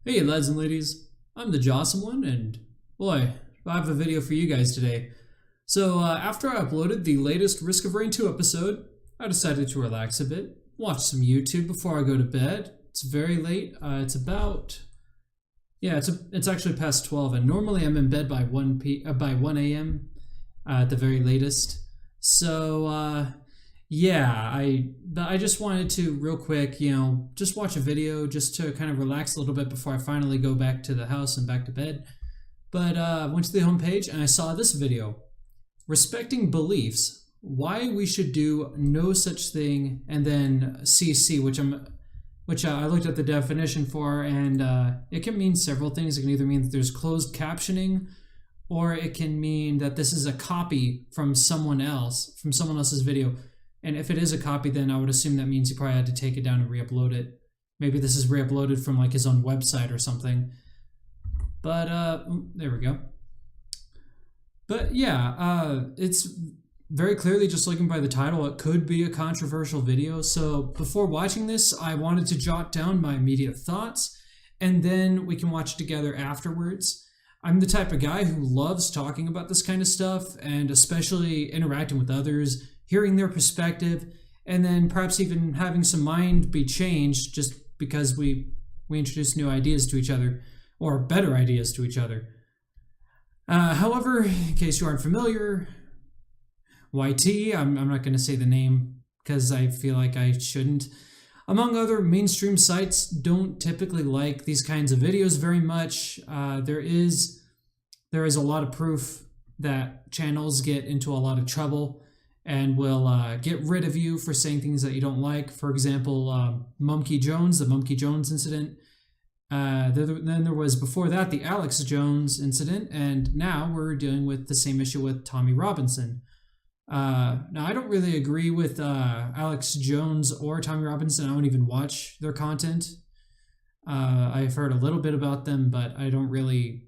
Hey lads and ladies, I'm the Jawesome one, and boy, I have a video for you guys today. So after I uploaded the latest Risk of Rain 2 episode, I decided to relax a bit, watch some YouTube before I go to bed. It's very late. It's actually past 12, and normally I'm in bed by 1 a.m. At the very latest. So I just wanted to real quick, just watch a video just to kind of relax a little bit before I finally go back to the house and back to bed. But I went to the homepage and I saw this video, Respecting Beliefs, Why We Should Do No Such Thing, and then CC, which I looked at the definition for, and it can mean several things. It can either mean that there's closed captioning, or it can mean that this is a copy from someone else's video. And if it is a copy, then I would assume that means he probably had to take it down and re-upload it. Maybe this is re-uploaded from like his own website or something. But there we go. But yeah, it's very clearly, just looking by the title, it could be a controversial video. So before watching this, I wanted to jot down my immediate thoughts, and then we can watch it together afterwards. I'm the type of guy who loves talking about this kind of stuff, and especially interacting with others, hearing their perspective, and then perhaps even having some mind be changed just because we introduce new ideas to each other, or better ideas to each other. However, in case you aren't familiar, YT, I'm not going to say the name because I feel like I shouldn't. Among other mainstream sites, don't typically like these kinds of videos very much. There is a lot of proof that channels get into a lot of trouble and will get rid of you for saying things that you don't like. For example, Mumkey Jones, the Mumkey Jones incident. Then there was, before that, the Alex Jones incident, and now we're dealing with the same issue with Tommy Robinson. Now, I don't really agree with Alex Jones or Tommy Robinson. I don't even watch their content. I've heard a little bit about them, but I don't really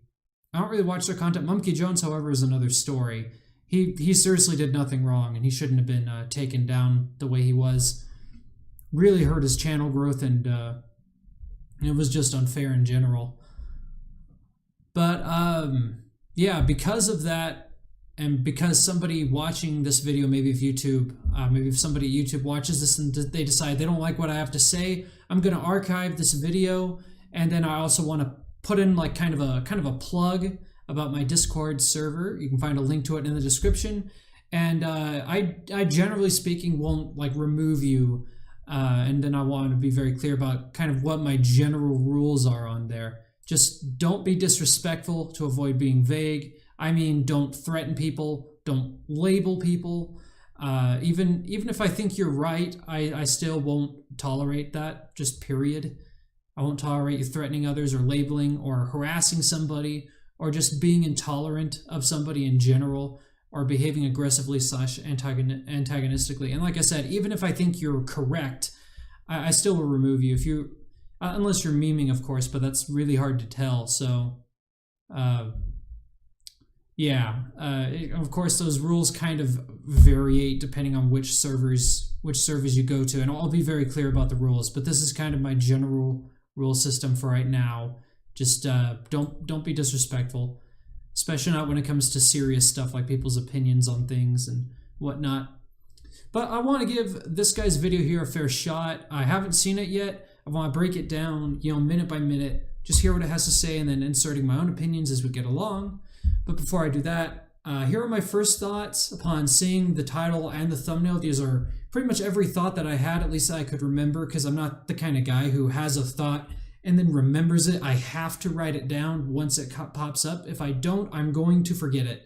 watch their content. Mumkey Jones, however, is another story. He seriously did nothing wrong, and he shouldn't have been taken down the way he was. Really hurt his channel growth, and it was just unfair in general. But yeah, because of that, and because somebody watching this video, maybe if somebody at YouTube watches this and they decide they don't like what I have to say, I'm going to archive this video, and then I also want to put in like kind of a plug about my Discord server. You can find a link to it in the description. And I generally speaking won't like remove you, and then I want to be very clear about kind of what my general rules are on there. Just don't be disrespectful to avoid being vague. I mean, don't threaten people, don't label people. Even if I think you're right, I still won't tolerate that, just period. I won't tolerate you threatening others or labeling or harassing somebody or just being intolerant of somebody in general or behaving aggressively / antagonistically. And like I said, even if I think you're correct, I still will remove you if you, unless you're memeing, of course, but that's really hard to tell. So, of course, those rules kind of variate depending on which servers you go to, and I'll be very clear about the rules. But this is kind of my general rule system for right now. Just don't be disrespectful, especially not when it comes to serious stuff like people's opinions on things and whatnot. But I want to give this guy's video here a fair shot. I haven't seen it yet. I want to break it down, minute by minute, just hear what it has to say, and then inserting my own opinions as we get along. But before I do that, here are my first thoughts upon seeing the title and the thumbnail. These are pretty much every thought that I had, at least I could remember, because I'm not the kind of guy who has a thought and then remembers it. I have to write it down once it pops up. If I don't, I'm going to forget it.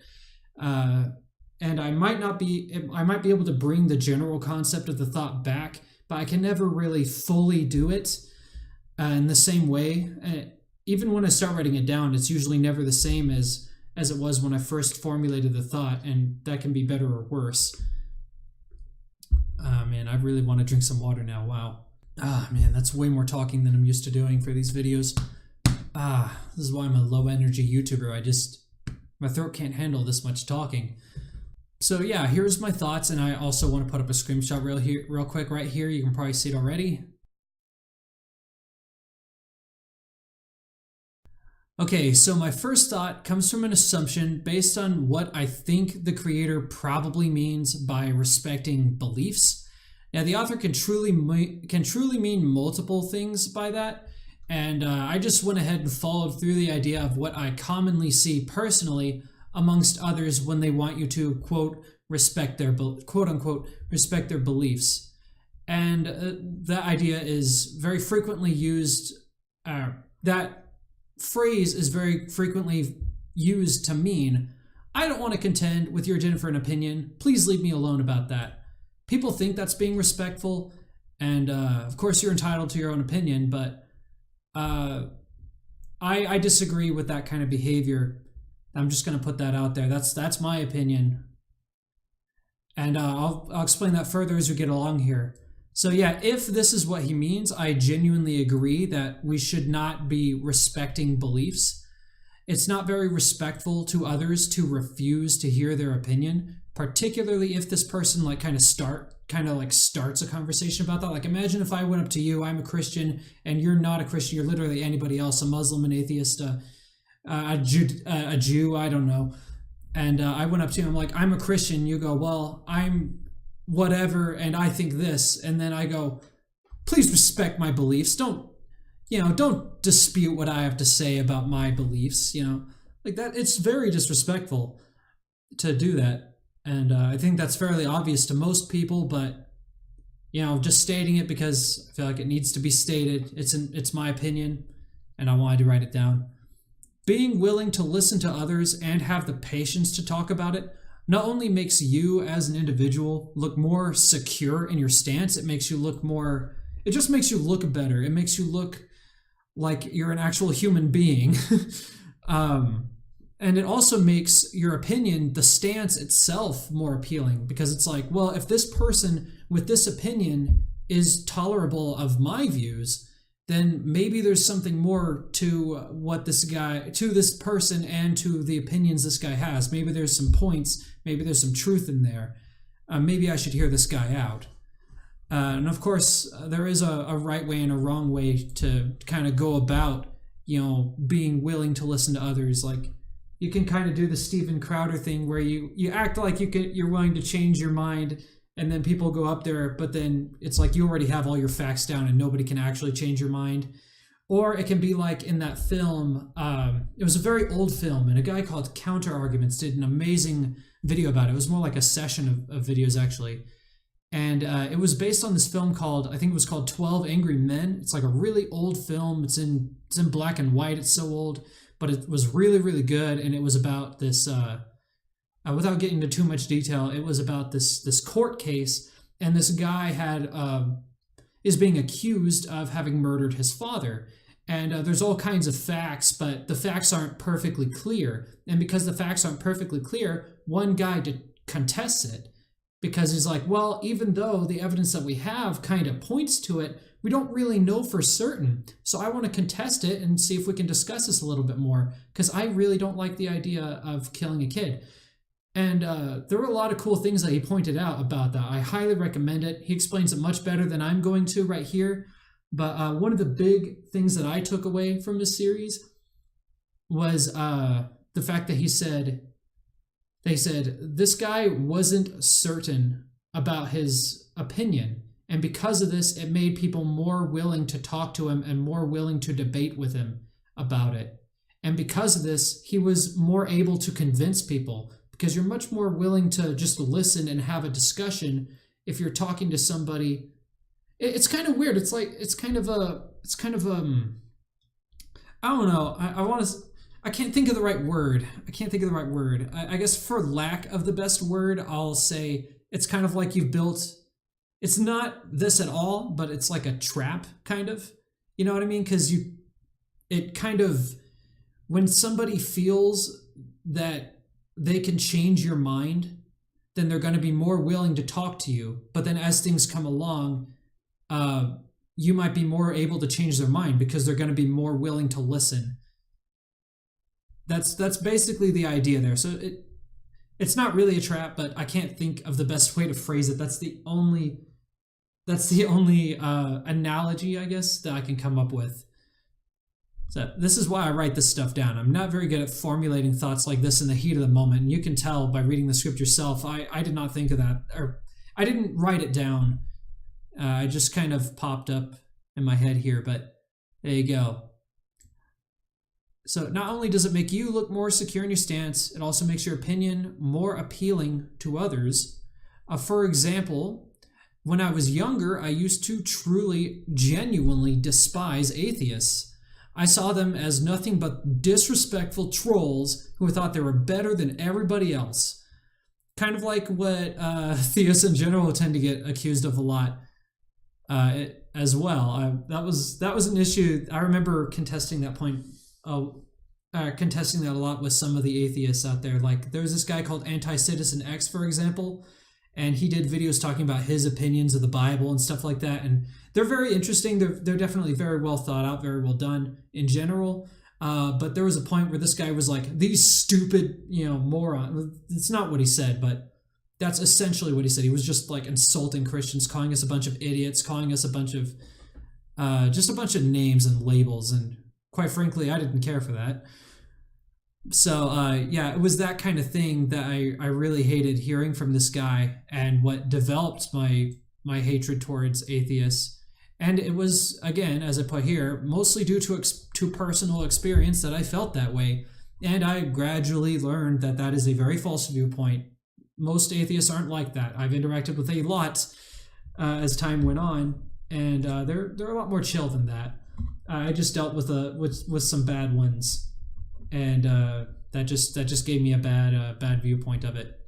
And I might be able to bring the general concept of the thought back, but I can never really fully do it in the same way. Even when I start writing it down, it's usually never the same as it was when I first formulated the thought, and that can be better or worse. Man, I really want to drink some water now. Wow. Man, that's way more talking than I'm used to doing for these videos. This is why I'm a low energy YouTuber. My throat can't handle this much talking. So yeah, here's my thoughts, and I also want to put up a screenshot real quick right here. You can probably see it already. Okay, so my first thought comes from an assumption based on what I think the creator probably means by respecting beliefs. Now, the author can truly mean multiple things by that, and I just went ahead and followed through the idea of what I commonly see personally amongst others when they want you to quote respect their quote unquote respect their beliefs, and that idea is very frequently used. That phrase is very frequently used to mean, I don't want to contend with your different opinion. Please leave me alone about that. People think that's being respectful, and of course you're entitled to your own opinion, but I disagree with that kind of behavior. I'm just going to put that out there. That's my opinion, and I'll explain that further as we get along here. So yeah, if this is what he means, I genuinely agree that we should not be respecting beliefs. It's not very respectful to others to refuse to hear their opinion, particularly if this person starts a conversation about that. Like, imagine if I went up to you, I'm a Christian, and you're not a Christian, you're literally anybody else, a Muslim, an atheist, a Jew, I don't know. And I went up to you, I'm like, I'm a Christian. You go, well, I'm whatever, and I think this, and then I go, please respect my beliefs. Don't dispute what I have to say about my beliefs. Like that. It's very disrespectful to do that, and I think that's fairly obvious to most people. But just stating it because I feel like it needs to be stated. It's my opinion, and I wanted to write it down. Being willing to listen to others and have the patience to talk about it not only makes you as an individual look more secure in your stance, it just makes you look better. It makes you look like you're an actual human being. And it also makes your opinion, the stance itself, more appealing, because it's like, well, if this person with this opinion is tolerable of my views, then maybe there's something more to this person and to the opinions this guy has. Maybe there's some points, maybe there's some truth in there. Maybe I should hear this guy out. And of course, there is a right way and a wrong way to kind of go about, being willing to listen to others. Like, you can kind of do the Steven Crowder thing where you act like you're willing to change your mind, and then people go up there, but then it's like you already have all your facts down and nobody can actually change your mind. Or it can be like in that film, it was a very old film, and a guy called Counter Arguments did an amazing video about it. It was more like a session of videos, actually. And it was based on this film I think it was called 12 Angry Men. It's like a really old film. It's in black and white. It's so old, but it was really, really good. And it was about this, without getting into too much detail, it was about this court case, and this guy is being accused of having murdered his father. And there's all kinds of facts, but the facts aren't perfectly clear. And because the facts aren't perfectly clear, one guy contests it, because he's like, well, even though the evidence that we have kind of points to it, we don't really know for certain. So I want to contest it and see if we can discuss this a little bit more, because I really don't like the idea of killing a kid. And there were a lot of cool things that he pointed out about that. I highly recommend it. He explains it much better than I'm going to right here. But one of the big things that I took away from this series was the fact that they said this guy wasn't certain about his opinion. And because of this, it made people more willing to talk to him and more willing to debate with him about it. And because of this, he was more able to convince people, because you're much more willing to just listen and have a discussion if you're talking to somebody. It's kind of weird. It's kind of I don't know. I can't think of the right word. I guess for lack of the best word, I'll say it's kind of like you've built, it's not this at all, but it's like a trap, kind of. You know what I mean? Because when somebody feels that they can change your mind, then they're going to be more willing to talk to you. But then as things come along, you might be more able to change their mind because they're going to be more willing to listen. That's basically the idea there. So it's not really a trap, but I can't think of the best way to phrase it. That's the only analogy, I guess, that I can come up with. So this is why I write this stuff down. I'm not very good at formulating thoughts like this in the heat of the moment. And you can tell by reading the script yourself, I did not think of that, or I didn't write it down. I just kind of popped up in my head here, but there you go. So not only does it make you look more secure in your stance, it also makes your opinion more appealing to others. For example, when I was younger, I used to truly, genuinely despise atheists. I saw them as nothing but disrespectful trolls who thought they were better than everybody else. Kind of like what theists in general tend to get accused of a lot as well. That was an issue. I remember contesting that point, contesting that a lot with some of the atheists out there. Like there was this guy called AntiCitizenX, for example, and he did videos talking about his opinions of the Bible and stuff like that. And they're very interesting. They're definitely very well thought out, very well done in general. But there was a point where this guy was like, these stupid, moron. It's not what he said, but that's essentially what he said. He was just like insulting Christians, calling us a bunch of idiots, calling us a bunch of, just a bunch of names and labels. And quite frankly, I didn't care for that. So, yeah, it was that kind of thing that I really hated hearing from this guy, and what developed my hatred towards atheists. And it was, again, as I put here, mostly due to personal experience that I felt that way. And I gradually learned that that is a very false viewpoint. Most atheists aren't like that. I've interacted with a lot as time went on, and they're a lot more chill than that. I just dealt with some bad ones. And that just gave me a bad viewpoint of it.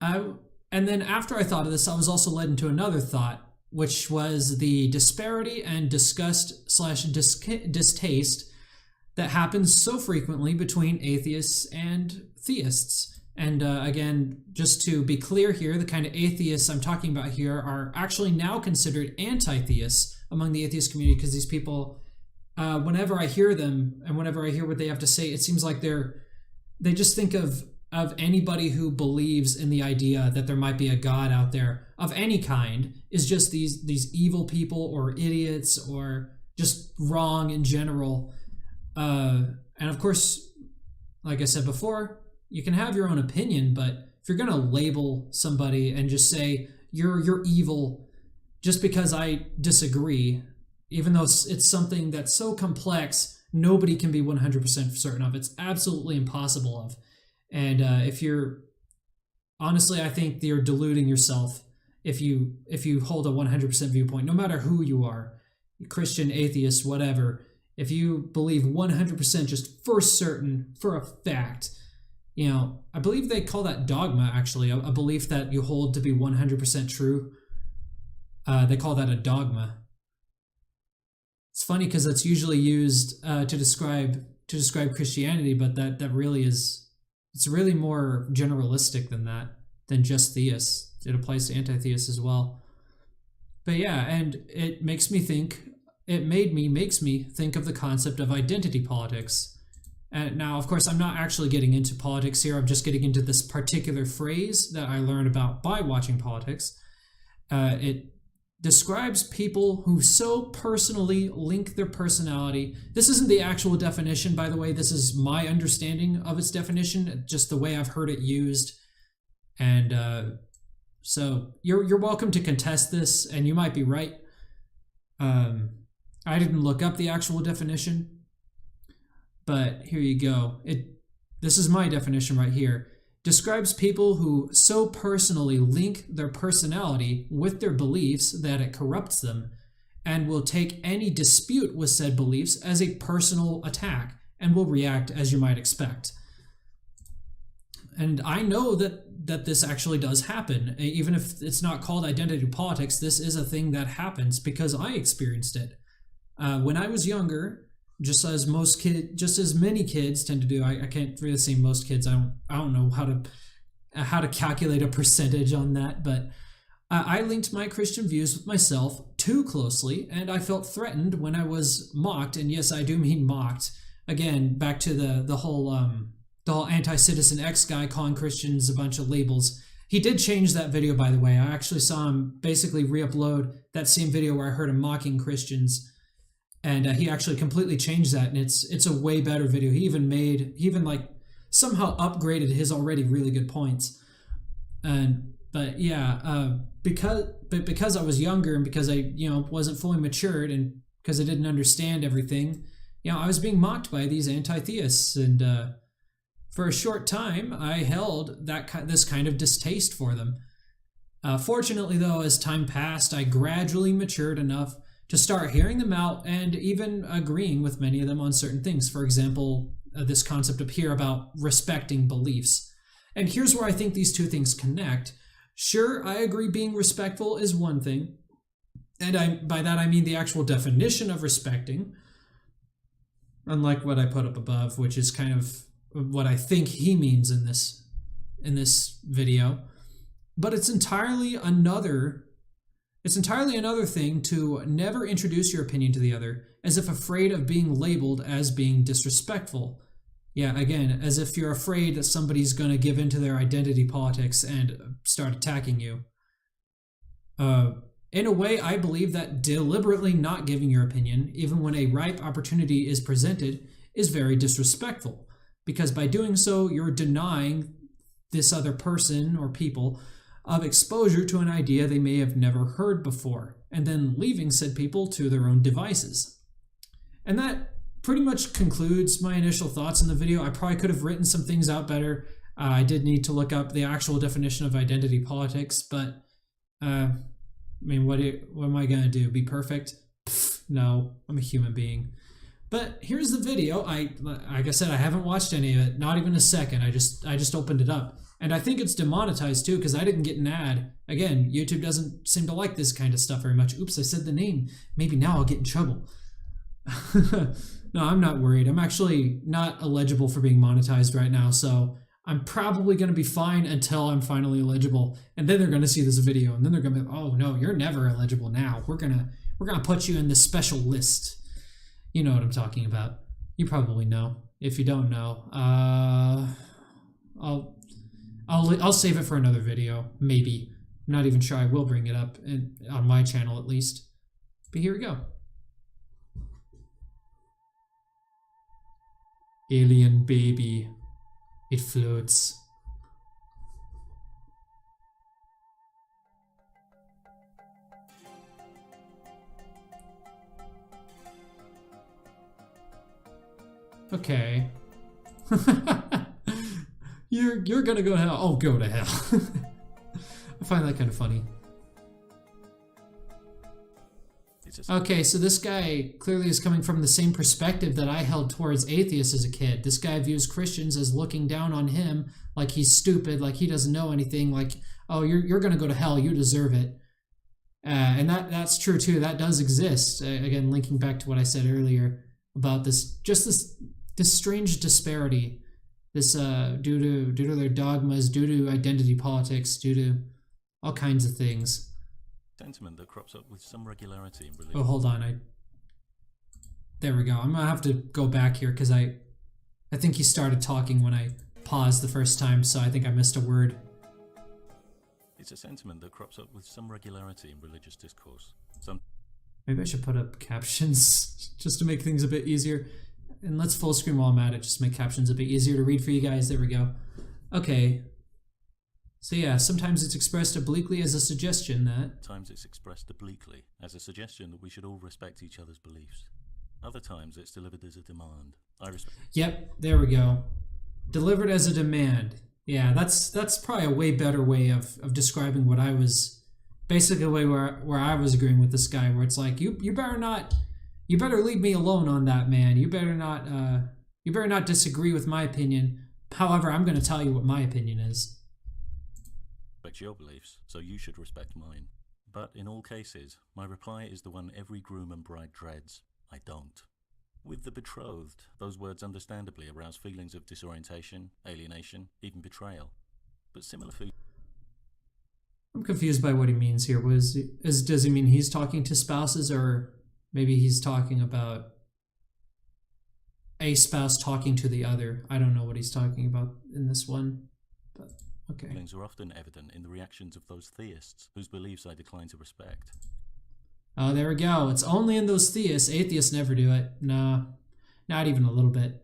And then after I thought of this, I was also led into another thought, which was the disparity and disgust/distaste that happens so frequently between atheists and theists. And again, just to be clear here, the kind of atheists I'm talking about here are actually now considered anti-theists among the atheist community, because these people, whenever I hear them and whenever I hear what they have to say, it seems like they just think of anybody who believes in the idea that there might be a God out there of any kind is just these evil people or idiots or just wrong in general. And of course, like I said before, you can have your own opinion, but if you're going to label somebody and just say you're evil just because I disagree, even though it's something that's so complex, nobody can be 100% certain of. It's absolutely impossible of. And honestly, I think you're deluding yourself if you hold a 100% viewpoint, no matter who you are, Christian, atheist, whatever. If you believe 100% just for certain, for a fact, I believe they call that dogma, actually, a belief that you hold to be 100% true. They call that a dogma. It's funny because that's usually used to describe Christianity, but that really is, it's really more generalistic than just theists. It applies to anti-theists as well. But yeah, and it makes me think of the concept of identity politics. And now, of course, I'm not actually getting into politics here. I'm just getting into this particular phrase that I learned about by watching politics. It describes people who so personally link their personality. This isn't the actual definition, by the way. This is my understanding of its definition, just the way I've heard it used. And so you're welcome to contest this, and you might be right. I didn't look up the actual definition, but here you go. This is my definition right here. Describes people who so personally link their personality with their beliefs that it corrupts them, and will take any dispute with said beliefs as a personal attack, and will react as you might expect. And I know that this actually does happen. Even if it's not called identity politics, this is a thing that happens because I experienced it. When I was younger, just as many kids tend to do. I can't really say most kids. I don't know how to calculate a percentage on that, but I linked my Christian views with myself too closely, and I felt threatened when I was mocked. And yes, I do mean mocked. Again, back to the whole AntiCitizenX guy calling Christians a bunch of labels. He did change that video, by the way. I actually saw him basically re-upload that same video where I heard him mocking Christians. And he actually completely changed that, and it's a way better video. He even like somehow upgraded his already really good points. But yeah, because I was younger and because I wasn't fully matured and because I didn't understand everything, I was being mocked by these anti-theists, and for a short time I held this kind of distaste for them. Fortunately, though, as time passed, I gradually matured enough to start hearing them out and even agreeing with many of them on certain things. For example, this concept up here about respecting beliefs. And here's where I think these two things connect. Sure, I agree being respectful is one thing, and by that I mean the actual definition of respecting, unlike what I put up above, which is kind of what I think he means in this video. But it's entirely another thing to never introduce your opinion to the other, as if afraid of being labeled as being disrespectful. Yeah, again, as if you're afraid that somebody's going to give into their identity politics and start attacking you. In a way, I believe that deliberately not giving your opinion, even when a ripe opportunity is presented, is very disrespectful. Because by doing so, you're denying this other person or people of exposure to an idea they may have never heard before, and then leaving said people to their own devices. And that pretty much concludes my initial thoughts in the video. I probably could have written some things out better. I did need to look up the actual definition of identity politics, but I mean, what am I gonna do? Be perfect? Pfft, no, I'm a human being. But here's the video. Like I said, I haven't watched any of it, not even a second. I just opened it up. And I think it's demonetized too, because I didn't get an ad. Again, YouTube doesn't seem to like this kind of stuff very much. Oops, I said the name. Maybe now I'll get in trouble. No, I'm not worried. I'm actually not eligible for being monetized right now, so I'm probably going to be fine until I'm finally eligible. And then they're going to see this video, and then they're going to be, oh no, you're never eligible now. We're gonna put you in this special list. You know what I'm talking about. You probably know. If you don't know, I'll save it for another video, maybe. I'm not even sure I will bring it up on my channel at least. But here we go. Alien baby. It floats. Okay. You're gonna go to hell. Oh, go to hell. I find that kind of funny. Okay, so this guy clearly is coming from the same perspective that I held towards atheists as a kid. This guy views Christians as looking down on him, like he's stupid, like he doesn't know anything, like, oh, you're gonna go to hell, you deserve it. And that's true too. That does exist. Again, linking back to what I said earlier about this strange disparity. This due to their dogmas, due to identity politics, due to all kinds of things. Sentiment that crops up with some regularity in religion. Oh, hold on. There we go. I'm gonna have to go back here because I think he started talking when I paused the first time, so I think I missed a word. It's a sentiment that crops up with some regularity in religious discourse. Maybe I should put up captions just to make things a bit easier. And let's full screen while I'm at it, just to make captions a bit easier to read for you guys. There we go. Okay. So yeah, sometimes it's expressed obliquely as a suggestion that... Times it's expressed obliquely as a suggestion that we should all respect each other's beliefs. Other times it's delivered as a demand. I respect... Yep, there we go. Delivered as a demand. Yeah, that's probably a way better way of describing what I was... Basically where I was agreeing with this guy, where it's like, you better leave me alone on that, man. You better not disagree with my opinion. However, I'm going to tell you what my opinion is. Respect your beliefs, so you should respect mine. But in all cases, my reply is the one every groom and bride dreads. I don't. With the betrothed, those words understandably arouse feelings of disorientation, alienation, even betrayal. But similar feelings... I'm confused by what he means here. Does he mean he's talking to spouses, or maybe he's talking about a spouse talking to the other? I don't know what he's talking about in this one, but okay. Feelings are often evident in the reactions of those theists whose beliefs I decline to respect. Oh, there we go. It's only in those theists. Atheists never do it. No, not even a little bit.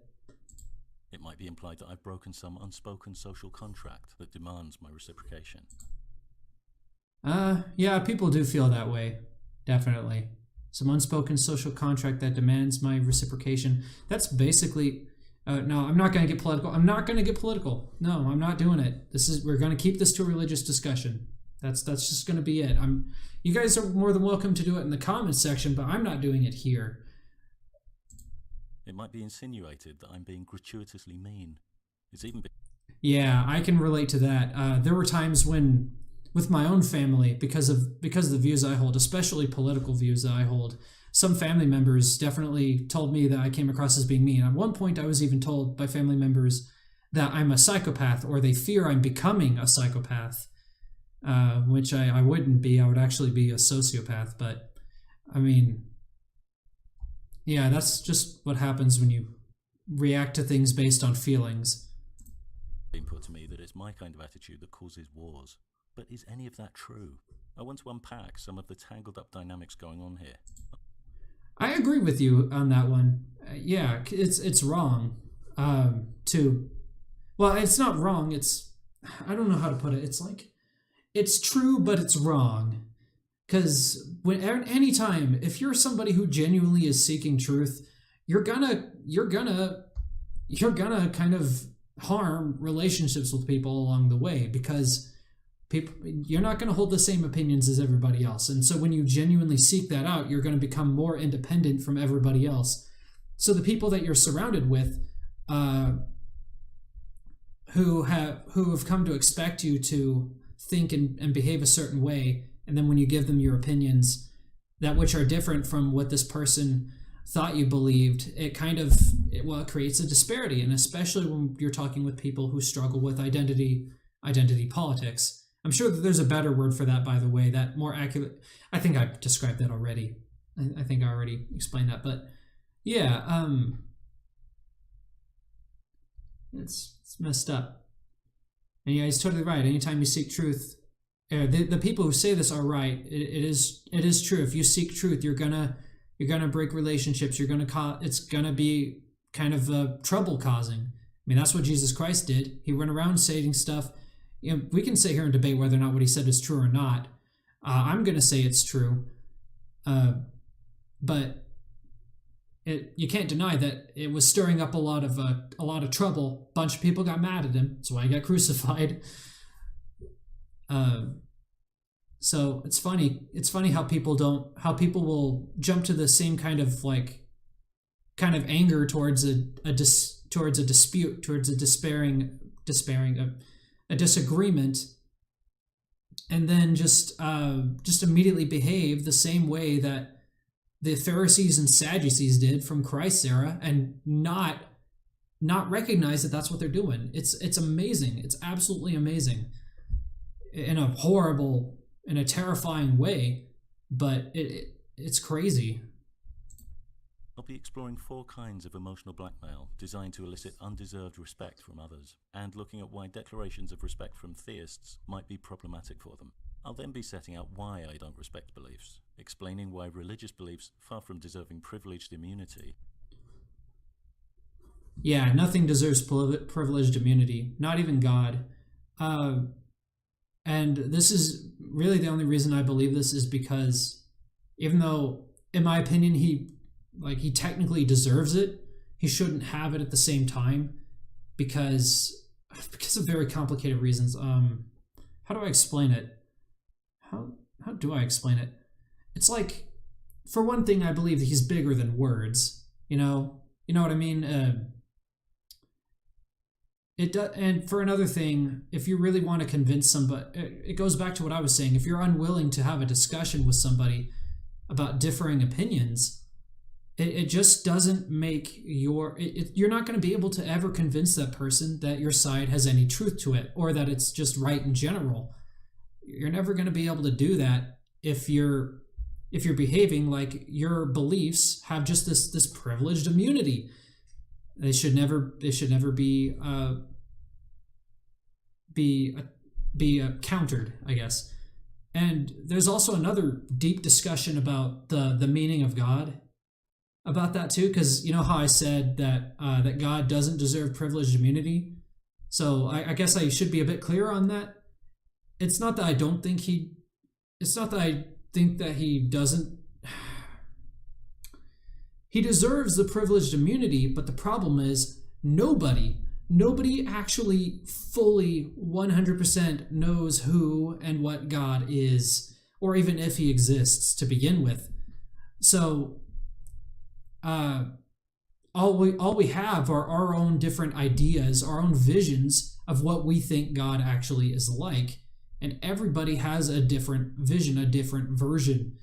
It might be implied that I've broken some unspoken social contract that demands my reciprocation. Yeah, people do feel that way. Definitely. Some unspoken social contract that demands my reciprocation. That's basically... no, I'm not going to get political. I'm not going to get political. No, I'm not doing it. We're going to keep this to a religious discussion. That's just going to be it. You guys are more than welcome to do it in the comments section, but I'm not doing it here. It might be insinuated that I'm being gratuitously mean. It's even been... Yeah, I can relate to that. There were times when, with my own family, because of the views I hold, especially political views that I hold, some family members definitely told me that I came across as being mean. At one point, I was even told by family members that I'm a psychopath, or they fear I'm becoming a psychopath, which I wouldn't be. I would actually be a sociopath. But, I mean, yeah, that's just what happens when you react to things based on feelings. Been put to me that it's my kind of attitude that causes wars. But is any of that true? I want to unpack some of the tangled up dynamics going on here. I agree with you on that one. Yeah, it's wrong. Well, it's not wrong. I don't know how to put it. It's like, it's true, but it's wrong. Because anytime, if you're somebody who genuinely is seeking truth, you're gonna kind of harm relationships with people along the way, because you're not going to hold the same opinions as everybody else. And so when you genuinely seek that out, you're going to become more independent from everybody else. So the people that you're surrounded with, who have come to expect you to think and behave a certain way, and then when you give them your opinions, that which are different from what this person thought you believed, it creates a disparity. And especially when you're talking with people who struggle with identity politics. I'm sure that there's a better word for that, by the way, that more accurate. I think I described that already. I think I already explained that, but yeah, it's messed up. And yeah, he's totally right. Anytime you seek truth, the people who say this are right. It is true. If you seek truth, you're gonna break relationships. It's gonna be kind of trouble causing. I mean, that's what Jesus Christ did. He went around saying stuff. We can sit here and debate whether or not what he said is true or not. I'm going to say it's true, but you can't deny that it was stirring up a lot of trouble. A bunch of people got mad at him. That's why he got crucified. So it's funny. It's funny how people will jump to the same kind of anger towards a dispute, towards a a disagreement, and then just immediately behave the same way that the Pharisees and Sadducees did from Christ's era, and not recognize that that's what they're doing. It's amazing. It's absolutely amazing, in a horrible, in a terrifying way, but it's crazy. I'll be exploring 4 kinds of emotional blackmail designed to elicit undeserved respect from others, and looking at why declarations of respect from theists might be problematic for them. I'll then be setting out why I don't respect beliefs, explaining why religious beliefs, far from deserving privileged immunity... Yeah, nothing deserves privileged immunity, not even God. And this is really the only reason I believe this, is because even though, in my opinion, he technically deserves it, he shouldn't have it at the same time, because of very complicated reasons. How do I explain it? How do I explain it? It's like, for one thing, I believe that he's bigger than words. You know what I mean? And for another thing, if you really want to convince somebody, it goes back to what I was saying. If you're unwilling to have a discussion with somebody about differing opinions, it just doesn't make you're not going to be able to ever convince that person that your side has any truth to it, or that it's just right in general. You're never going to be able to do that if you're behaving like your beliefs have just this privileged immunity. They should never be countered, I guess. And there's also another deep discussion about the meaning of God about that too, because you know how I said that that God doesn't deserve privileged immunity. So I guess I should be a bit clearer on that. It's not that I don't think he. It's not that I think that he doesn't. He deserves the privileged immunity, but the problem is nobody actually fully 100% knows who and what God is, or even if he exists to begin with. So all we have are our own different ideas, our own visions of what we think God actually is like, and everybody has a different vision, a different version.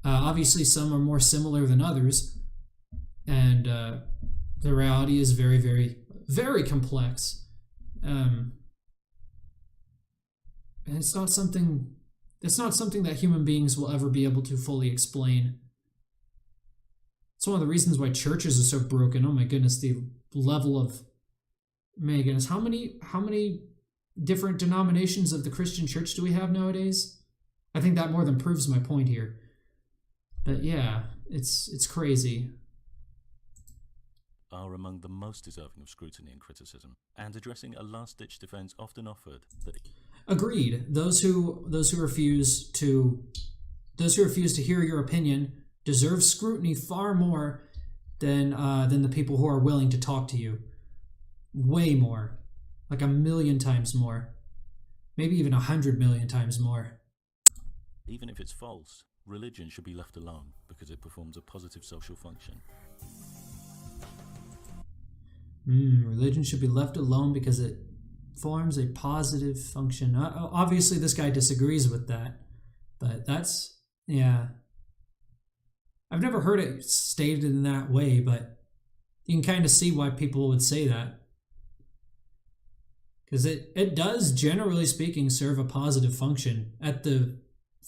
Obviously, some are more similar than others, and the reality is very, very, very complex. And it's not something that human beings will ever be able to fully explain. It's one of the reasons why churches are so broken. Oh my goodness, the level of, my goodness, how many different denominations of the Christian church do we have nowadays? I think that more than proves my point here. But yeah, it's crazy. Are among the most deserving of scrutiny and criticism, and addressing a last-ditch defense often offered that. Agreed. Those who refuse to hear your opinion deserve scrutiny far more than the people who are willing to talk to you. Way more, like 1,000,000 times more, maybe even 100,000,000 times more. Even if it's false, religion should be left alone because it performs a positive social function. Religion should be left alone because it forms a positive function. Obviously, this guy disagrees with that, but that's, yeah. I've never heard it stated in that way, but you can kind of see why people would say that. Because it does, generally speaking, serve a positive function. At the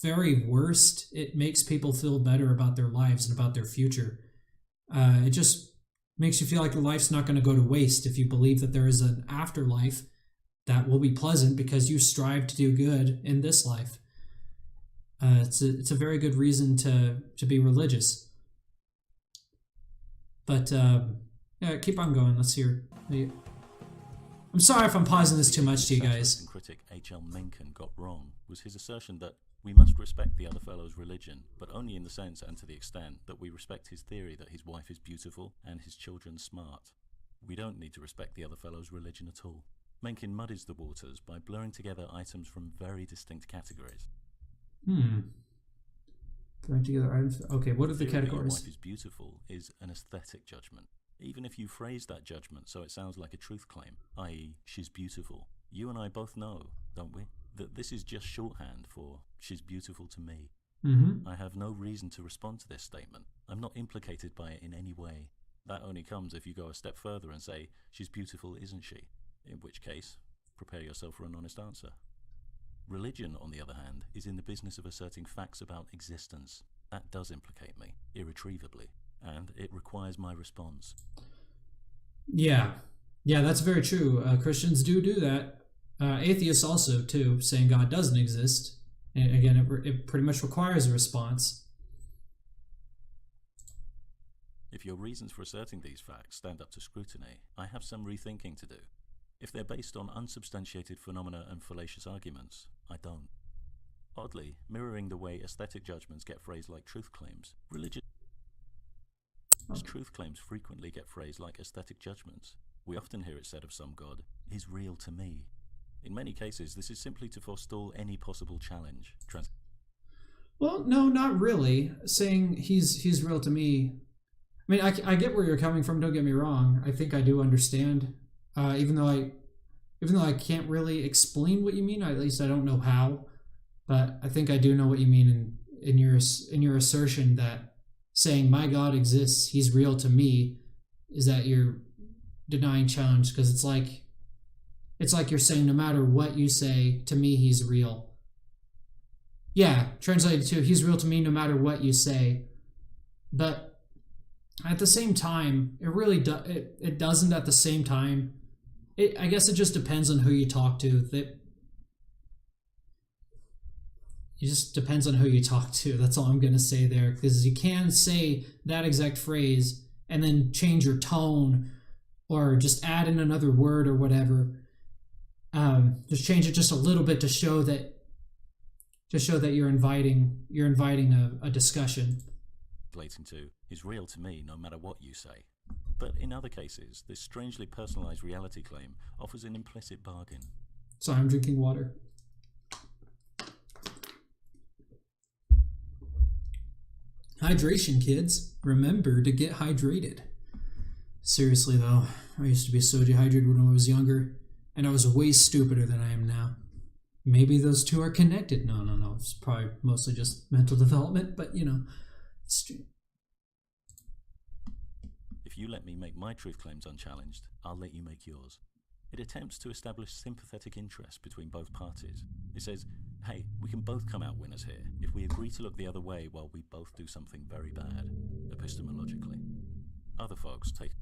very worst, it makes people feel better about their lives and about their future. It just makes you feel like your life's not going to go to waste if you believe that there is an afterlife that will be pleasant because you strive to do good in this life. It's a very good reason to be religious. But yeah, keep on going. Let's hear. I'm sorry if I'm pausing this too much to you guys. And critic H.L. Mencken got wrong was his assertion that we must respect the other fellow's religion, but only in the sense and to the extent that we respect his theory that his wife is beautiful and his children smart. We don't need to respect the other fellow's religion at all. Mencken muddies the waters by blurring together items from very distinct categories. Blurring together items. Okay, what are the categories? Your wife is beautiful is an aesthetic judgment. Even if you phrase that judgment so it sounds like a truth claim, i.e., she's beautiful, you and I both know, don't we, that this is just shorthand for she's beautiful to me. I have no reason to respond to this statement. I'm not implicated by it in any way. That only comes if you go a step further and say, she's beautiful, isn't she? In which case, prepare yourself for an honest answer. Religion, on the other hand, is in the business of asserting facts about existence. That does implicate me, irretrievably, and it requires my response. Yeah, that's very true. Christians do that. Atheists also, too, saying God doesn't exist. And again, it pretty much requires a response. If your reasons for asserting these facts stand up to scrutiny, I have some rethinking to do. If they're based on unsubstantiated phenomena and fallacious arguments, I don't. Oddly, mirroring the way aesthetic judgments get phrased like truth claims, religious truth claims frequently get phrased like aesthetic judgments. We often hear it said of some God, "He's real to me." In many cases, this is simply to forestall any possible challenge. Well, no, not really. Saying he's real to me. I mean, I get where you're coming from. Don't get me wrong. I think I do understand. Even though I can't really explain what you mean. At least I don't know how. But I think I do know what you mean in your assertion that saying my God exists, he's real to me, is that you're denying challenge, because it's like you're saying no matter what you say to me, he's real. Yeah, translated to he's real to me no matter what you say. But at the same time, it really it doesn't. At the same time, I guess it just depends on who you talk to. it just depends on who you talk to. That's all I'm going to say there, because you can say that exact phrase and then change your tone or just add in another word or whatever. Just change it just a little bit to show that you're inviting a discussion. Relating to is real to me no matter what you say. But in other cases, this strangely personalized reality claim offers an implicit bargain. So I'm drinking water. Hydration, kids. Remember to get hydrated. Seriously though, I used to be so dehydrated when I was younger, and I was way stupider than I am now. Maybe those two are connected. No. It's probably mostly just mental development, but it's true. If you let me make my truth claims unchallenged, I'll let you make yours. It attempts to establish sympathetic interest between both parties. It says, hey, we can both come out winners here if we agree to look the other way while we both do something very bad, epistemologically. Other folks take...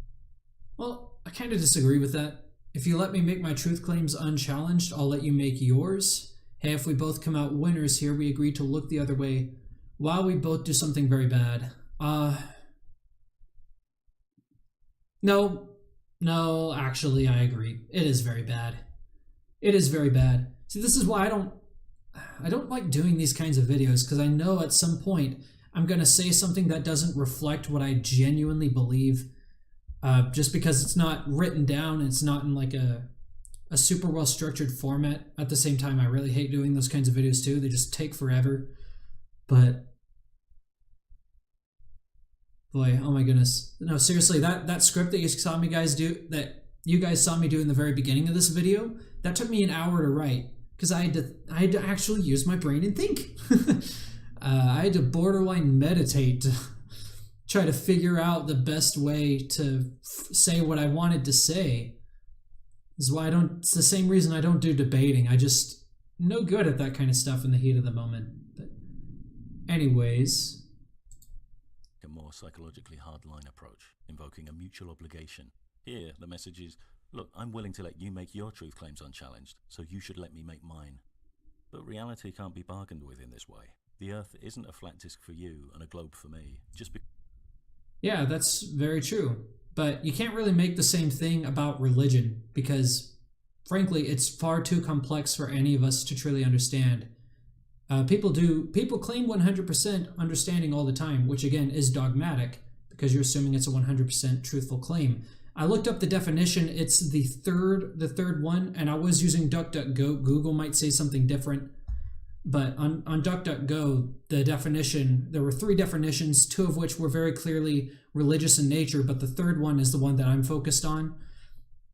Well, I kind of disagree with that. If you let me make my truth claims unchallenged, I'll let you make yours. Hey, if we both come out winners here, we agree to look the other way while we both do something very bad. No, actually, I agree. It is very bad. It is very bad. See, this is why I don't like doing these kinds of videos, because I know at some point I'm going to say something that doesn't reflect what I genuinely believe, just because it's not written down, it's not in like a super well structured format. At the same time, I really hate doing those kinds of videos too. They just take forever. But boy, oh my goodness. No, seriously, that script that you saw me do in the very beginning of this video, that took me an hour to write, because I had to actually use my brain and think. I had to borderline meditate to try to figure out the best way to say what I wanted to say. This is why it's the same reason I don't do debating. I just no good at that kind of stuff in the heat of the moment. But anyways, a more psychologically hardline approach, invoking a mutual obligation. Here, the message is, look, I'm willing to let you make your truth claims unchallenged, so you should let me make mine. But reality can't be bargained with in this way. The Earth isn't a flat disk for you and a globe for me. Yeah, that's very true. But you can't really make the same thing about religion, because, frankly, it's far too complex for any of us to truly understand. People claim 100% understanding all the time, which again is dogmatic, because you're assuming it's a 100% truthful claim. I looked up the definition. It's the third one, and I was using DuckDuckGo. Google might say something different, but on DuckDuckGo, the definition, there were 3 definitions, 2 of which were very clearly religious in nature, but the third one is the one that I'm focused on.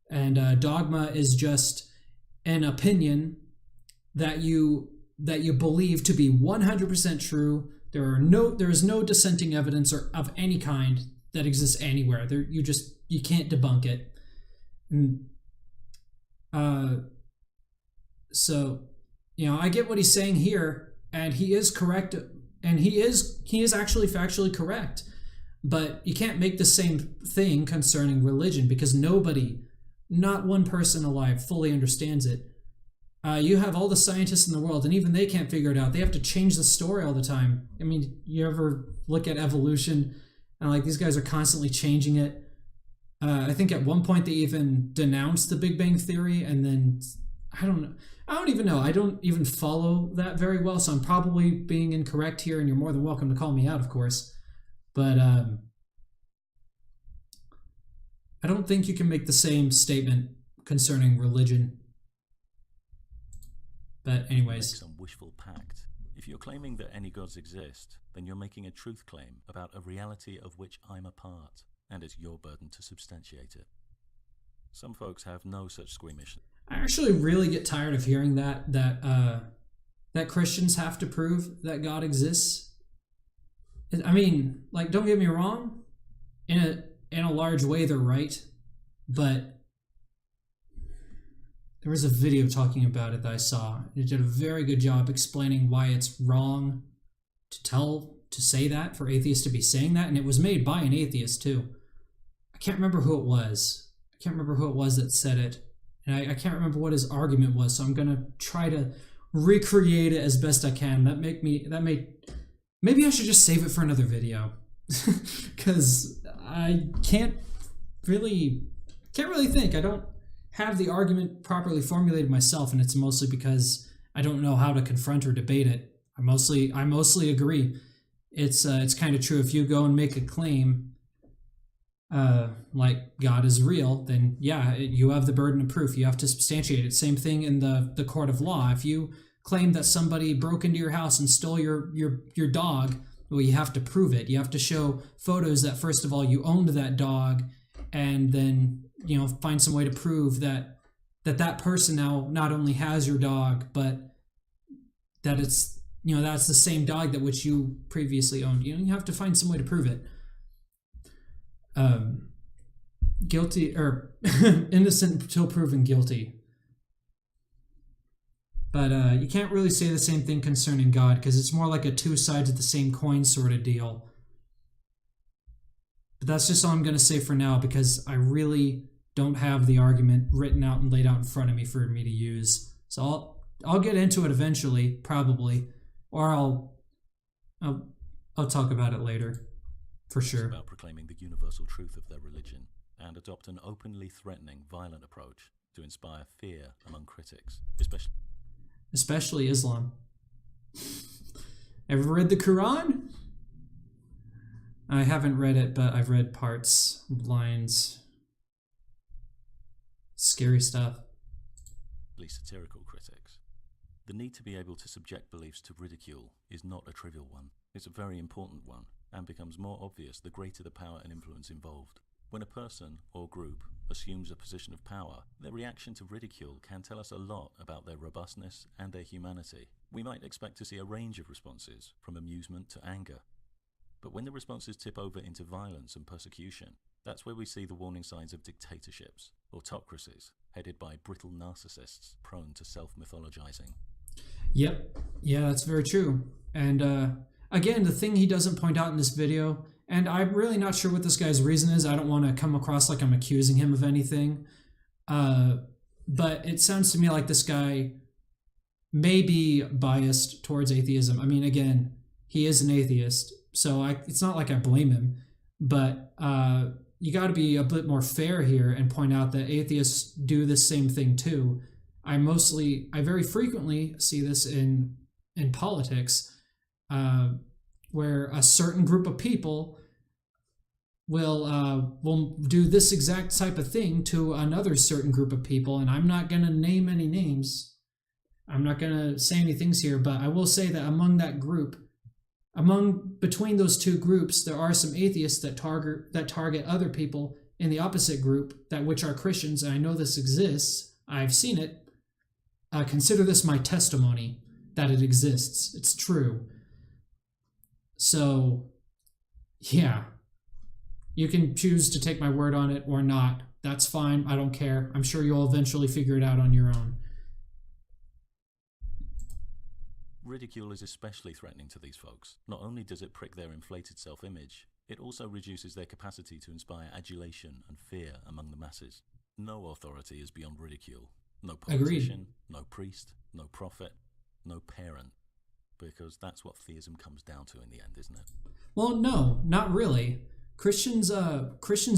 And dogma is just an opinion that you believe to be 100% true. There is no dissenting evidence or of any kind that exists anywhere. You can't debunk it. So, I get what he's saying here, and he is correct, and he is actually factually correct. But you can't make the same thing concerning religion, because not one person alive fully understands it. You have all the scientists in the world, and even they can't figure it out. They have to change the story all the time. I mean, you ever look at evolution, and these guys are constantly changing it. I think at one point they even denounced the Big Bang Theory, and then I don't even know. I don't even follow that very well, so I'm probably being incorrect here, and you're more than welcome to call me out, of course. But I don't think you can make the same statement concerning religion. But anyways. Some wishful pact. If you're claiming that any gods exist, then you're making a truth claim about a reality of which I'm a part, and it's your burden to substantiate it. Some folks have no such squeamish. I actually really get tired of hearing that Christians have to prove that God exists. I mean, don't get me wrong, in a large way they're right, but there was a video talking about it that I saw. It did a very good job explaining why it's wrong to say that, for atheists to be saying that, and it was made by an atheist too. I can't remember who it was. I can't remember who it was that said it, and I can't remember what his argument was, so I'm going to try to recreate it as best I can. Maybe I should just save it for another video, because I can't really think. I don't have the argument properly formulated myself, and it's mostly because I don't know how to confront or debate it. I mostly agree. It's kind of true. If you go and make a claim, like God is real, then yeah, you have the burden of proof. You have to substantiate it. Same thing in the court of law. If you claim that somebody broke into your house and stole your dog, well, you have to prove it. You have to show photos that, first of all, you owned that dog, and then, you know, find some way to prove that person now not only has your dog, but that it's, you know, that's the same dog that which you previously owned. You know, you have to find some way to prove it. Guilty or innocent until proven guilty. But you can't really say the same thing concerning God, because it's more like a two sides of the same coin sort of deal. But that's just all I'm going to say for now, because I really don't have the argument written out and laid out in front of me for me to use. So I'll get into it eventually, probably, or I'll talk about it later, for sure. It's about proclaiming the universal truth of their religion and adopt an openly threatening, violent approach to inspire fear among critics, especially Islam. Ever read the Quran? I haven't read it, but I've read parts, lines. Scary stuff. Satirical critics. The need to be able to subject beliefs to ridicule is not a trivial one. It's a very important one, and becomes more obvious the greater the power and influence involved. When a person or group assumes a position of power, their reaction to ridicule can tell us a lot about their robustness and their humanity. We might expect to see a range of responses, from amusement to anger. But when the responses tip over into violence and persecution, that's where we see the warning signs of dictatorships, autocracies, headed by brittle narcissists prone to self-mythologizing. Yep. Yeah, that's very true. And again, the thing he doesn't point out in this video, and I'm really not sure what this guy's reason is. I don't want to come across like I'm accusing him of anything. But it sounds to me like this guy may be biased towards atheism. I mean, again, he is an atheist, so it's not like I blame him. But you got to be a bit more fair here and point out that atheists do the same thing too. I very frequently see this in politics, where a certain group of people will do this exact type of thing to another certain group of people, and I'm not going to name any names. I'm not going to say any things here, but I will say that among that group, between those two groups, there are some atheists that target other people in the opposite group, which are Christians, and I know this exists. I've seen it. Consider this my testimony that it exists. It's true. So, yeah. You can choose to take my word on it or not. That's fine. I don't care. I'm sure you'll eventually figure it out on your own. Ridicule is especially threatening to these folks. Not only does it prick their inflated self-image, it also reduces their capacity to inspire adulation and fear among the masses. No authority is beyond ridicule. No politician, Agreed. No priest, no prophet, no parent. Because that's what theism comes down to in the end, isn't it? Well, no, not really. Christians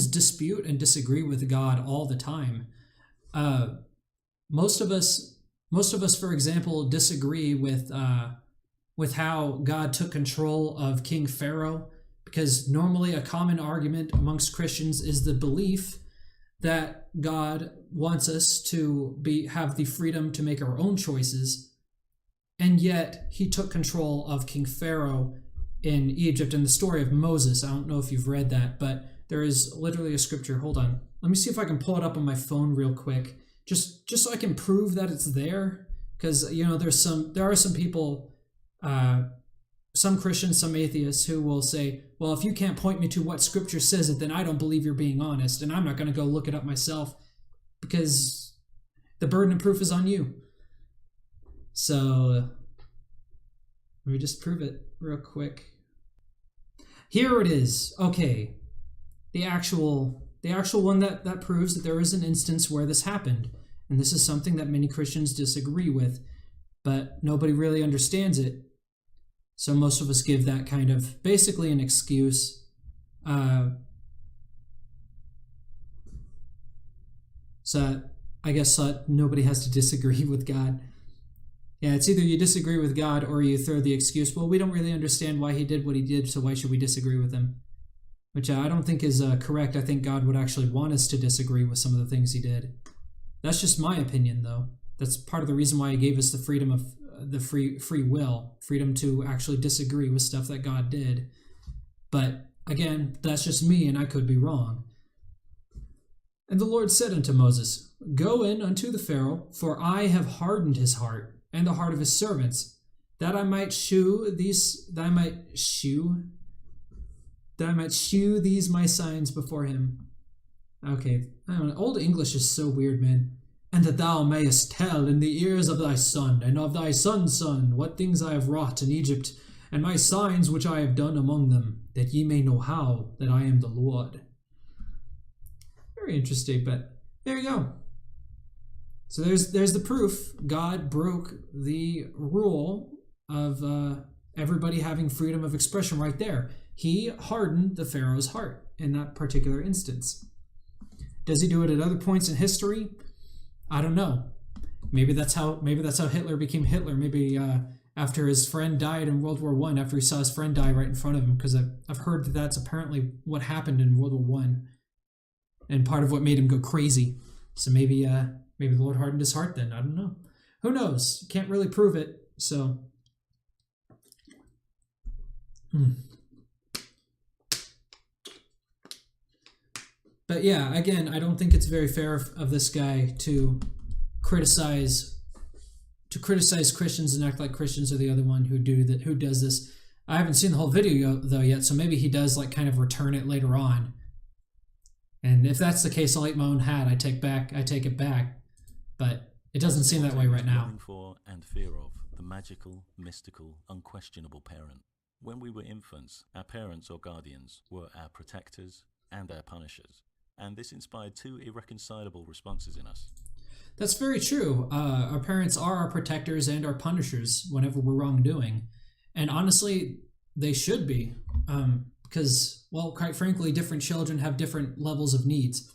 dispute and disagree with God all the time. Most of us, for example, disagree with how God took control of King Pharaoh, because normally a common argument amongst Christians is the belief that God wants us to have the freedom to make our own choices, and yet he took control of King Pharaoh in Egypt. In the story of Moses, I don't know if you've read that, but there is literally a scripture. Hold on, let me see if I can pull it up on my phone real quick, just so I can prove that it's there, because you know there are some people, some Christians, some atheists who will say, well, if you can't point me to what scripture says it, then I don't believe you're being honest, and I'm not going to go look it up myself, because the burden of proof is on you. So let me just prove it real quick. Here it is. Okay, the actual one that proves that there is an instance where this happened, and this is something that many Christians disagree with. but nobody really understands it. So most of us give that kind of basically an excuse. So I guess nobody has to disagree with God. Yeah, it's either you disagree with God or you throw the excuse, well, we don't really understand why he did what he did, so why should we disagree with him? Which I don't think is correct. I think God would actually want us to disagree with some of the things he did. That's just my opinion, though. That's part of the reason why he gave us the freedom of the free will, freedom to actually disagree with stuff that God did. But again, that's just me, and I could be wrong. And the Lord said unto Moses, Go in unto the Pharaoh, for I have hardened his heart and the heart of his servants, that I might shew these my signs before him. Okay, I don't know. Old English is so weird, man. And that thou mayest tell in the ears of thy son and of thy son's son what things I have wrought in Egypt, and my signs which I have done among them, that ye may know how that I am the Lord. Very interesting, but there you go. So there's the proof. God broke the rule of everybody having freedom of expression right there. He hardened the Pharaoh's heart in that particular instance. Does he do it at other points in history? I don't know. Maybe that's how Hitler became Hitler. Maybe after his friend died in World War I, after he saw his friend die right in front of him, because I've heard that that's apparently what happened in World War I, and part of what made him go crazy. So maybe the Lord hardened his heart then. I don't know. Who knows? Can't really prove it. So. But yeah, again, I don't think it's very fair of this guy to criticize Christians and act like Christians are the other one who does this. I haven't seen the whole video though yet, so maybe he does like kind of return it later on. And if that's the case, I'll eat my own hat. I take it back. But it doesn't seem that way right now. Looking for and fear of the magical, mystical, unquestionable parent. When we were infants, our parents or guardians were our protectors and our punishers. And this inspired two irreconcilable responses in us. That's very true. Our parents are our protectors and our punishers whenever we're wrongdoing. And honestly, they should be. Because, well, quite frankly, different children have different levels of needs.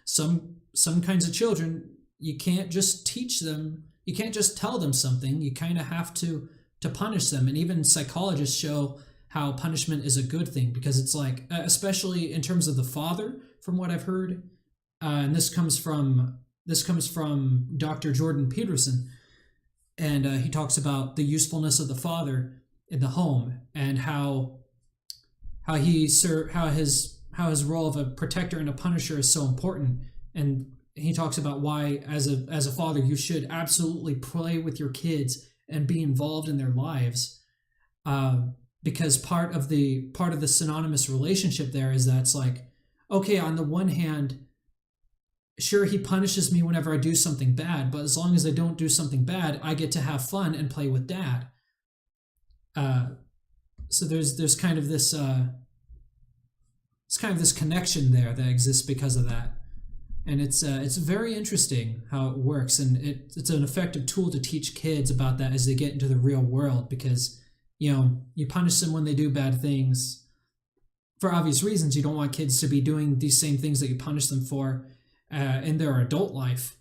Some kinds of children, you can't just teach them, you can't just tell them something, you kind of have to punish them. And even psychologists show how punishment is a good thing, because it's like, especially in terms of the father, from what I've heard, and this comes from Dr. Jordan Peterson, and he talks about the usefulness of the father in the home, and how his role of a protector and a punisher is so important. And he talks about why, as a father, you should absolutely play with your kids and be involved in their lives, because part of the synonymous relationship there is that it's like, okay, on the one hand, sure, he punishes me whenever I do something bad, but as long as I don't do something bad, I get to have fun and play with dad. So there's kind of this connection there that exists because of that, and it's very interesting how it works, and it's an effective tool to teach kids about that as they get into the real world, because you punish them when they do bad things for obvious reasons. You don't want kids to be doing these same things that you punish them for in their adult life.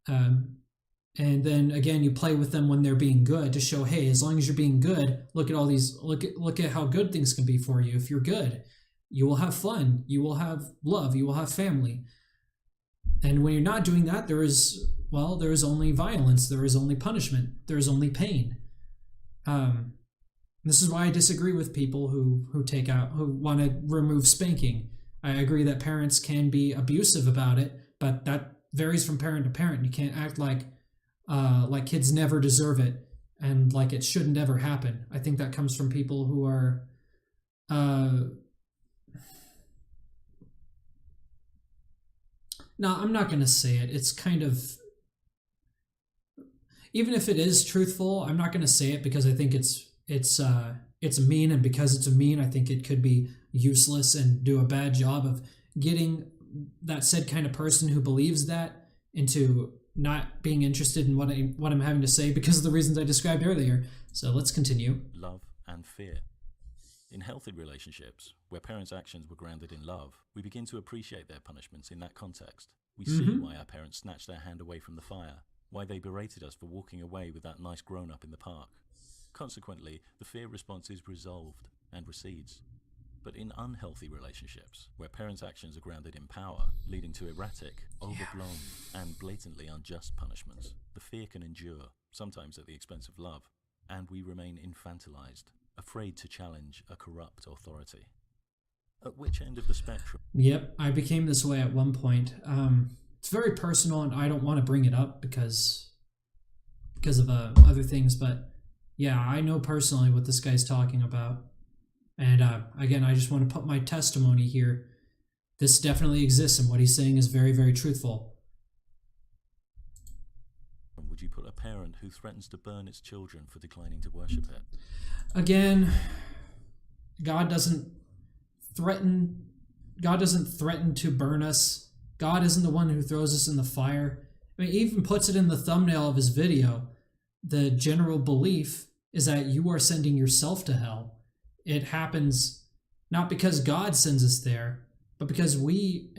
And then again, you play with them when they're being good to show, hey, as long as you're being good, look at how good things can be for you. If you're good, you will have fun, you will have love, you will have family. And when you're not doing that, there is only violence, there is only punishment, there is only pain. This is why I disagree with people who want to remove spanking. I agree that parents can be abusive about it, but that varies from parent to parent. You can't act like kids never deserve it and like it shouldn't ever happen. I think that comes from people who are no, I'm not going to say it. It's kind of, even if it is truthful, I'm not going to say it because I think it's mean, and because it's mean, I think it could be useless and do a bad job of getting that said kind of person who believes that into not being interested in what I'm having to say because of the reasons I described earlier. So let's continue. Love and fear. In healthy relationships, where parents' actions were grounded in love, we begin to appreciate their punishments in that context. We see why our parents snatched our hand away from the fire, why they berated us for walking away with that nice grown-up in the park. Consequently, the fear response is resolved and recedes. But in unhealthy relationships, where parents' actions are grounded in power, leading to erratic, overblown, and blatantly unjust punishments, the fear can endure, sometimes at the expense of love, and we remain infantilized, afraid to challenge a corrupt authority. At which end of the spectrum? Yep, I became this way at one point. It's very personal, and I don't want to bring it up because of other things, but yeah, I know personally what this guy's talking about. And again, I just want to put my testimony here. This definitely exists, and what he's saying is very, very truthful. Would you put a parent who threatens to burn its children for declining to worship it? Again, God doesn't threaten to burn us. God isn't the one who throws us in the fire. I mean, he even puts it in the thumbnail of his video. The general belief is that you are sending yourself to hell. It happens not because God sends us there, but because we,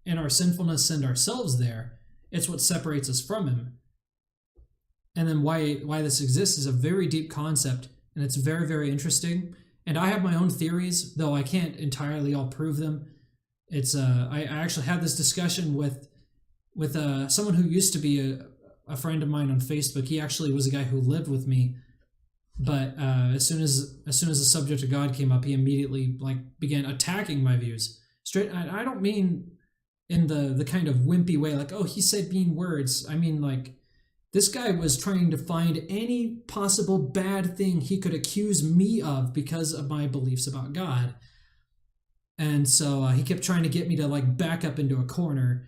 in our sinfulness, send ourselves there. It's what separates us from him. And then why this exists is a very deep concept, and it's very, very interesting. And I have my own theories, though I can't entirely all prove them. It's I actually had this discussion with someone who used to be a friend of mine on Facebook. He actually was a guy who lived with me. But as soon as the subject of God came up, he immediately began attacking my views. Straight. I don't mean in the kind of wimpy way, like, oh, he said mean words. I mean, like, this guy was trying to find any possible bad thing he could accuse me of because of my beliefs about God. And so he kept trying to get me to back up into a corner,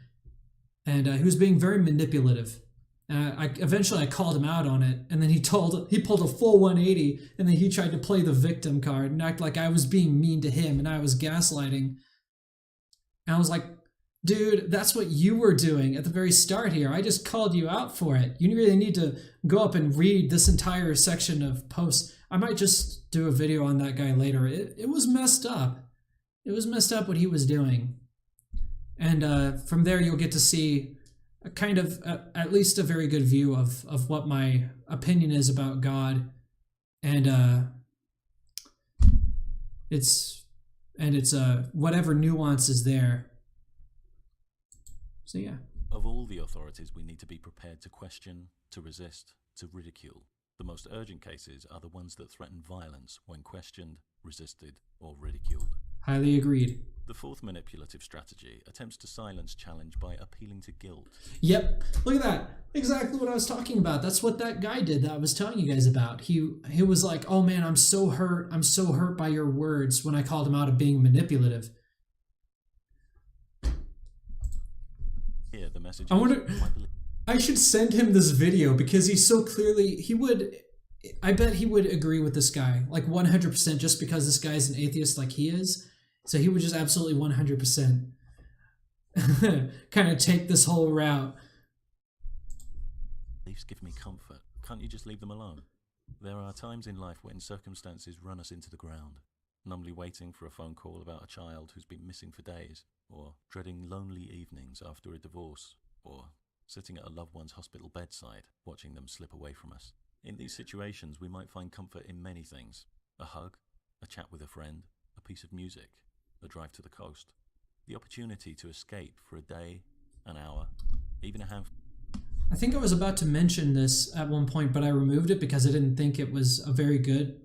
and he was being very manipulative. Eventually I called him out on it, and then he pulled a full 180, and then he tried to play the victim card and act like I was being mean to him and I was gaslighting. And I was like, dude, that's what you were doing at the very start here. I just called you out for it. You really need to go up and read this entire section of posts. I might just do a video on that guy later. It was messed up. It was messed up what he was doing. And from there you'll get to see a kind of at least a very good view of what my opinion is about God, and it's whatever nuance is there. So yeah. Of all the authorities we need to be prepared to question, to resist, to ridicule, the most urgent cases are the ones that threaten violence when questioned, resisted, or ridiculed. Highly agreed. The fourth manipulative strategy attempts to silence challenge by appealing to guilt. Yep. Look at that. Exactly what I was talking about. That's what that guy did that I was telling you guys about. He was like, oh man, I'm so hurt. I'm so hurt by your words, when I called him out of being manipulative. Here, the message I should send him this video because he's so clearly, I bet he would agree with this guy, 100%, just because this guy's an atheist like he is. So he would just absolutely 100% kind of take this whole route. Beliefs give me comfort. Can't you just leave them alone? There are times in life when circumstances run us into the ground, numbly waiting for a phone call about a child who's been missing for days, or dreading lonely evenings after a divorce, or sitting at a loved one's hospital bedside, watching them slip away from us. In these situations, we might find comfort in many things: a hug, a chat with a friend, a piece of music, a drive to the coast, the opportunity to escape for a day, an hour, even a handful. I think I was about to mention this at one point, but I removed it because I didn't think it was a very good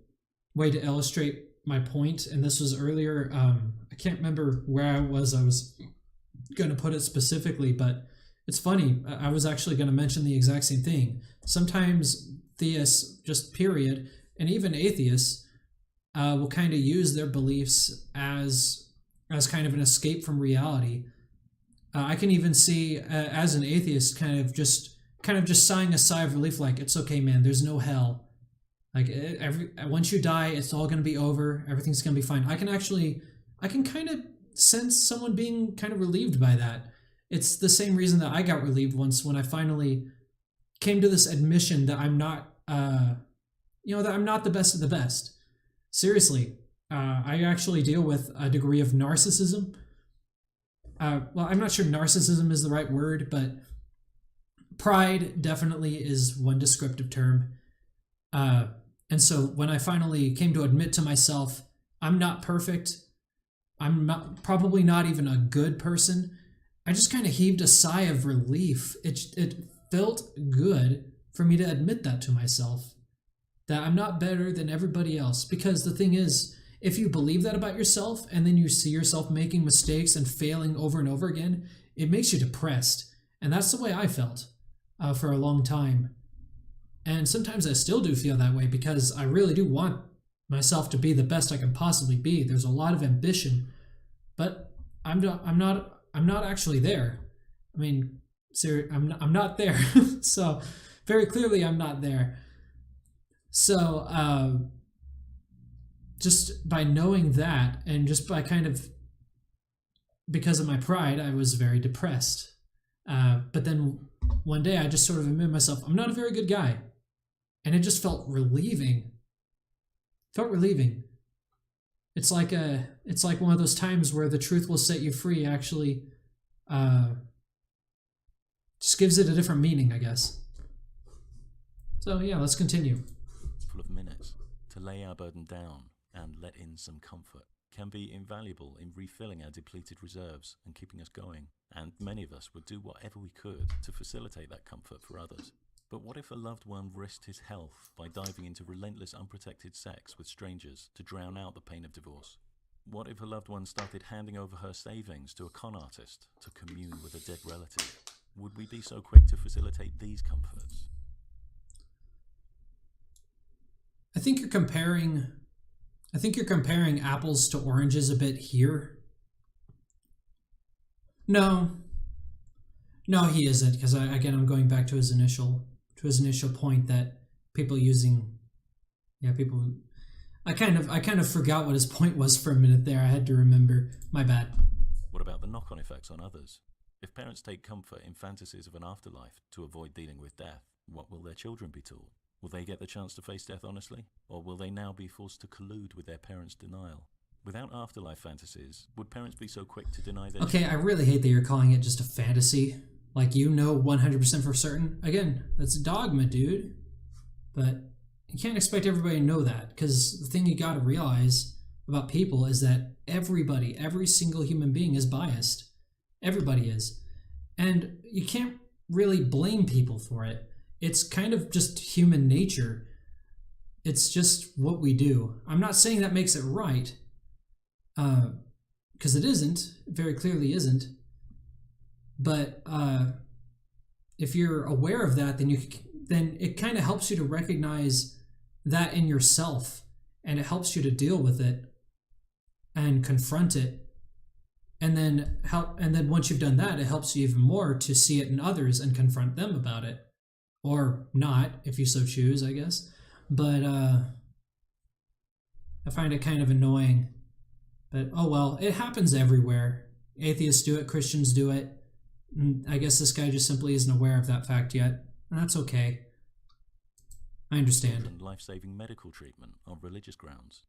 way to illustrate my point. And this was earlier. I can't remember where I was going to put it specifically, but it's funny. I was actually going to mention the exact same thing. Sometimes theists, just period, and even atheists will kind of use their beliefs as kind of an escape from reality. I can even see as an atheist kind of just sighing a sigh of relief, like, it's okay, man, there's no hell. Once you die, it's all going to be over. Everything's going to be fine. I can kind of sense someone being kind of relieved by that. It's the same reason that I got relieved once when I finally came to this admission that I'm not, that I'm not the best of the best. Seriously, I actually deal with a degree of narcissism. Well, I'm not sure narcissism is the right word, but pride definitely is one descriptive term. And so when I finally came to admit to myself, I'm not perfect, probably not even a good person, I just kind of heaved a sigh of relief. It felt good for me to admit that to myself, that I'm not better than everybody else. Because the thing is, if you believe that about yourself and then you see yourself making mistakes and failing over and over again, it makes you depressed. And that's the way I felt for a long time. And sometimes I still do feel that way because I really do want myself to be the best I can possibly be. There's a lot of ambition, but I'm not actually there. I mean, I'm not there. So very clearly I'm not there. So just by knowing that, and just by kind of, because of my pride, I was very depressed. But then one day I just sort of admitted myself, I'm not a very good guy. And it just felt relieving. It's like one of those times where the truth will set you free actually just gives it a different meaning, I guess. So yeah, let's continue. Full of minutes to lay our burden down and let in some comfort can be invaluable in refilling our depleted reserves and keeping us going. And many of us would do whatever we could to facilitate that comfort for others. But what if a loved one risked his health by diving into relentless unprotected sex with strangers to drown out the pain of divorce? What if a loved one started handing over her savings to a con artist to commune with a dead relative? Would we be so quick to facilitate these comforts? I think you're comparing apples to oranges a bit here. No, he isn't, because I'm going back to his initial point that I kind of forgot what his point was for a minute there. I had to remember. My bad. What about the knock-on effects on others? If parents take comfort in fantasies of an afterlife to avoid dealing with death, what will their children be taught? Will they get the chance to face death honestly? Or will they now be forced to collude with their parents' denial? Without afterlife fantasies, would parents be so quick to deny their... Okay, I really hate that you're calling it just a fantasy. Like, 100% for certain. Again, that's dogma, dude. But you can't expect everybody to know that, because the thing you gotta realize about people is that every single human being is biased. Everybody is. And you can't really blame people for it. It's kind of just human nature. It's just what we do. I'm not saying that makes it right, because it isn't. It very clearly isn't. But if you're aware of that, then it kind of helps you to recognize that in yourself, and it helps you to deal with it and confront it. And then once you've done that, it helps you even more to see it in others and confront them about it. Or not, if you so choose, I guess. But I find it kind of annoying. But oh well, it happens everywhere. Atheists do it, Christians do it. I guess this guy just simply isn't aware of that fact yet. And that's okay. I understand. Life-saving medical treatment on religious grounds.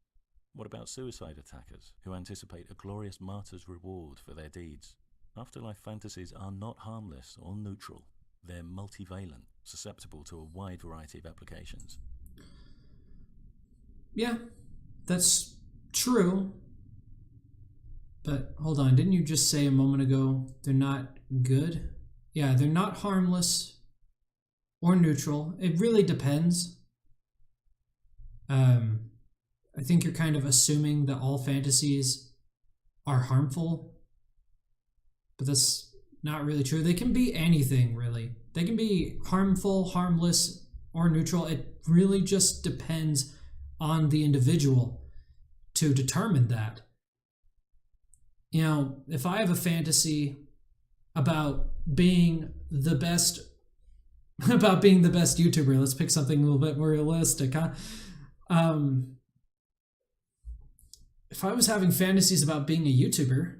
What about suicide attackers who anticipate a glorious martyr's reward for their deeds? Afterlife fantasies are not harmless or neutral. They're multivalent, susceptible to a wide variety of applications. Yeah, that's true. But hold on, didn't you just say a moment ago they're not good? Yeah, they're not harmless or neutral. It really depends. I think you're kind of assuming that all fantasies are harmful, but that's not really true. They can be anything, really. They can be harmful, harmless, or neutral. It really just depends on the individual to determine that. If I have a fantasy about being the best YouTuber, let's pick something a little bit more realistic, huh? If I was having fantasies about being a YouTuber,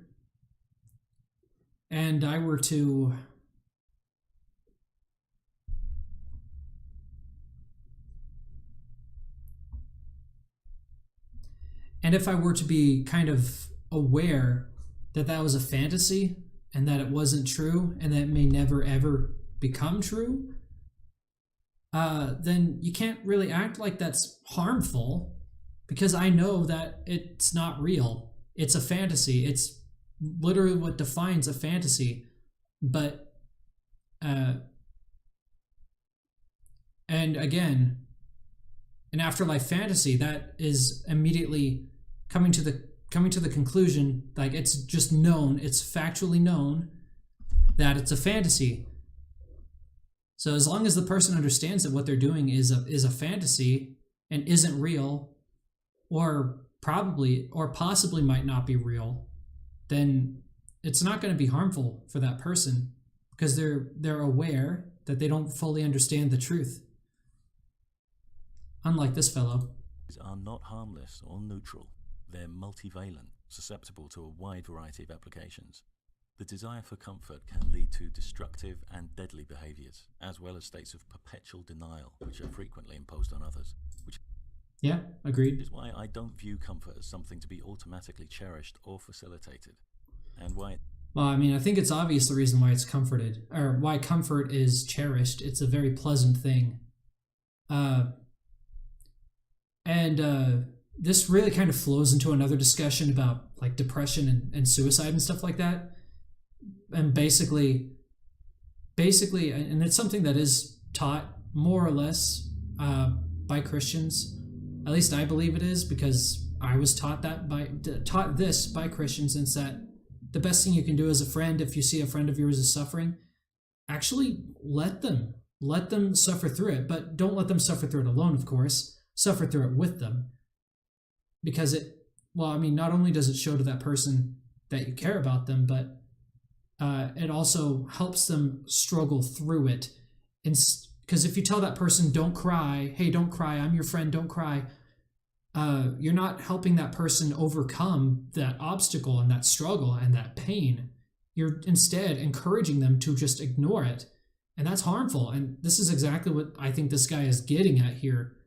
and I were to if I were to be kind of aware that that was a fantasy and that it wasn't true and that it may never ever become true, then you can't really act like that's harmful, because I know that it's not real. It's a fantasy. It's literally what defines a fantasy. But and again, an afterlife fantasy, that is immediately coming to the conclusion, like, it's just known, it's factually known that it's a fantasy. So as long as the person understands that what they're doing is a fantasy and isn't real, or possibly might not be real, then it's not going to be harmful for that person, because they're aware that they don't fully understand the truth. Unlike this fellow. Are not harmless or neutral. They're multivalent, susceptible to a wide variety of applications. The desire for comfort can lead to destructive and deadly behaviors, as well as states of perpetual denial, which are frequently imposed on others. Yeah, agreed. Is why I don't view comfort as something to be automatically cherished or facilitated. And why... Well, I mean, I think it's obvious the reason why it's comforted, or why comfort is cherished. It's a very pleasant thing. This really kind of flows into another discussion about, like, depression and suicide and stuff like that. And basically, and it's something that is taught more or less by Christians. At least I believe it is, because I was taught this by Christians, and it's that the best thing you can do as a friend, if you see a friend of yours is suffering, actually let them suffer through it, but don't let them suffer through it alone, of course. Suffer through it with them, because not only does it show to that person that you care about them, but it also helps them struggle through it. Because if you tell that person, don't cry, hey, don't cry, I'm your friend, don't cry, you're not helping that person overcome that obstacle and that struggle and that pain. You're instead encouraging them to just ignore it. And that's harmful. And this is exactly what I think this guy is getting at here,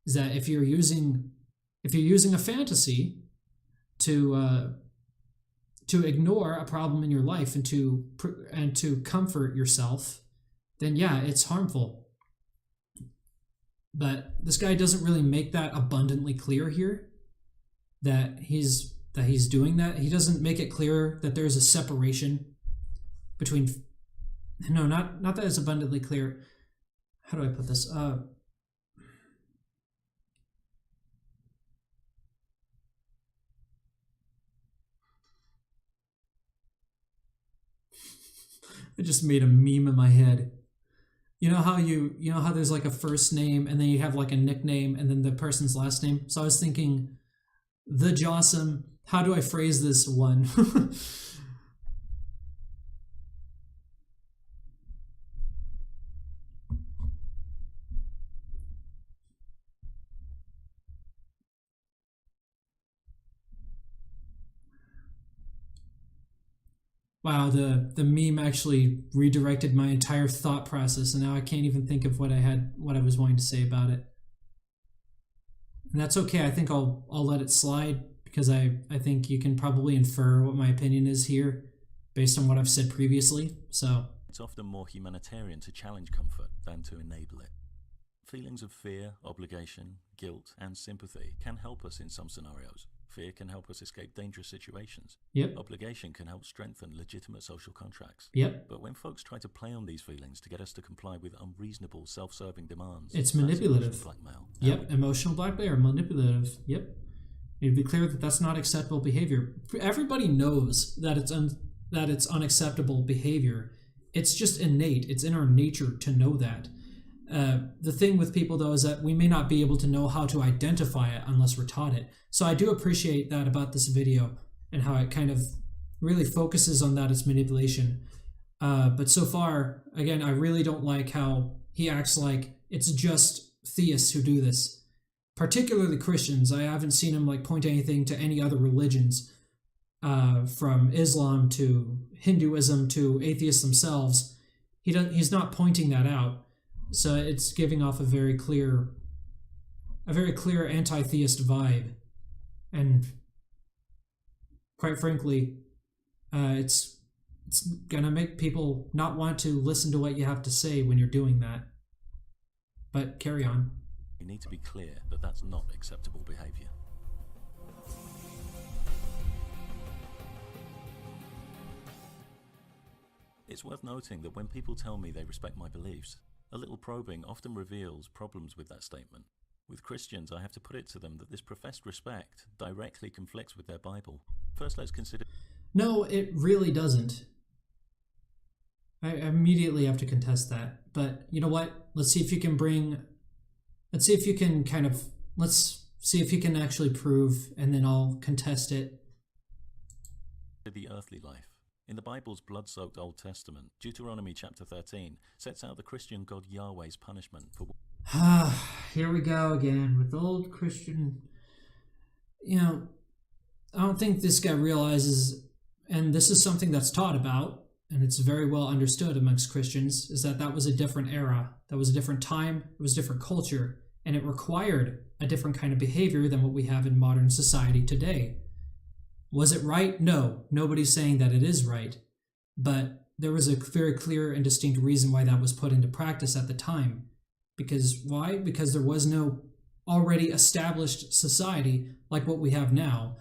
is that if you're using a fantasy to ignore a problem in your life and to comfort yourself, then yeah, it's harmful. But this guy doesn't really make that abundantly clear here, that he's doing that. He doesn't make it clear that there's a separation between... No, not that it's abundantly clear. How do I put this? I just made a meme in my head. You know how there's like a first name and then you have like a nickname and then the person's last name? So I was thinking, the Jawesome, how do I phrase this one? Wow, the meme actually redirected my entire thought process, and now I can't even think of what I was wanting to say about it. And that's okay. I think I'll let it slide, because I think you can probably infer what my opinion is here based on what I've said previously. So it's often more humanitarian to challenge comfort than to enable it. Feelings of fear, obligation, guilt, and sympathy can help us in some scenarios. Fear can help us escape dangerous situations. Yep. Obligation can help strengthen legitimate social contracts. Yep. But when folks try to play on these feelings to get us to comply with unreasonable, self-serving demands, it's manipulative. Emotional blackmail. Yep. Emotional blackmail or manipulative. Yep. It'd be clear that that's not acceptable behavior. Everybody knows that it's unacceptable behavior. It's just innate. It's in our nature to know that. The thing with people, though, is that we may not be able to know how to identify it unless we're taught it. So I do appreciate that about this video and how it kind of really focuses on that as manipulation. But so far, again, I really don't like how he acts like it's just theists who do this, particularly Christians. I haven't seen him like point anything to any other religions. from Islam to Hinduism to atheists themselves. He's not pointing that out. So it's giving off a very clear anti-theist vibe. And quite frankly, it's gonna make people not want to listen to what you have to say when you're doing that. But carry on. We need to be clear that that's not acceptable behavior. It's worth noting that when people tell me they respect my beliefs, a little probing often reveals problems with that statement. With Christians, I have to put it to them that this professed respect directly conflicts with their Bible. First, let's consider... No, it really doesn't. I immediately have to contest that. But you know what? Let's see if you can actually prove, and then I'll contest it. The earthly life. In the Bible's blood-soaked Old Testament, Deuteronomy chapter 13 sets out the Christian God Yahweh's punishment for... Here we go again with old Christian... I don't think this guy realizes, and this is something that's taught about, and it's very well understood amongst Christians, is that was a different era, that was a different time, it was a different culture, and it required a different kind of behavior than what we have in modern society today. Was it right? No. Nobody's saying that it is right. But there was a very clear and distinct reason why that was put into practice at the time. Because why? Because there was no already established society like what we have now.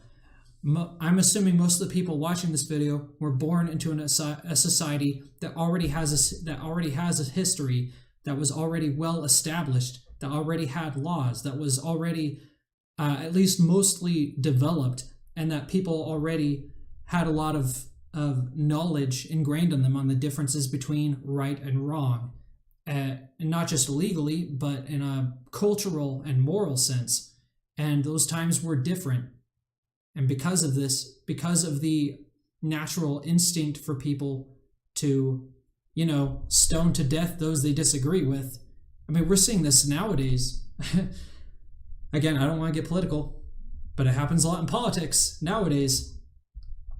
I'm assuming most of the people watching this video were born into a society that already has a history, that was already well established, that already had laws, that was already at least mostly developed, and that people already had a lot of knowledge ingrained in them on the differences between right and wrong. And not just legally, but in a cultural and moral sense. And those times were different. And because of this, because of the natural instinct for people to, stone to death those they disagree with. I mean, we're seeing this nowadays. Again, I don't want to get political, but it happens a lot in politics nowadays.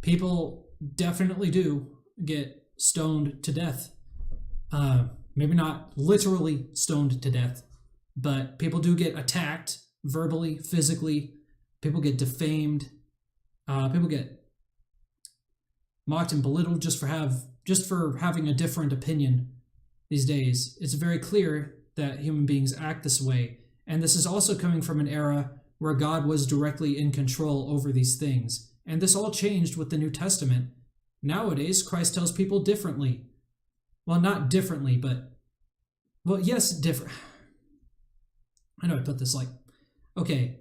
People definitely do get stoned to death. Maybe not literally stoned to death, but people do get attacked verbally, physically. People get defamed. People get mocked and belittled just for having a different opinion these days. It's very clear that human beings act this way. And this is also coming from an era where God was directly in control over these things. And this all changed with the New Testament. Nowadays, Christ tells people differently. Well, not differently, but... Well, yes, different. I know I put this okay.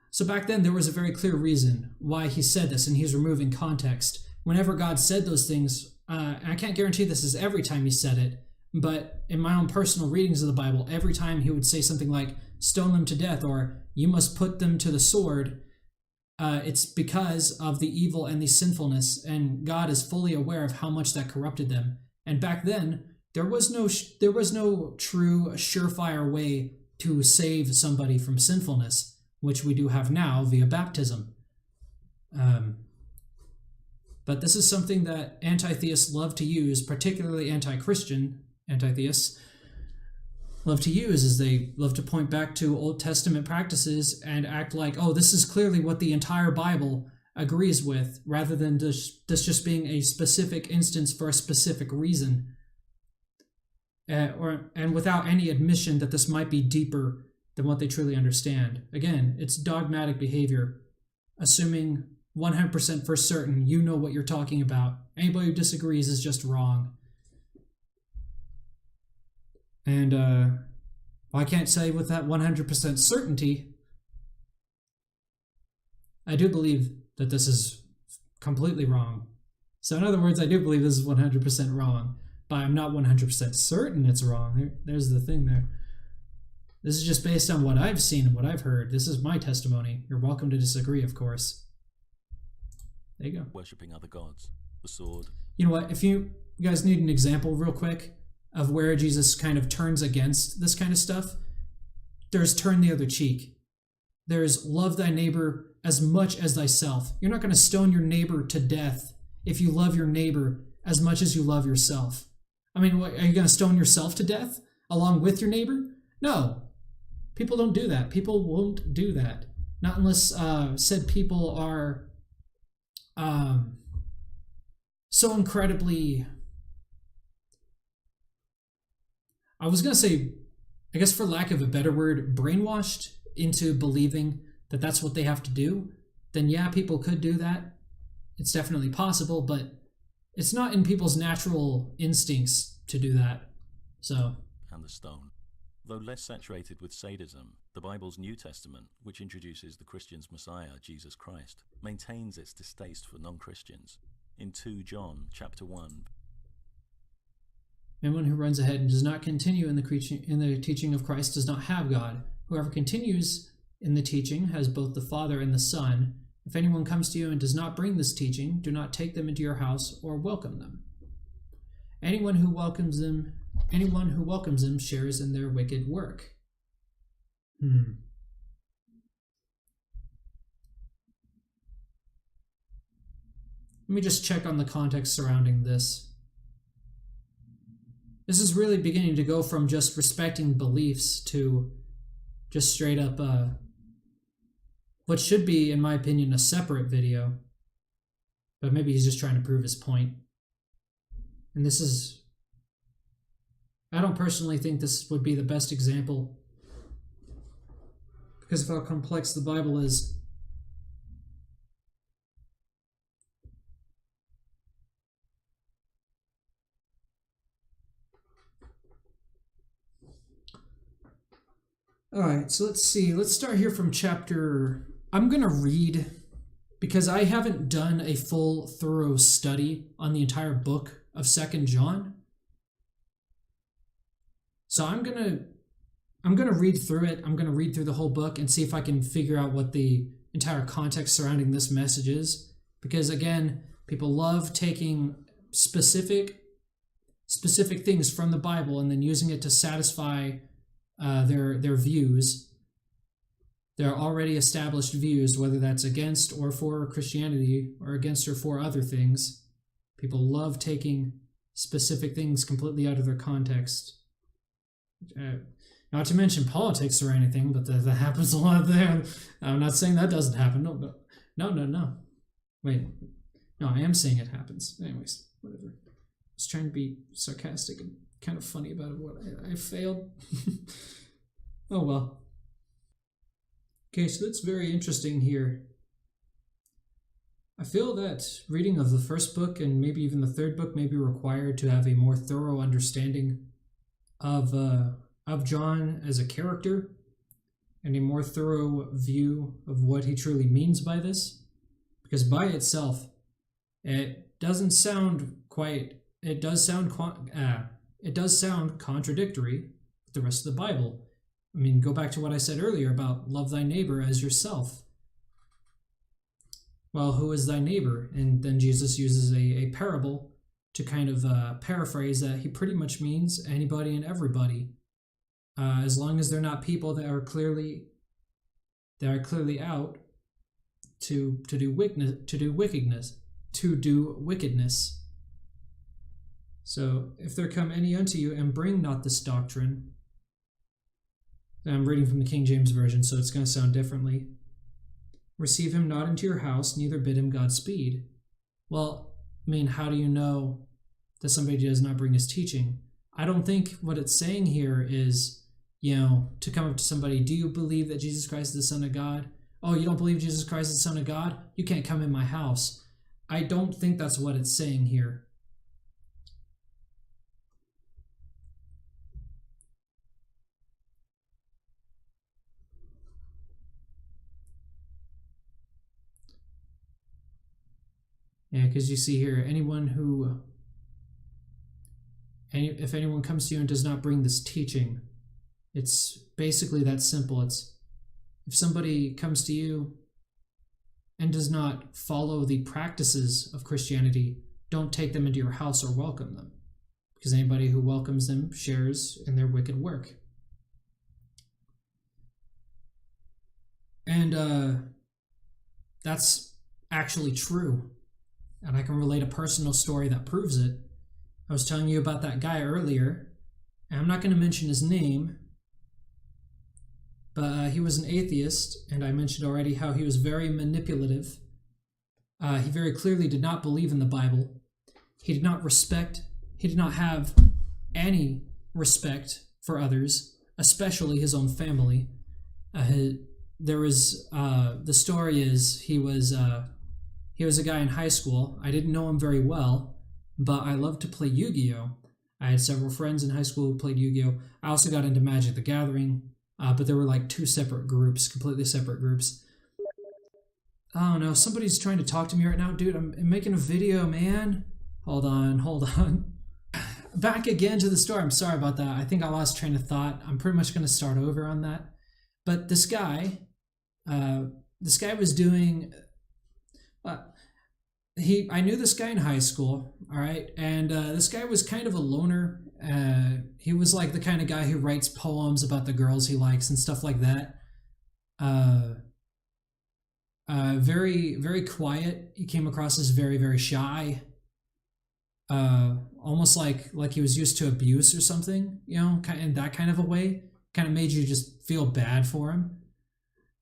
So back then, there was a very clear reason why he said this, and he's removing context. Whenever God said those things, and I can't guarantee this is every time he said it, but in my own personal readings of the Bible, every time he would say something like, stone them to death, or you must put them to the sword, it's because of the evil and the sinfulness, and God is fully aware of how much that corrupted them. And back then, there was no true, surefire way to save somebody from sinfulness, which we do have now via baptism. But this is something that anti-theists love to use, particularly anti-Christian anti-theists love to use, is they love to point back to Old Testament practices and act like, oh, this is clearly what the entire Bible agrees with, rather than this just being a specific instance for a specific reason. And without any admission that this might be deeper than what they truly understand. Again, it's dogmatic behavior, assuming 100% for certain you know what you're talking about. Anybody who disagrees is just wrong. And I can't say with that 100% certainty. I do believe that this is completely wrong. So in other words, I do believe this is 100% wrong, but I'm not 100% certain it's wrong. There's the thing there. This is just based on what I've seen and what I've heard. This is my testimony. You're welcome to disagree, of course. There you go. Worshipping other gods, the sword. You know what? If you guys need an example real quick of where Jesus kind of turns against this kind of stuff, there's turn the other cheek. there's love thy neighbor as much as thyself. You're not going to stone your neighbor to death if you love your neighbor as much as you love yourself. I mean, what, are you going to stone yourself to death along with your neighbor? No. People don't do that. People won't do that. Not unless said people are so incredibly, I was going to say, I guess for lack of a better word, brainwashed into believing that that's what they have to do, then yeah, people could do that. It's definitely possible, but it's not in people's natural instincts to do that. So. And the stone. Though less saturated with sadism, the Bible's New Testament, which introduces the Christian's Messiah, Jesus Christ, maintains its distaste for non-Christians. In 2 John chapter 1, anyone who runs ahead and does not continue in the teaching of Christ does not have God. Whoever continues in the teaching has both the Father and the Son. If anyone comes to you and does not bring this teaching, do not take them into your house or welcome them. Anyone who welcomes them shares in their wicked work. Let me just check on the context surrounding this. This is really beginning to go from just respecting beliefs to just straight up what should be, in my opinion, a separate video. But maybe he's just trying to prove his point. And this is, I don't personally think this would be the best example because of how complex the Bible is. All right, so let's see. Let's start here from chapter. I'm going to read because I haven't done a full, thorough study on the entire book of 2 John. So I'm gonna read through it. I'm gonna read through the whole book and see if I can figure out what the entire context surrounding this message is. Because again, people love taking specific things from the Bible and then using it to satisfy their views, their already established views, whether that's against or for Christianity or against or for other things. People love taking specific things completely out of their context. Not to mention politics or anything, but that happens a lot there. I'm not saying that doesn't happen. No. Wait. No, I am saying it happens. Anyways, whatever. I was trying to be sarcastic and kind of funny about what I failed. Oh well. Okay, so that's very interesting here. I feel that reading of the first book and maybe even the third book may be required to have a more thorough understanding of John as a character and a more thorough view of what he truly means by this, because by itself it does sound contradictory with the rest of the Bible. I mean, go back to what I said earlier about love thy neighbor as yourself. Well, who is thy neighbor? And then Jesus uses a parable to kind of paraphrase that. He pretty much means anybody and everybody, as long as they're not people that are clearly out to do wickedness. So if there come any unto you and bring not this doctrine, I'm reading from the King James Version, so it's going to sound differently. Receive him not into your house, neither bid him Godspeed. Well, I mean, how do you know that somebody does not bring his teaching? I don't think what it's saying here is, to come up to somebody, do you believe that Jesus Christ is the Son of God? Oh, you don't believe Jesus Christ is the Son of God? You can't come in my house. I don't think that's what it's saying here. Yeah, because you see here, if anyone comes to you and does not bring this teaching, it's basically that simple. It's if somebody comes to you and does not follow the practices of Christianity, don't take them into your house or welcome them, because anybody who welcomes them shares in their wicked work. And that's actually true. And I can relate a personal story that proves it. I was telling you about that guy earlier, and I'm not going to mention his name, but he was an atheist, and I mentioned already how he was very manipulative. He very clearly did not believe in the Bible. He did not have any respect for others, especially his own family. The story is he was a guy in high school. I didn't know him very well, but I loved to play Yu-Gi-Oh! I had several friends in high school who played Yu-Gi-Oh! I also got into Magic the Gathering, but there were like two separate groups, completely separate groups. Oh no, somebody's trying to talk to me right now. Dude, I'm making a video, man. Hold on. Back again to the story. I'm sorry about that. I think I lost train of thought. I'm pretty much going to start over on that. But this guy was doing... I knew this guy in high school, all right? And this guy was kind of a loner. He was like the kind of guy who writes poems about the girls he likes and stuff like that. Very, very quiet. He came across as very, very shy. Almost like he was used to abuse or something, you know, in that kind of a way. Kind of made you just feel bad for him.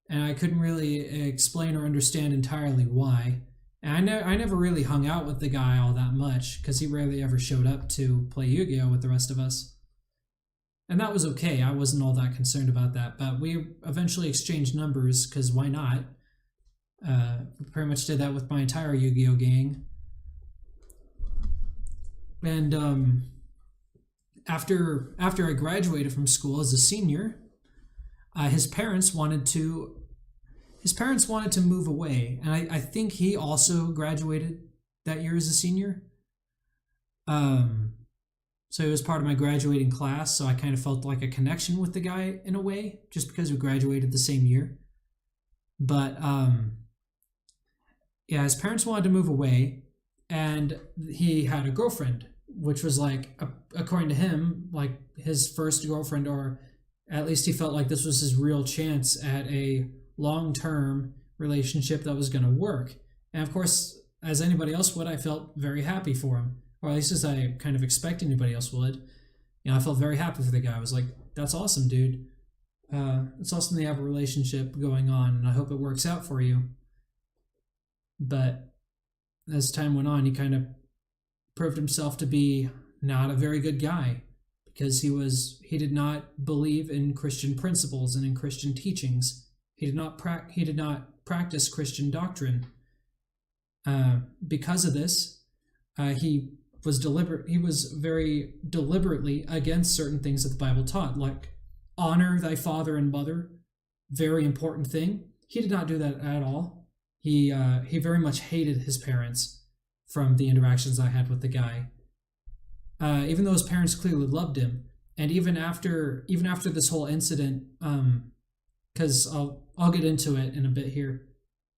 And I couldn't really explain or understand entirely why. And I never really hung out with the guy all that much because he rarely ever showed up to play Yu-Gi-Oh! With the rest of us. And that was okay. I wasn't all that concerned about that. But we eventually exchanged numbers because why not? Pretty much did that with my entire Yu-Gi-Oh! Gang. And after I graduated from school as a senior, his parents wanted to move away, and I think he also graduated that year as a senior. So he was part of my graduating class, so I kind of felt like a connection with the guy in a way, just because we graduated the same year. But yeah, his parents wanted to move away, and he had a girlfriend, which was like, according to him, like his first girlfriend, or at least he felt like this was his real chance at a long-term relationship that was going to work. And of course, as anybody else would, I felt very happy for him, or at least as I kind of expect anybody else would. You know, I felt very happy for the guy. I was like, that's awesome, dude. It's awesome they have a relationship going on, and I hope it works out for you. But as time went on, he kind of proved himself to be not a very good guy, because he did not believe in Christian principles and in Christian teachings. He did not practice Christian doctrine. Because of this, he was very deliberately against certain things that the Bible taught, like honor thy father and mother, very important thing. He did not do that at all. He very much hated his parents from the interactions I had with the guy. Even though his parents clearly loved him, and even after this whole incident, because I'll get into it in a bit here.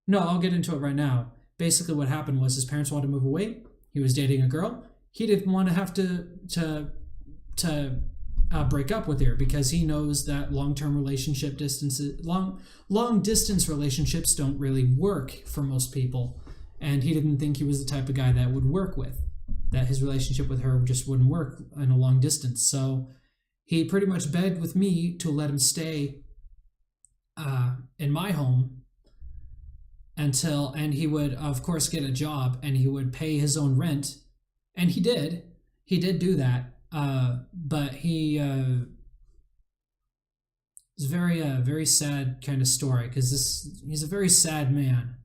No, I'll get into it right now. Basically, what happened was his parents wanted to move away. He was dating a girl. He didn't want to have to break up with her, because he knows that long distance relationships don't really work for most people. And he didn't think he was the type of guy that would work with, that his relationship with her just wouldn't work in a long distance. So he pretty much begged with me to let him stay in my home and he would, of course, get a job, and he would pay his own rent. And he did do that. But it's a very sad kind of story, because he's a very sad man.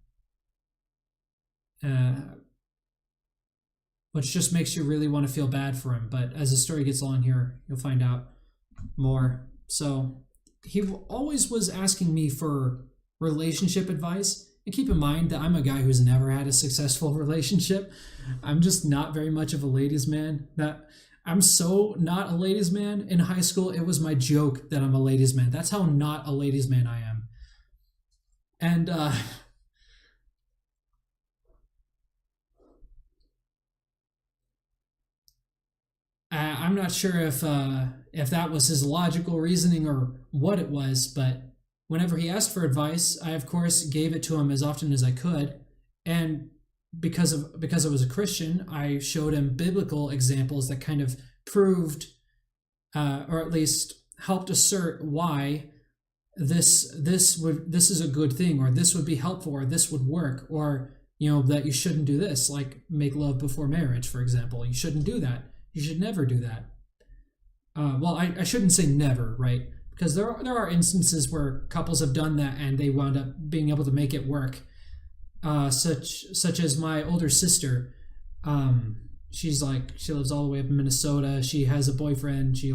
Which just makes you really want to feel bad for him. But as the story gets along here, you'll find out more. So he always was asking me for relationship advice. And keep in mind that I'm a guy who's never had a successful relationship. I'm just not very much of a ladies' man. I'm so not a ladies' man. In high school, it was my joke that I'm a ladies' man. That's how not a ladies' man I am. And I'm not sure if that was his logical reasoning or what it was, but whenever he asked for advice, I of course gave it to him as often as I could. And because I was a Christian, I showed him biblical examples that kind of proved, or at least helped assert why this is a good thing, or this would be helpful, or this would work, or that you shouldn't do this, like make love before marriage, for example. You shouldn't do that. You should never do that. Well, I shouldn't say never, right? Because there are instances where couples have done that and they wound up being able to make it work. Such as my older sister. She lives all the way up in Minnesota. She has a boyfriend. She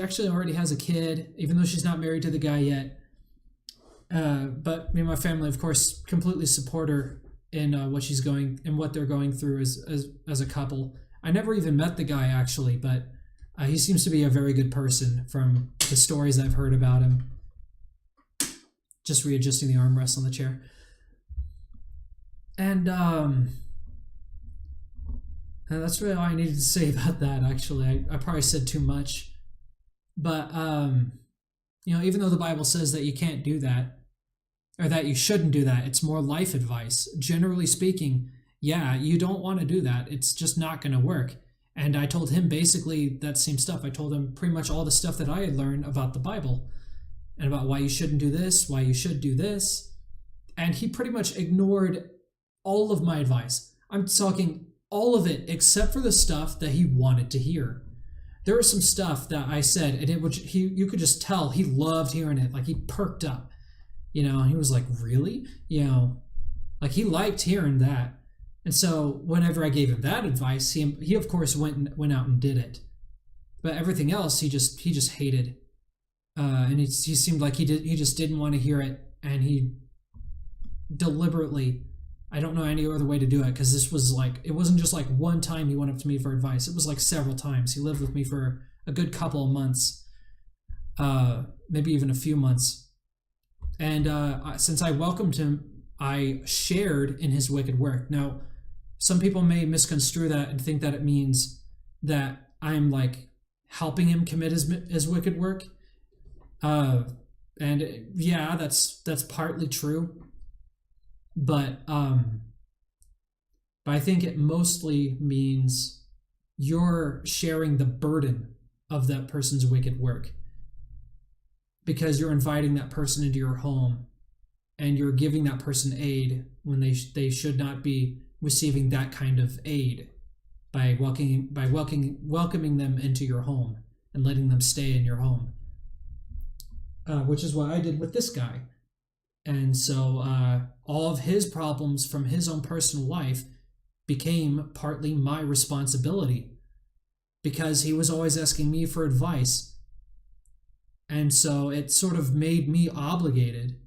actually already has a kid, even though she's not married to the guy yet. But me and my family, of course, completely support her in what they're going through as a couple. I never even met the guy actually, but he seems to be a very good person from the stories I've heard about him. Just readjusting the armrest on the chair. And that's really all I needed to say about that, actually. I probably said too much. But, even though the Bible says that you can't do that, or that you shouldn't do that, it's more life advice. Generally speaking, yeah, you don't want to do that. It's just not going to work. And I told him basically that same stuff. I told him pretty much all the stuff that I had learned about the Bible and about why you shouldn't do this, why you should do this. And he pretty much ignored all of my advice. I'm talking all of it except for the stuff that he wanted to hear. There was some stuff that I said, and you could just tell he loved hearing it. Like he perked up, and he was like, really? Like he liked hearing that. And so whenever I gave him that advice, he of course went out and did it. But everything else he just hated. And he seemed like he just didn't want to hear it, and he deliberately, I don't know any other way to do it, because this was like, it wasn't just like one time he went up to me for advice. It was like several times. He lived with me for a good couple of months, maybe even a few months. And since I welcomed him, I shared in his wicked work. Now, some people may misconstrue that and think that it means that I'm like helping him commit his wicked work. And yeah, that's partly true. But I think it mostly means you're sharing the burden of that person's wicked work, because you're inviting that person into your home and you're giving that person aid when they should not be receiving that kind of aid by welcoming them into your home and letting them stay in your home, which is what I did with this guy. And so all of his problems from his own personal life became partly my responsibility, because he was always asking me for advice. And so it sort of made me obligated,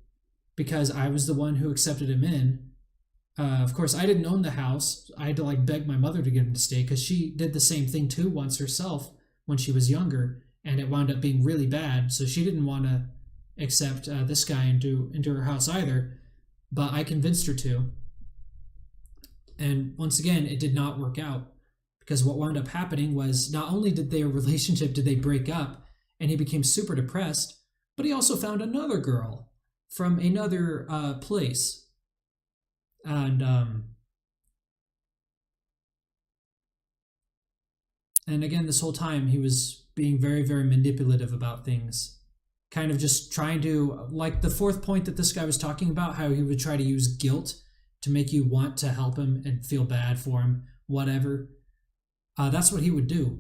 because I was the one who accepted him in. Of course, I didn't own the house. I had to beg my mother to get him to stay, because she did the same thing too once herself when she was younger, and it wound up being really bad. So she didn't want to accept this guy into her house either, but I convinced her to. And once again, it did not work out, because what wound up happening was, not only did their relationship did they break up and he became super depressed, but he also found another girl from another place. And again, this whole time he was being very, very manipulative about things. Kind of just trying to, like the fourth point that this guy was talking about, how he would try to use guilt to make you want to help him and feel bad for him, whatever. That's what he would do.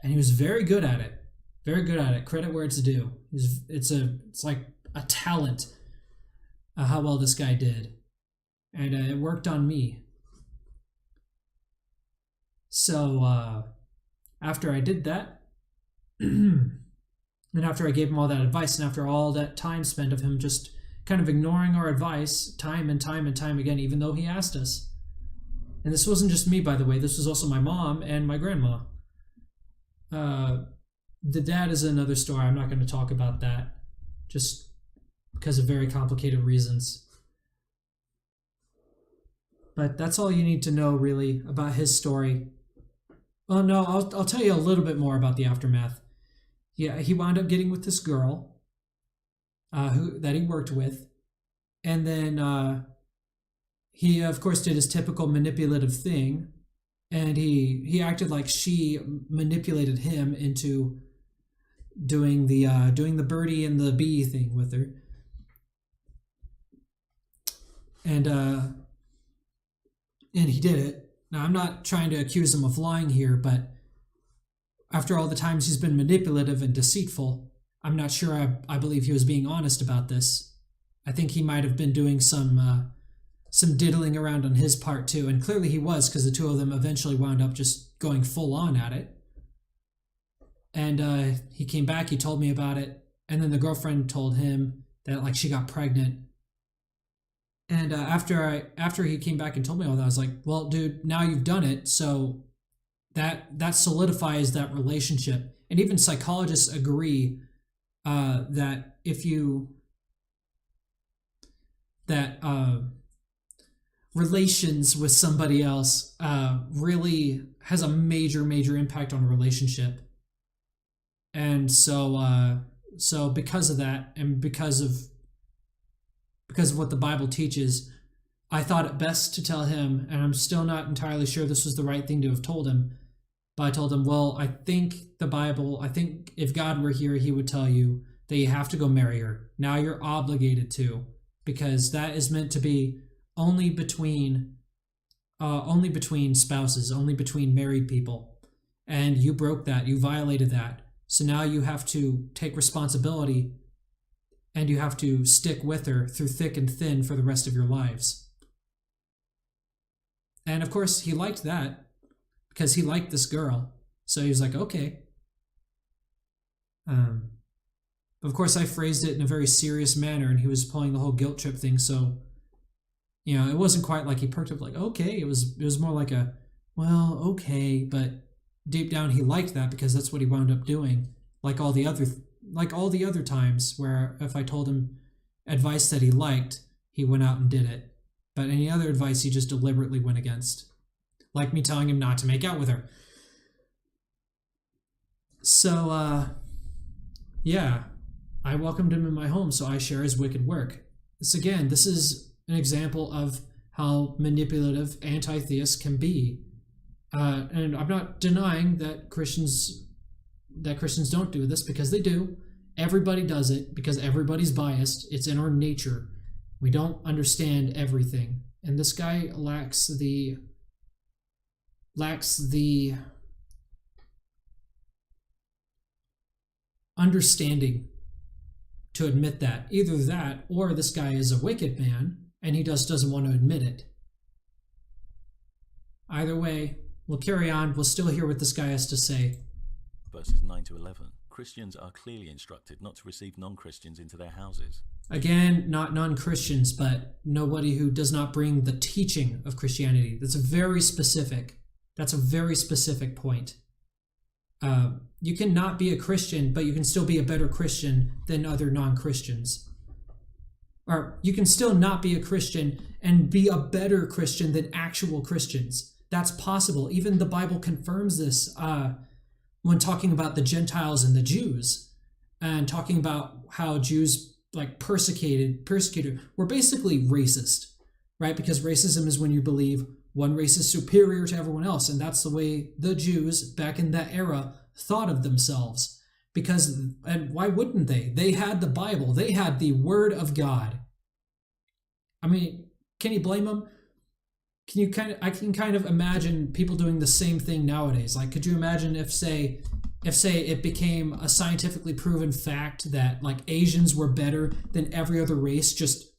And he was very good at it. Very good at it. Credit where it's due. It's like a talent, how well this guy did. And it worked on me. So after I did that, and after I gave him all that advice, and after all that time spent of him just kind of ignoring our advice time and time and time again, even though he asked us. And this wasn't just me, by the way. This was also my mom and my grandma. The dad is another story. I'm not going to talk about that, just because of very complicated reasons. But that's all you need to know, really, about his story. Well, no, I'll tell you a little bit more about the aftermath. Yeah, he wound up getting with this girl, that he worked with, and then he of course did his typical manipulative thing, and he acted like she manipulated him into doing the birdie and the bee thing with her, and he did it. Now, I'm not trying to accuse him of lying here, but after all the times he's been manipulative and deceitful, I'm not sure I believe he was being honest about this. I think he might have been doing some diddling around on his part too, and clearly he was, because the two of them eventually wound up just going full on at it. And he came back, he told me about it, and then the girlfriend told him that like she got pregnant. And after he came back and told me all that, I was like, well, dude, now you've done it, so that solidifies that relationship. And even psychologists agree that relations with somebody else really has a major impact on a relationship. And so because of that, and because of what the Bible teaches, I thought it best to tell him, and I'm still not entirely sure this was the right thing to have told him, but I told him, well, I think if God were here, he would tell you that you have to go marry her. Now you're obligated to, because that is meant to be only between spouses, only between married people. And you broke that, you violated that. So now you have to take responsibility, and you have to stick with her through thick and thin for the rest of your lives. And of course, he liked that, because he liked this girl. So he was like, okay. Of course, I phrased it in a very serious manner, and he was pulling the whole guilt trip thing. So, it wasn't quite like he perked up like, okay. It was more like a, well, okay. But deep down, he liked that, because that's what he wound up doing. Like all the other times where if I told him advice that he liked, he went out and did it. But any other advice, he just deliberately went against. Like me telling him not to make out with her. So, yeah, I welcomed him in my home, so I share his wicked work. This is an example of how manipulative anti-theists can be. And I'm not denying that Christians don't do this, because they do. Everybody does it, because everybody's biased. It's in our nature. We don't understand everything. And this guy lacks the understanding to admit that. Either that, or this guy is a wicked man, and he just doesn't want to admit it. Either way, we'll carry on. We'll still hear what this guy has to say. Verses 9 to 11. Christians are clearly instructed not to receive non-Christians into their houses. Again, not non-Christians, but nobody who does not bring the teaching of Christianity. That's a very specific point. You can not be a Christian, but you can still be a better Christian than other non-Christians. Or you can still not be a Christian and be a better Christian than actual Christians. That's possible. Even the Bible confirms this when talking about the Gentiles and the Jews, and talking about how Jews persecuted were basically racist, right? Because racism is when you believe one race is superior to everyone else, and that's the way the Jews back in that era thought of themselves. And why wouldn't they? They had the Bible. They had the Word of God. I mean, can you blame them? I can kind of imagine people doing the same thing nowadays. Like, could you imagine if say it became a scientifically proven fact that Asians were better than every other race, just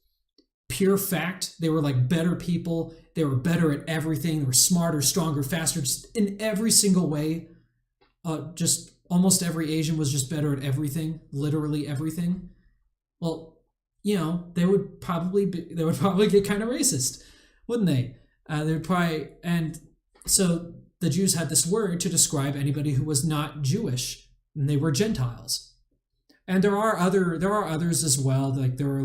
pure fact. They were better people. They were better at everything. They were smarter, stronger, faster, just in every single way. Just almost every Asian was just better at everything, literally everything. Well, they would probably get kind of racist, wouldn't they? They would probably, and so the Jews had this word to describe anybody who was not Jewish, and they were Gentiles. And there are others as well. There were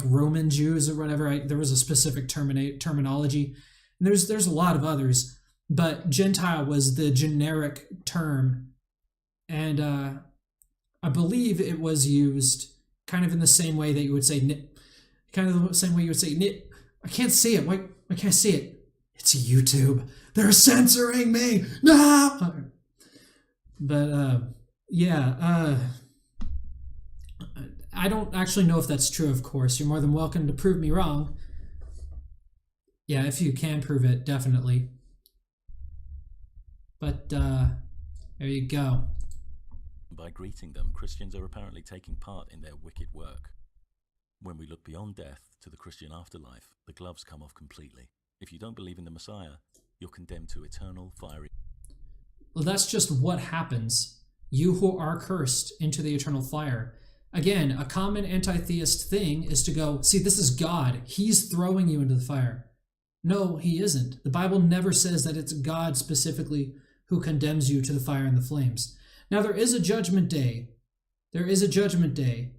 Roman Jews or whatever. There was a specific terminology. And there's a lot of others, but Gentile was the generic term, and I believe it was used kind of in the same way that you would say, kind of the same way you would say, I can't see it. Why can't I see it? It's YouTube. They're censoring me. No. But yeah, I don't actually know if that's true. Of course, you're more than welcome to prove me wrong. Yeah, if you can prove it, definitely. But there you go. By greeting them, Christians are apparently taking part in their wicked work. When we look beyond death to the Christian afterlife, the gloves come off completely. If you don't believe in the Messiah, you're condemned to eternal fiery... Well, that's just what happens. You who are cursed into the eternal fire. Again, a common anti-theist thing is to go, see, this is God. He's throwing you into the fire. No, he isn't. The Bible never says that it's God specifically who condemns you to the fire and the flames. Now, there is a judgment day. There is a judgment day.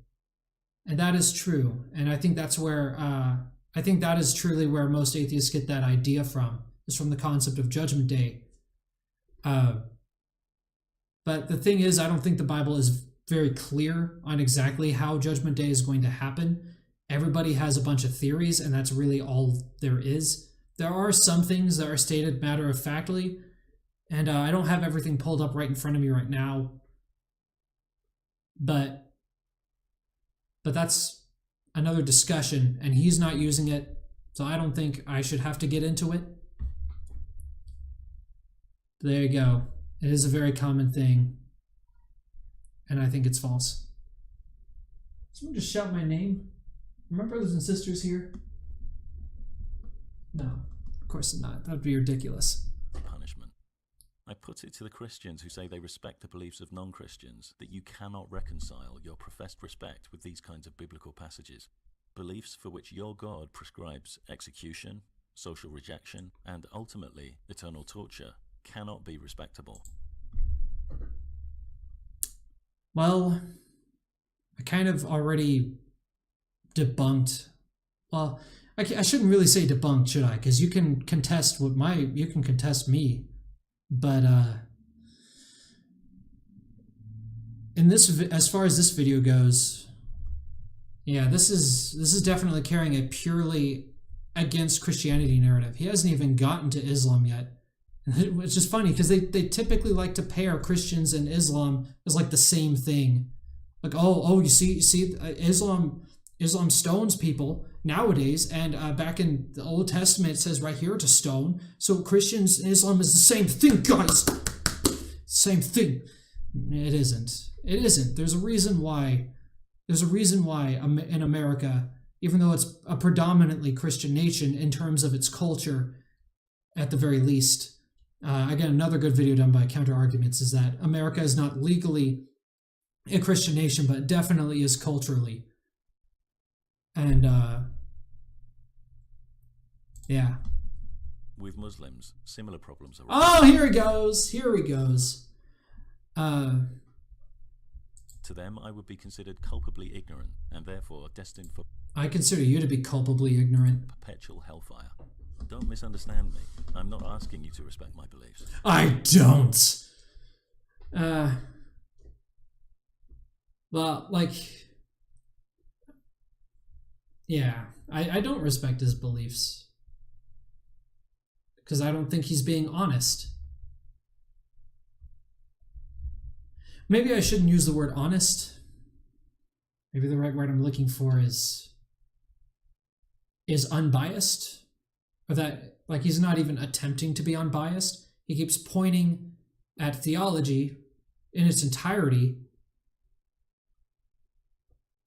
And that is true. And I think that's where, I think that is truly where most atheists get that idea from, is from the concept of judgment day. But the thing is, I don't think the Bible is very clear on exactly how judgment day is going to happen. Everybody has a bunch of theories, and that's really all there is. There are some things that are stated matter-of-factly, and I don't have everything pulled up right in front of me right now. But that's another discussion, and he's not using it, so I don't think I should have to get into it. There you go. It is a very common thing, and I think it's false. Someone just shout my name? Are my brothers and sisters here? No, of course not. That would be ridiculous. Punishment. I put it to the Christians who say they respect the beliefs of non-Christians that you cannot reconcile your professed respect with these kinds of biblical passages, beliefs for which your God prescribes execution, social rejection, and ultimately eternal torture, cannot be respectable. Well, I kind of already debunked. Well, I shouldn't really say debunked, should I? Because you can contest you can contest me, but in this, as far as this video goes, yeah, this is definitely carrying a purely against Christianity narrative. He hasn't even gotten to Islam yet. It's just funny because they typically like to pair Christians and Islam as like the same thing. Like, you see, Islam stones people nowadays, and back in the Old Testament it says right here to stone. So Christians and Islam is the same thing, guys. Same thing. It isn't. It isn't. There's a reason why. There's a reason why in America, even though it's a predominantly Christian nation in terms of its culture, at the very least. Again, another good video done by Counter Arguments is that America is not legally a Christian nation, but definitely is culturally. And, yeah. With Muslims, similar problems arise. Oh, here he goes. Here he goes. To them, I would be considered culpably ignorant, and therefore destined for... I consider you to be culpably ignorant. ...perpetual hellfire. Don't misunderstand me. I'm not asking you to respect my beliefs. I don't. Well, like... Yeah, I don't respect his beliefs. Because I don't think he's being honest. Maybe I shouldn't use the word honest. Maybe the right word I'm looking for is unbiased. Or that, like, he's not even attempting to be unbiased. He keeps pointing at theology in its entirety,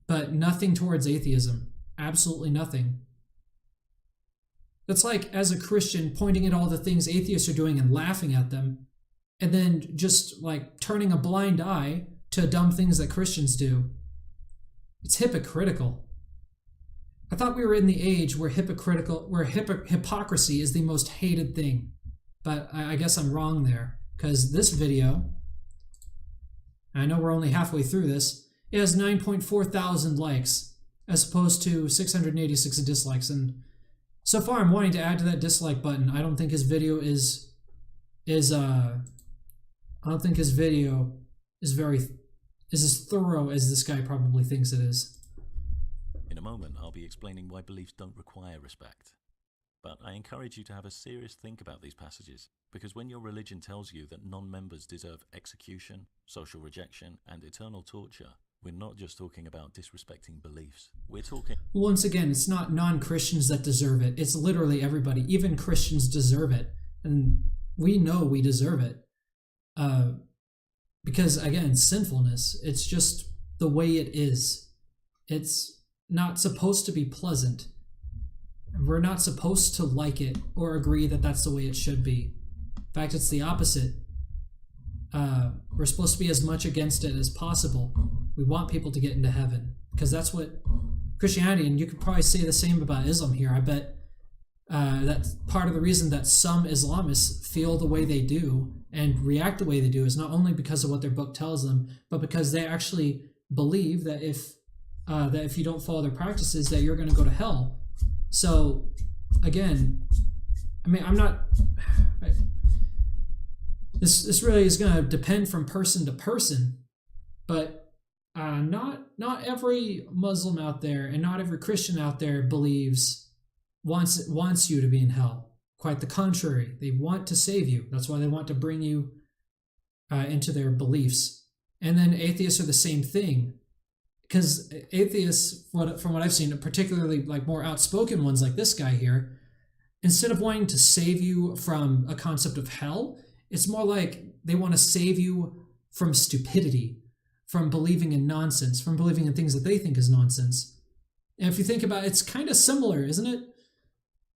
but nothing towards atheism. Absolutely nothing. That's like, as a Christian, pointing at all the things atheists are doing and laughing at them, and then just, like, turning a blind eye to dumb things that Christians do. It's hypocritical. I thought we were in the age where hypocrisy is the most hated thing. But I guess I'm wrong there. Because this video, I know we're only halfway through this, it has 9.4 thousand likes, as opposed to 686 dislikes. And so far I'm wanting to add to that dislike button. I don't think his video is as thorough as this guy probably thinks it is. In a moment, I'll be explaining why beliefs don't require respect. But I encourage you to have a serious think about these passages, because when your religion tells you that non-members deserve execution, social rejection, and eternal torture, we're not just talking about disrespecting beliefs. We're talking... Once again, it's not non-Christians that deserve it. It's literally everybody. Even Christians deserve it. And we know we deserve it. Because, again, sinfulness, it's just the way it is. It's not supposed to be pleasant. We're not supposed to like it or agree that that's the way it should be. In fact, it's the opposite. We're supposed to be as much against it as possible. We want people to get into heaven because that's what Christianity, and you could probably say the same about Islam here. I bet that's part of the reason that some Islamists feel the way they do and react the way they do is not only because of what their book tells them, but because they actually believe that if you don't follow their practices, that you're going to go to hell. So, again, I mean, this really is going to depend from person to person, but not every Muslim out there and not every Christian out there wants you to be in hell. Quite the contrary, they want to save you. That's why they want to bring you into their beliefs. And then atheists are the same thing. Because atheists, from what I've seen, particularly like more outspoken ones like this guy here, instead of wanting to save you from a concept of hell, it's more like they want to save you from stupidity, from believing in nonsense, from believing in things that they think is nonsense. And if you think about it, it's kind of similar, isn't it?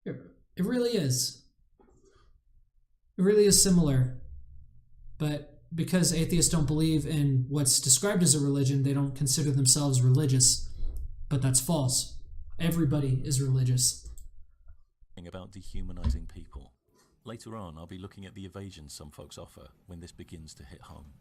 It really is. It really is similar. But because atheists don't believe in what's described as a religion, they don't consider themselves religious. But that's false. Everybody is religious. About dehumanizing people. Later on, I'll be looking at the evasions some folks offer when this begins to hit home.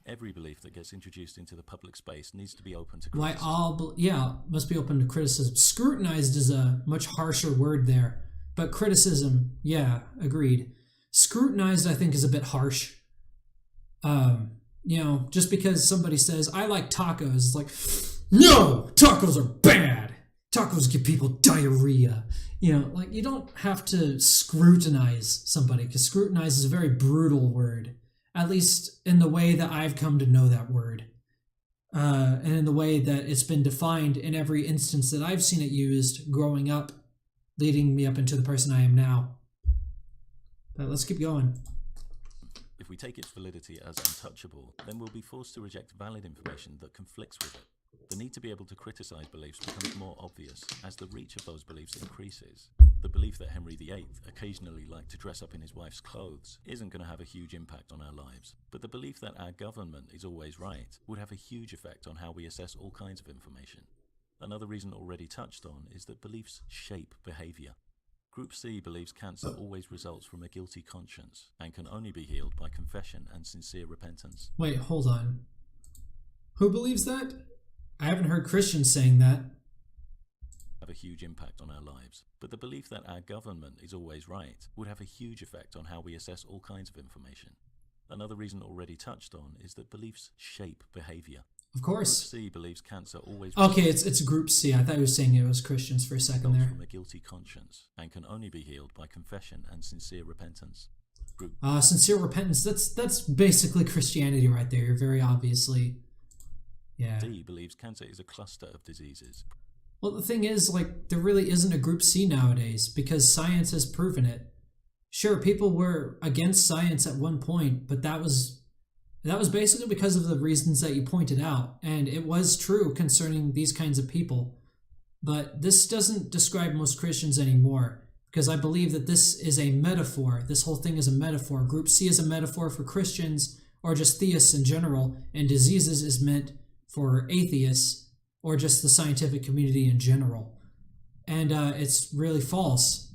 Every belief that gets introduced into the public space needs to be open to criticism. Must be open to criticism. Scrutinized is a much harsher word there, but criticism, yeah, agreed. Scrutinized, I think, is a bit harsh. Just because somebody says, I like tacos, it's like, no, tacos are bad. Tacos give people diarrhea. You don't have to scrutinize somebody, because scrutinize is a very brutal word. At least in the way that I've come to know that word. And in the way that it's been defined in every instance that I've seen it used growing up, leading me up into the person I am now. But let's keep going. If we take its validity as untouchable, then we'll be forced to reject valid information that conflicts with it. The need to be able to criticize beliefs becomes more obvious as the reach of those beliefs increases. The belief that Henry VIII occasionally liked to dress up in his wife's clothes isn't going to have a huge impact on our lives, but the belief that our government is always right would have a huge effect on how we assess all kinds of information. Another reason already touched on is that beliefs shape behavior. Group C believes cancer always results from a guilty conscience and can only be healed by confession and sincere repentance. Wait, hold on. Who believes that? I haven't heard Christians saying that. Have a huge impact on our lives, but the belief that our government is always right would have a huge effect on how we assess all kinds of information. Another reason already touched on is that beliefs shape behavior. Of course. Group C believes cancer always... Okay, it's Group C. I thought you were saying it was Christians for a second there. ...from a guilty conscience and can only be healed by confession and sincere repentance. Sincere repentance, that's basically Christianity right there. You're very obviously... Yeah. D believes cancer is a cluster of diseases. Well, the thing is, there really isn't a Group C nowadays because science has proven it. Sure, people were against science at one point, but that was basically because of the reasons that you pointed out, and it was true concerning these kinds of people. But this doesn't describe most Christians anymore, because I believe that this is a metaphor. This whole thing is a metaphor. Group C is a metaphor for Christians, or just theists in general, and diseases is meant for atheists, or just the scientific community in general. And it's really false.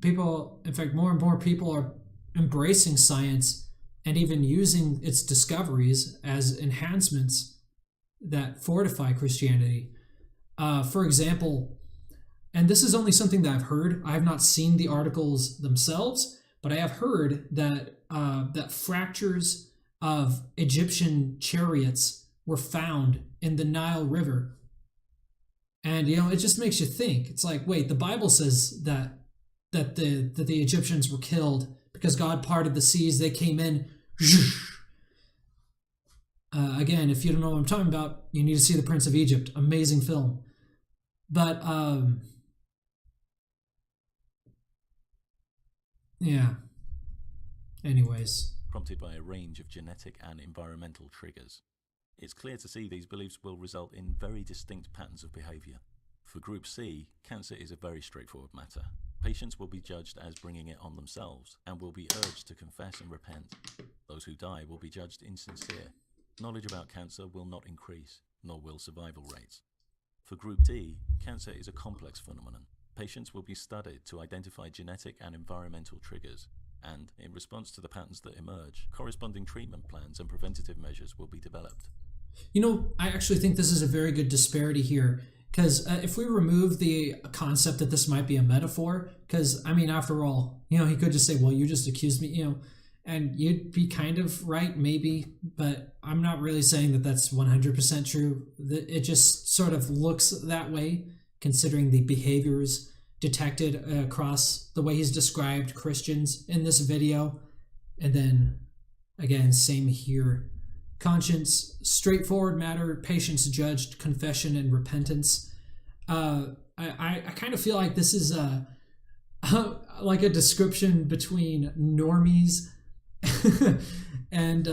People, in fact, more and more people are embracing science and even using its discoveries as enhancements that fortify Christianity. For example, and this is only something that I've heard, I have not seen the articles themselves, but I have heard that that fractures of Egyptian chariots were found in the Nile River. And it just makes you think. It's like, wait, the Bible says that the Egyptians were killed because God parted the seas. They came in. Again, if you don't know what I'm talking about, you need to see The Prince of Egypt. Amazing film. But yeah. Anyways. Prompted by a range of genetic and environmental triggers. It's clear to see these beliefs will result in very distinct patterns of behavior. For Group C, cancer is a very straightforward matter. Patients will be judged as bringing it on themselves and will be urged to confess and repent. Those who die will be judged insincere. Knowledge about cancer will not increase, nor will survival rates. For Group D, cancer is a complex phenomenon. Patients will be studied to identify genetic and environmental triggers, and, in response to the patterns that emerge, corresponding treatment plans and preventative measures will be developed. I actually think this is a very good disparity here, because if we remove the concept that this might be a metaphor, because, after all, he could just say, well, you just accused me, and you'd be kind of right, maybe, but I'm not really saying that that's 100% true. It just sort of looks that way, considering the behaviors detected across the way he's described Christians in this video. And then, again, same here. Conscience, straightforward matter, patience judged, confession, and repentance. I kind of feel like this is like a description between normies and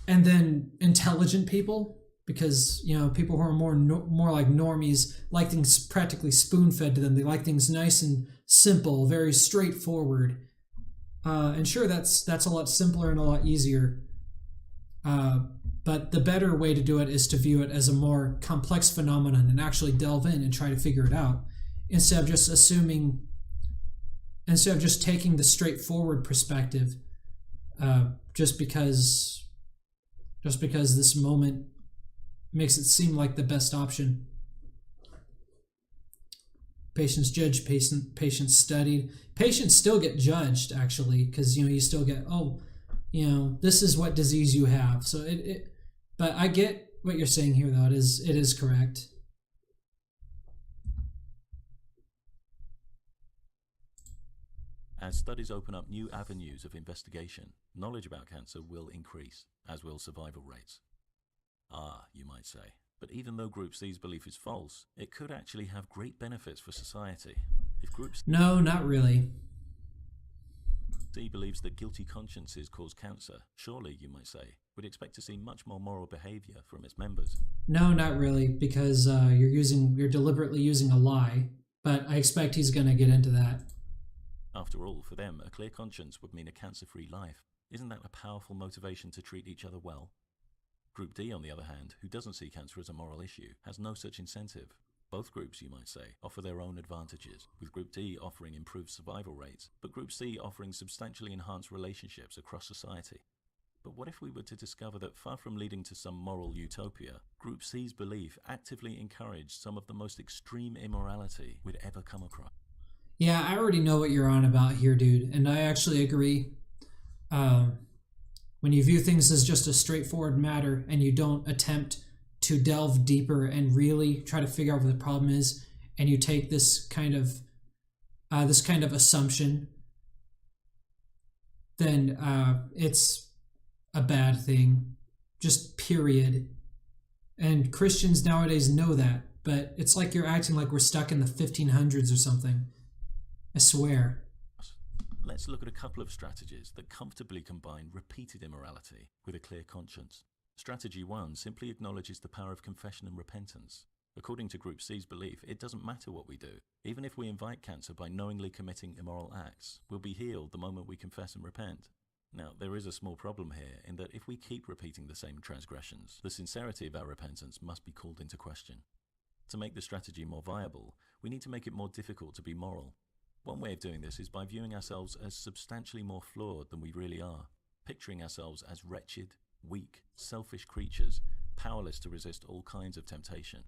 then intelligent people, because people who are more like normies like things practically spoon-fed to them. They like things nice and simple, very straightforward. And sure, that's a lot simpler and a lot easier. But the better way to do it is to view it as a more complex phenomenon and actually delve in and try to figure it out, instead of just taking the straightforward perspective, just because this moment makes it seem like the best option. Patients judged, patients studied. Patients still get judged, actually, because you still get, this is what disease you have. So but I get what you're saying here, though. It is correct. As studies open up new avenues of investigation, knowledge about cancer will increase, as will survival rates. You might say. But even though Group C's belief is false, it could actually have great benefits for society. If Group No, not really. C believes that guilty consciences cause cancer, surely, you might say, would expect to see much more moral behavior from its members. No, not really, because you're deliberately using a lie, but I expect he's going to get into that. After all, for them, a clear conscience would mean a cancer-free life. Isn't that a powerful motivation to treat each other well? Group D, on the other hand, who doesn't see cancer as a moral issue, has no such incentive. Both groups, you might say, offer their own advantages, with Group D offering improved survival rates, but Group C offering substantially enhanced relationships across society. But what if we were to discover that, far from leading to some moral utopia, Group C's belief actively encouraged some of the most extreme immorality we'd ever come across? Yeah, I already know what you're on about here, dude, and I actually agree. When you view things as just a straightforward matter and you don't attempt to delve deeper and really try to figure out what the problem is, and you take this kind of assumption, then it's a bad thing, just period. And Christians nowadays know that, but it's like you're acting like we're stuck in the 1500s or something. I swear. Let's look at a couple of strategies that comfortably combine repeated immorality with a clear conscience. Strategy 1 simply acknowledges the power of confession and repentance. According to Group C's belief, it doesn't matter what we do. Even if we invite cancer by knowingly committing immoral acts, we'll be healed the moment we confess and repent. Now, there is a small problem here in that if we keep repeating the same transgressions, the sincerity of our repentance must be called into question. To make the strategy more viable, we need to make it more difficult to be moral. One way of doing this is by viewing ourselves as substantially more flawed than we really are, picturing ourselves as wretched, weak, selfish creatures, powerless to resist all kinds of temptation.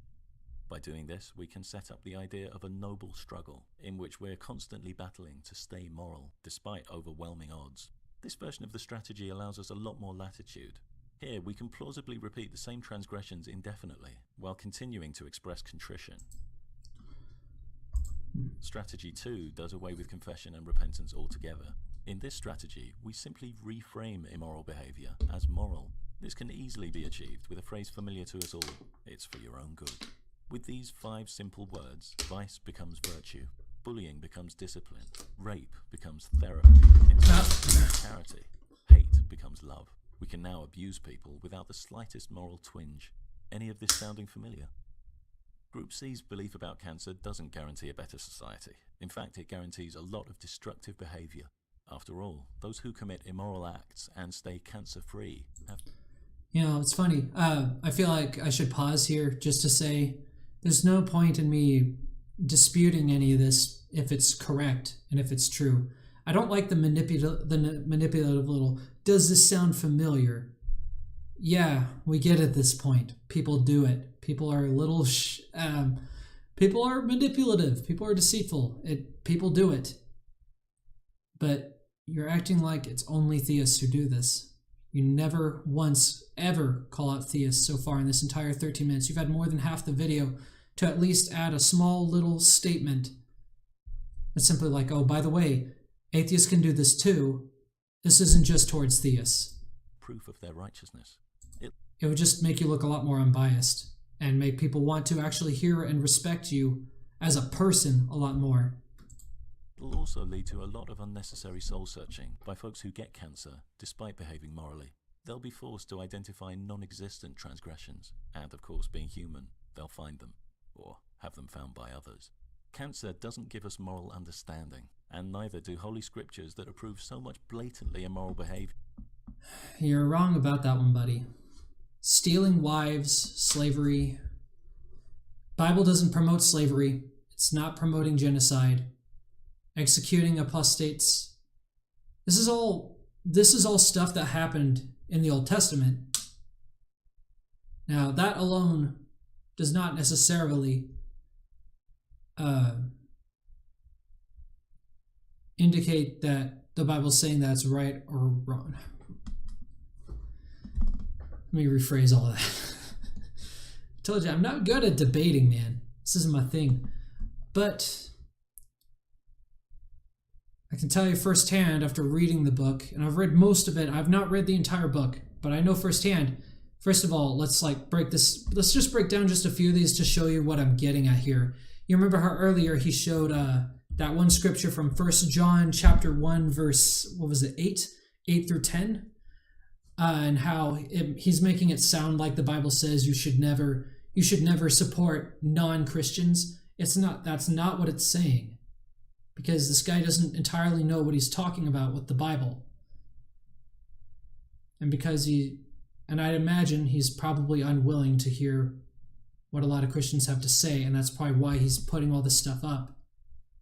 By doing this, we can set up the idea of a noble struggle, in which we're constantly battling to stay moral, despite overwhelming odds. This version of the strategy allows us a lot more latitude. Here, we can plausibly repeat the same transgressions indefinitely, while continuing to express contrition. Strategy 2 does away with confession and repentance altogether. In this strategy, we simply reframe immoral behavior as moral. This can easily be achieved with a phrase familiar to us all: it's for your own good. With these 5 simple words, vice becomes virtue, bullying becomes discipline, rape becomes therapy, intolerance becomes charity, hate becomes love. We can now abuse people without the slightest moral twinge. Any of this sounding familiar? Group C's belief about cancer doesn't guarantee a better society. In fact, it guarantees a lot of destructive behavior. After all, those who commit immoral acts and stay cancer-free have... You know, it's funny. I feel like I should pause here just to say there's no point in me disputing any of this if it's correct and if it's true. I don't like the manipulative little, does this sound familiar? Yeah, we get at this point. People do it. People are people are manipulative. People are deceitful. People do it. But you're acting like it's only theists who do this. You never once ever call out theists so far in this entire 13 minutes. You've had more than half the video to at least add a small little statement that's simply like, oh, by the way, atheists can do this too. This isn't just towards theists. Proof of their righteousness. It would just make you look a lot more unbiased and make people want to actually hear and respect you as a person a lot more. It'll also lead to a lot of unnecessary soul-searching by folks who get cancer despite behaving morally. They'll be forced to identify non-existent transgressions, and of course, being human, they'll find them, or have them found by others. Cancer doesn't give us moral understanding, and neither do holy scriptures that approve so much blatantly immoral behavior. You're wrong about that one, buddy. Stealing wives, slavery. Bible doesn't promote slavery. It's not promoting genocide. Executing apostates. This is all stuff that happened in the Old Testament. Now, that alone does not necessarily indicate that the Bible's saying that's right or wrong. Let me rephrase all that. I told you, I'm not good at debating, man. This isn't my thing. But I can tell you firsthand after reading the book, and I've read most of it. I've not read the entire book, but I know firsthand. First of all, let's just break down just a few of these to show you what I'm getting at here. You remember how earlier he showed that one scripture from 1 John chapter 1 verse, 8 through 10? And how he's making it sound like the Bible says you should never support non-Christians. That's not what it's saying. Because this guy doesn't entirely know what he's talking about with the Bible. And I'd imagine he's probably unwilling to hear what a lot of Christians have to say, and that's probably why he's putting all this stuff up.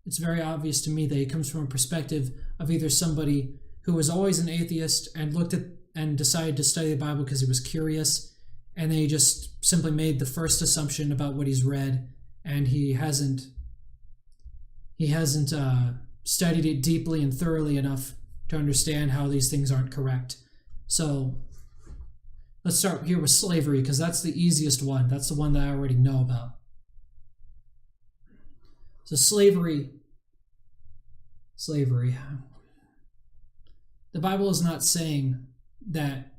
It's very obvious to me that he comes from a perspective of either somebody who was always an atheist and decided to study the Bible because he was curious, and then he just simply made the first assumption about what he's read, and he hasn't studied it deeply and thoroughly enough to understand how these things aren't correct. So let's start here with slavery, because that's the easiest one. That's the one that I already know about. So slavery. The Bible is not saying that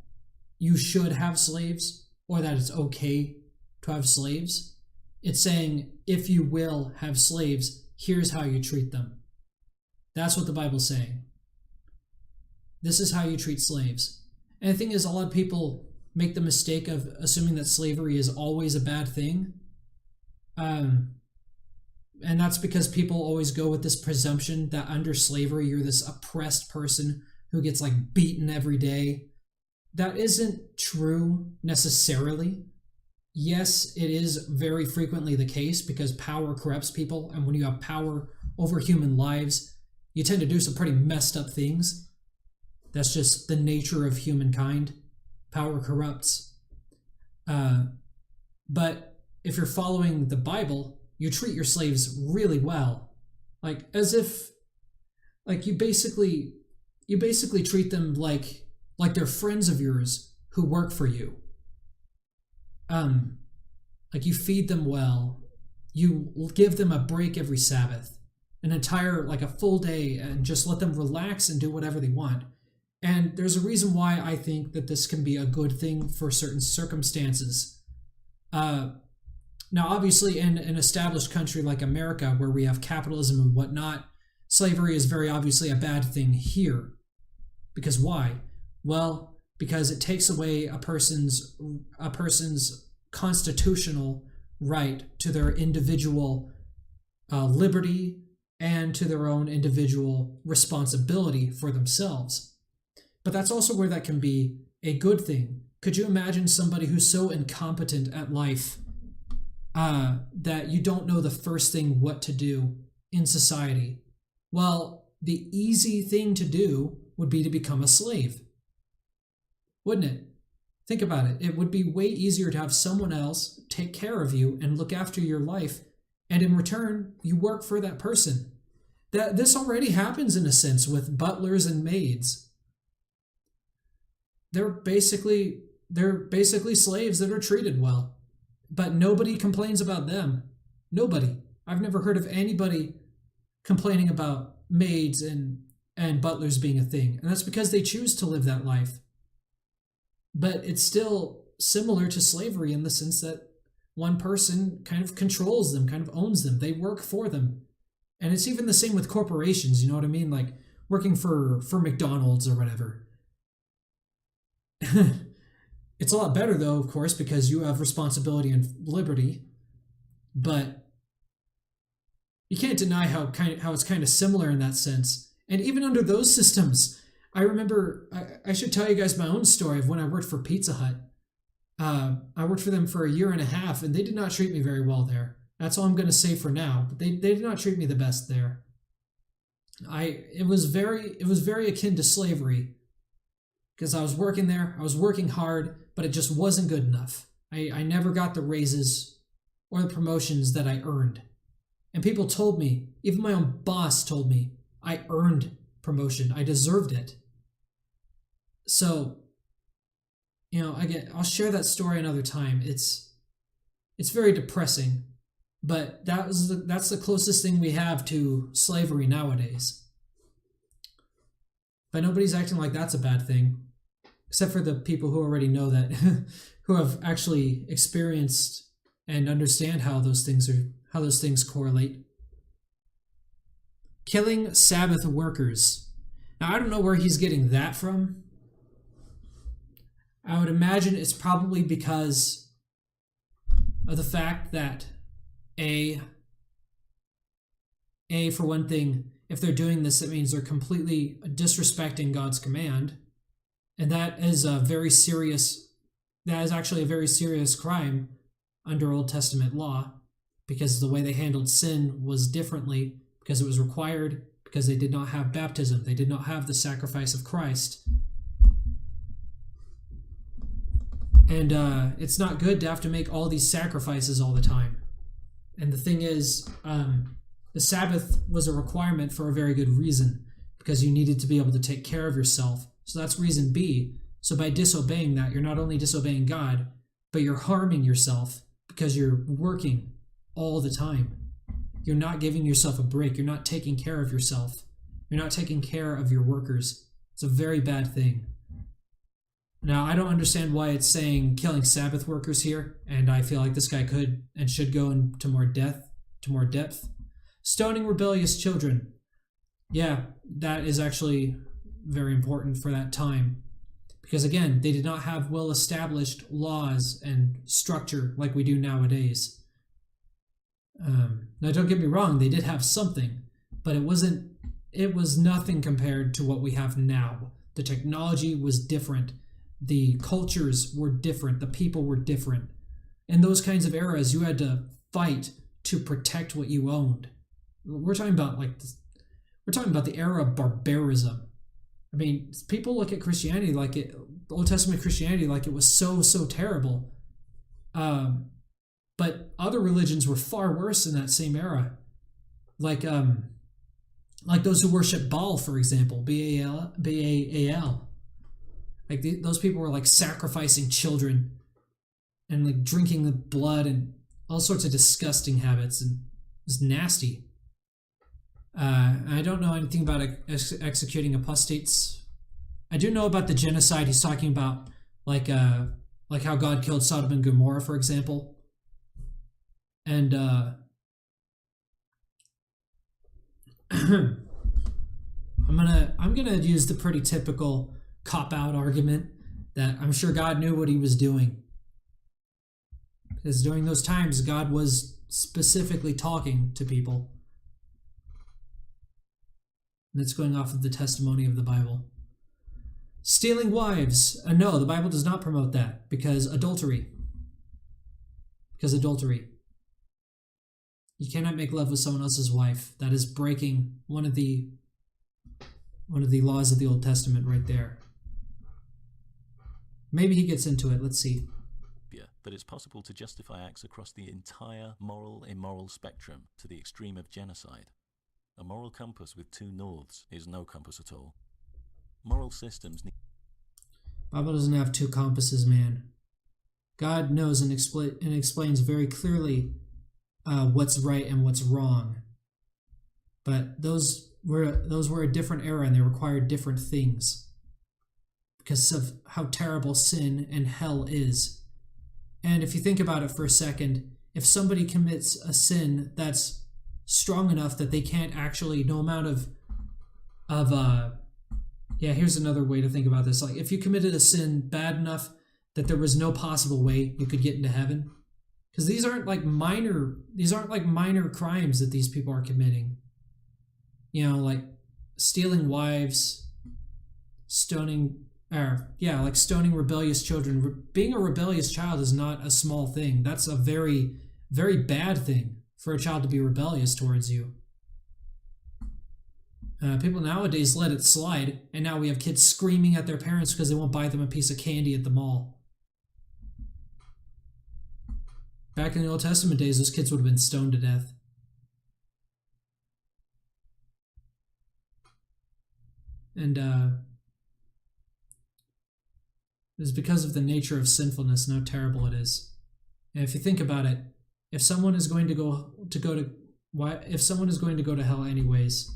you should have slaves or that it's okay to have slaves. It's saying, if you will have slaves, here's how you treat them. That's what the Bible's saying. This is how you treat slaves. And the thing is, a lot of people make the mistake of assuming that slavery is always a bad thing. And that's because people always go with this presumption that under slavery, you're this oppressed person who gets beaten every day. That isn't true necessarily. Yes, it is very frequently the case because power corrupts people, and when you have power over human lives, you tend to do some pretty messed up things. That's just the nature of humankind. Power corrupts. But if you're following the Bible, you treat your slaves really well. As if you basically you basically treat them like they're friends of yours who work for you. Like you feed them well, you give them a break every Sabbath, an entire, like a full day, and just let them relax and do whatever they want. And there's a reason why I think that this can be a good thing for certain circumstances. Now, obviously, in an established country like America, where we have capitalism and whatnot, slavery is very obviously a bad thing here. Because why? Well, because it takes away a person's constitutional right to their individual liberty and to their own individual responsibility for themselves. But that's also where that can be a good thing. Could you imagine somebody who's so incompetent at life that you don't know the first thing what to do in society? Well, the easy thing to do would be to become a slave. Wouldn't it? Think about it. It would be way easier to have someone else take care of you and look after your life, and in return, you work for that person. This already happens in a sense with butlers and maids. They're basically slaves that are treated well, but nobody complains about them. Nobody. I've never heard of anybody complaining about maids and butlers being a thing, and that's because they choose to live that life. But it's still similar to slavery in the sense that one person kind of controls them, kind of owns them. They work for them. And it's even the same with corporations, you know what I mean? Like working for McDonald's or whatever. It's a lot better though, of course, because you have responsibility and liberty. But you can't deny how it's kind of similar in that sense. And even under those systems, I remember, I should tell you guys my own story of when I worked for Pizza Hut. I worked for them for 1.5 years, and they did not treat me very well there. That's all I'm going to say for now. But they did not treat me the best there. It was very akin to slavery, because I was working there. I was working hard, but it just wasn't good enough. I never got the raises or the promotions that I earned. And people told me, even my own boss told me, I earned promotion. I deserved it. So, I'll share that story another time. It's very depressing, but that's the closest thing we have to slavery nowadays. But nobody's acting like that's a bad thing, except for the people who already know that, who have actually experienced and understand how those things correlate. Killing Sabbath workers. Now, I don't know where he's getting that from. I would imagine it's probably because of the fact that for one thing, if they're doing this, it means they're completely disrespecting God's command. And that is actually a very serious crime under Old Testament law, because the way they handled sin was differently, because it was required, because they did not have baptism. They did not have the sacrifice of Christ. And it's not good to have to make all these sacrifices all the time. And the thing is, the Sabbath was a requirement for a very good reason, because you needed to be able to take care of yourself. So that's reason B. So by disobeying that, you're not only disobeying God, but you're harming yourself because you're working all the time. You're not giving yourself a break. You're not taking care of yourself. You're not taking care of your workers. It's a very bad thing. Now, I don't understand why it's saying killing Sabbath workers here, and I feel like this guy could and should go into more depth. Stoning rebellious children. Yeah, that is actually very important for that time. Because again, they did not have well-established laws and structure like we do nowadays. Now, don't get me wrong, they did have something, but it was nothing compared to what we have now. The technology was different. The cultures were different. The people were different. In those kinds of eras, you had to fight to protect what you owned. We're talking about the era of barbarism. I mean, people look at Christianity Old Testament Christianity like it was so terrible. But other religions were far worse in that same era. Like Like those who worship Baal, for example, B-A-A-L. Like those people were like sacrificing children and like drinking the blood and all sorts of disgusting habits, and it was nasty. I don't know anything about executing apostates. I do know about the genocide he's talking about, like how God killed Sodom and Gomorrah, for example. And I'm gonna use the pretty typical cop-out argument that I'm sure God knew what he was doing, because during those times God was specifically talking to people. And that's going off of the testimony of the Bible. Stealing wives. No, the Bible does not promote that, because adultery. You cannot make love with someone else's wife. That is breaking one of the laws of the Old Testament right there. Maybe he gets into it. Let's see. That it's possible to justify acts across the entire moral-immoral spectrum to the extreme of genocide. A moral compass with two norths is no compass at all. Moral systems need... Bible doesn't have two compasses, man. God knows and explains very clearly what's right and what's wrong. But those were a different era, and they required different things because of how terrible sin and hell is. And if you think about it for a second, if somebody commits a sin that's strong enough that they can't actually, no amount of here's another way to think about this. Like if you committed a sin bad enough that there was no possible way you could get into heaven, because these aren't like minor crimes that these people are committing. You know, like stealing wives, stoning rebellious children. Being a rebellious child is not a small thing. That's a very, very bad thing for a child to be rebellious towards you. People nowadays let it slide, and now we have kids screaming at their parents because they won't buy them a piece of candy at the mall. Back in the Old Testament days, those kids would have been stoned to death. And it's because of the nature of sinfulness and how terrible it is. And if you think about it, if someone is going to go to hell anyways,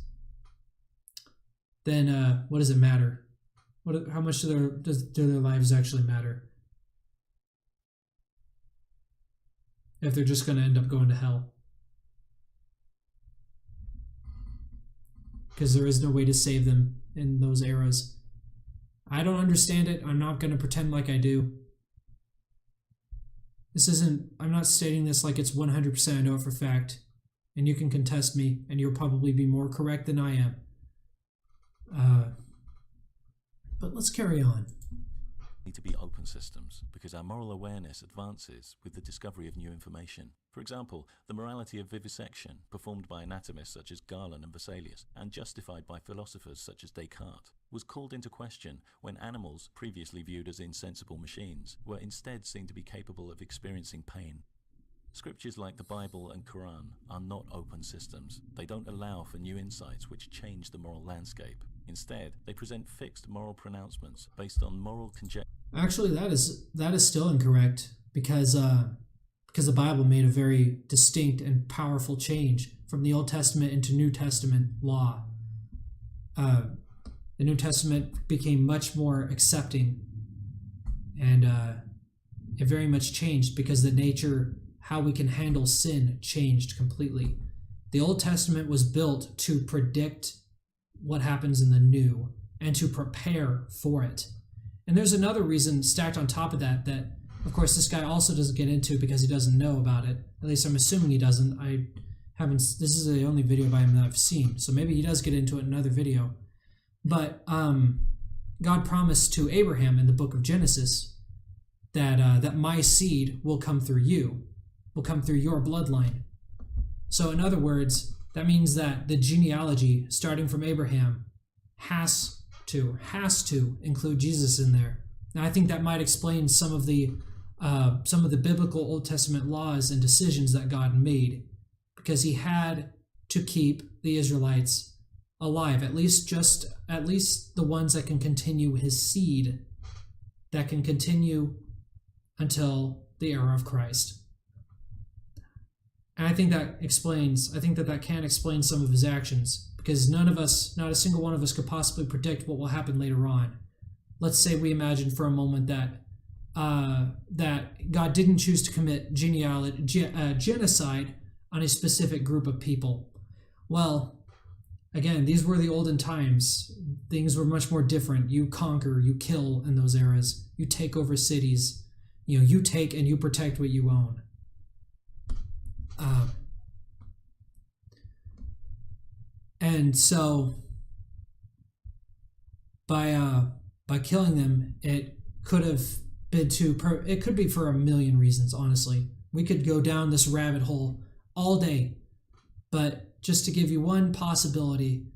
then what does it matter? How much do their lives actually matter? If they're just going to end up going to hell. Because there is no way to save them in those eras. I don't understand it. I'm not going to pretend like I do. I'm not stating this like it's 100% I know it for fact. And you can contest me, and you'll probably be more correct than I am. But let's carry on. Need to be open systems because our moral awareness advances with the discovery of new information. For example, the morality of vivisection, performed by anatomists such as Galen and Vesalius, and justified by philosophers such as Descartes, was called into question when animals, previously viewed as insensible machines, were instead seen to be capable of experiencing pain. Scriptures like the Bible and Quran are not open systems. They don't allow for new insights which change the moral landscape. Instead, they present fixed moral pronouncements based on moral conjecture. Actually, that is still incorrect because the Bible made a very distinct and powerful change from the Old Testament into New Testament law. The New Testament became much more accepting, and it very much changed because the nature, how we can handle sin, changed completely. The Old Testament was built to predict what happens in the New and to prepare for it. And there's another reason stacked on top of that of course this guy also doesn't get into because he doesn't know about it. At least I'm assuming he doesn't. This is the only video by him that I've seen, so maybe he does get into it in another video. But God promised to Abraham in the book of Genesis that my seed will come through you, will come through your bloodline. So in other words, that means that the genealogy starting from Abraham has to include Jesus in there. Now I think that might explain some of the biblical Old Testament laws and decisions that God made, because he had to keep the Israelites alive, at least the ones that can continue his seed, that can continue until the era of Christ. And I think that can explain some of his actions, because none of us, not a single one of us, could possibly predict what will happen later on. Let's say we imagine for a moment that God didn't choose to commit genocide on a specific group of people. Well, again, these were the olden times. Things were much more different. You conquer, you kill in those eras. You take over cities. You take and you protect what you own. And so, by killing them, it could have been it could be for a million reasons, honestly. We could go down this rabbit hole all day, but just to give you one possibility,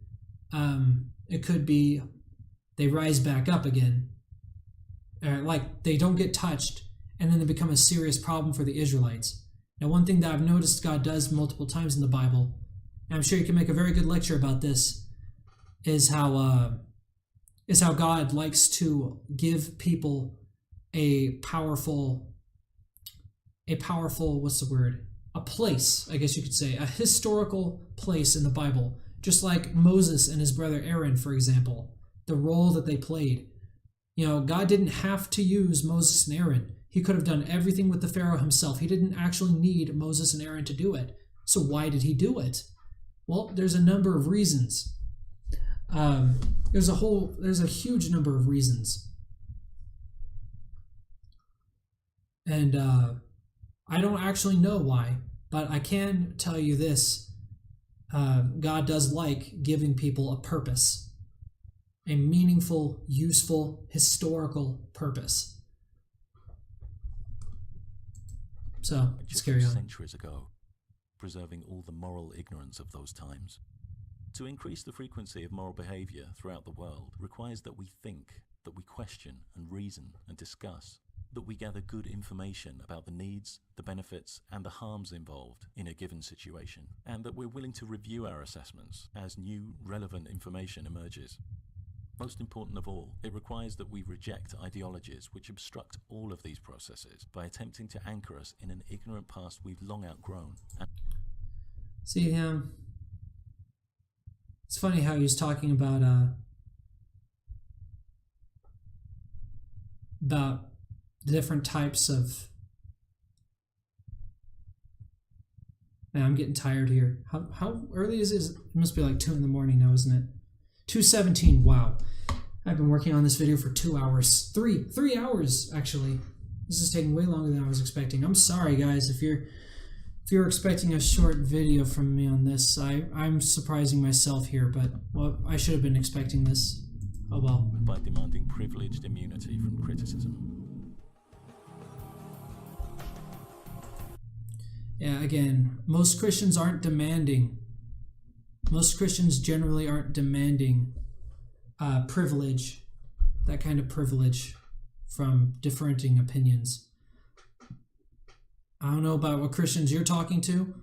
it could be they rise back up again. Like they don't get touched, and then they become a serious problem for the Israelites. Now, one thing that I've noticed God does multiple times in the Bible, and I'm sure you can make a very good lecture about this, is how God likes to give people a powerful, what's the word? A place, I guess you could say, a historical place in the Bible, just like Moses and his brother Aaron, for example, the role that they played. God didn't have to use Moses and Aaron. He could have done everything with the Pharaoh himself. He didn't actually need Moses and Aaron to do it. So why did he do it? Well, there's a number of reasons. There's a huge number of reasons. And I don't actually know why, but I can tell you this. God does like giving people a purpose, a meaningful, useful, historical purpose. So, let's carry on. Centuries ago, preserving all the moral ignorance of those times. To increase the frequency of moral behavior throughout the world requires that we think, that we question and reason and discuss, that we gather good information about the needs, the benefits, and the harms involved in a given situation, and that we're willing to review our assessments as new, relevant information emerges. Most important of all, it requires that we reject ideologies which obstruct all of these processes by attempting to anchor us in an ignorant past we've long outgrown. See, it's funny how he was talking about the different types of... Man, I'm getting tired here. How early is it? It must be like 2 in the morning now, isn't it? 2:17. Wow. I've been working on this video for 2 hours. 3 hours, actually. This is taking way longer than I was expecting. I'm sorry, guys, if you're expecting a short video from me on this. I'm surprising myself here, but well, I should have been expecting this. Oh well. By demanding privileged immunity from criticism. Yeah, again, most Christians generally aren't demanding privilege, that kind of privilege from differing opinions. I don't know about what Christians you're talking to,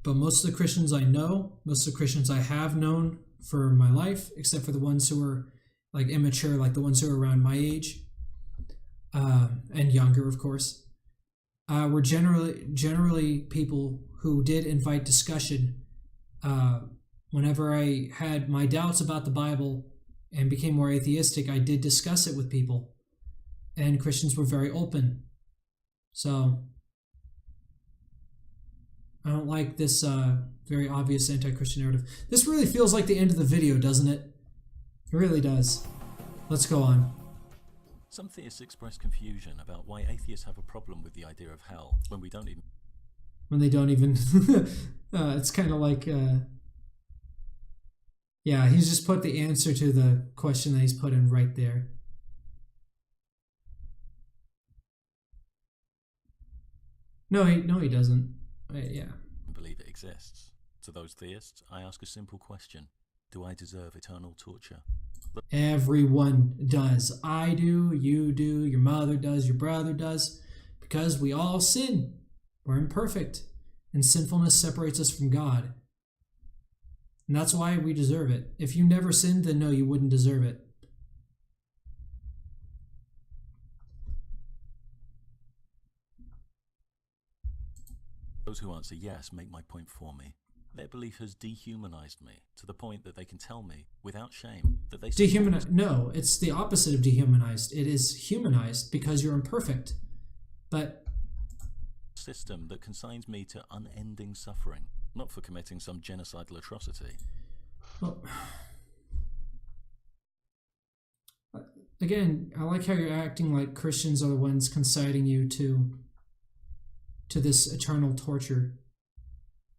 but most of the Christians I know, most of the Christians I have known for my life, except for the ones who are like immature, like the ones who are around my age, and younger, of course, were generally people who did invite discussion. Whenever I had my doubts about the Bible and became more atheistic, I did discuss it with people, and Christians were very open. So I don't like this very obvious anti-Christian narrative. This really feels like the end of the video, doesn't it? It really does. Let's go on. Some theists express confusion about why atheists have a problem with the idea of hell when they don't even... it's kind of like... Yeah, he's just put the answer to the question that he's put in right there. No, he doesn't. Yeah. Believe it exists. To those theists, I ask a simple question. Do I deserve eternal torture? Everyone does. I do, you do, your mother does, your brother does, because we all sin. We're imperfect, and sinfulness separates us from God. And that's why we deserve it. If you never sinned, then no, you wouldn't deserve it. Those who answer yes make my point for me. Their belief has dehumanized me to the point that they can tell me, without shame, that they... Dehumanized? No, it's the opposite of dehumanized. It is humanized because you're imperfect. But... system that consigns me to unending suffering, not for committing some genocidal atrocity. Well, again, I like how you're acting like Christians are the ones consigning you to this eternal torture.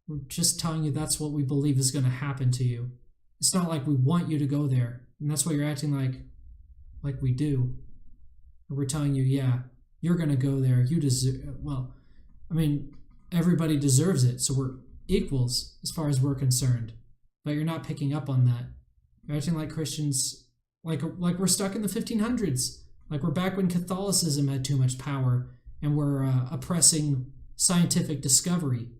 We're just telling you that's what we believe is going to happen to you. It's not like we want you to go there. And that's why you're acting like we do. We're telling you, yeah, you're going to go there. You deserve... Well, I mean, everybody deserves it, so we're equals as far as we're concerned. But you're not picking up on that. You're acting like Christians, like we're stuck in the 1500s. Like we're back when Catholicism had too much power and we're oppressing scientific discovery.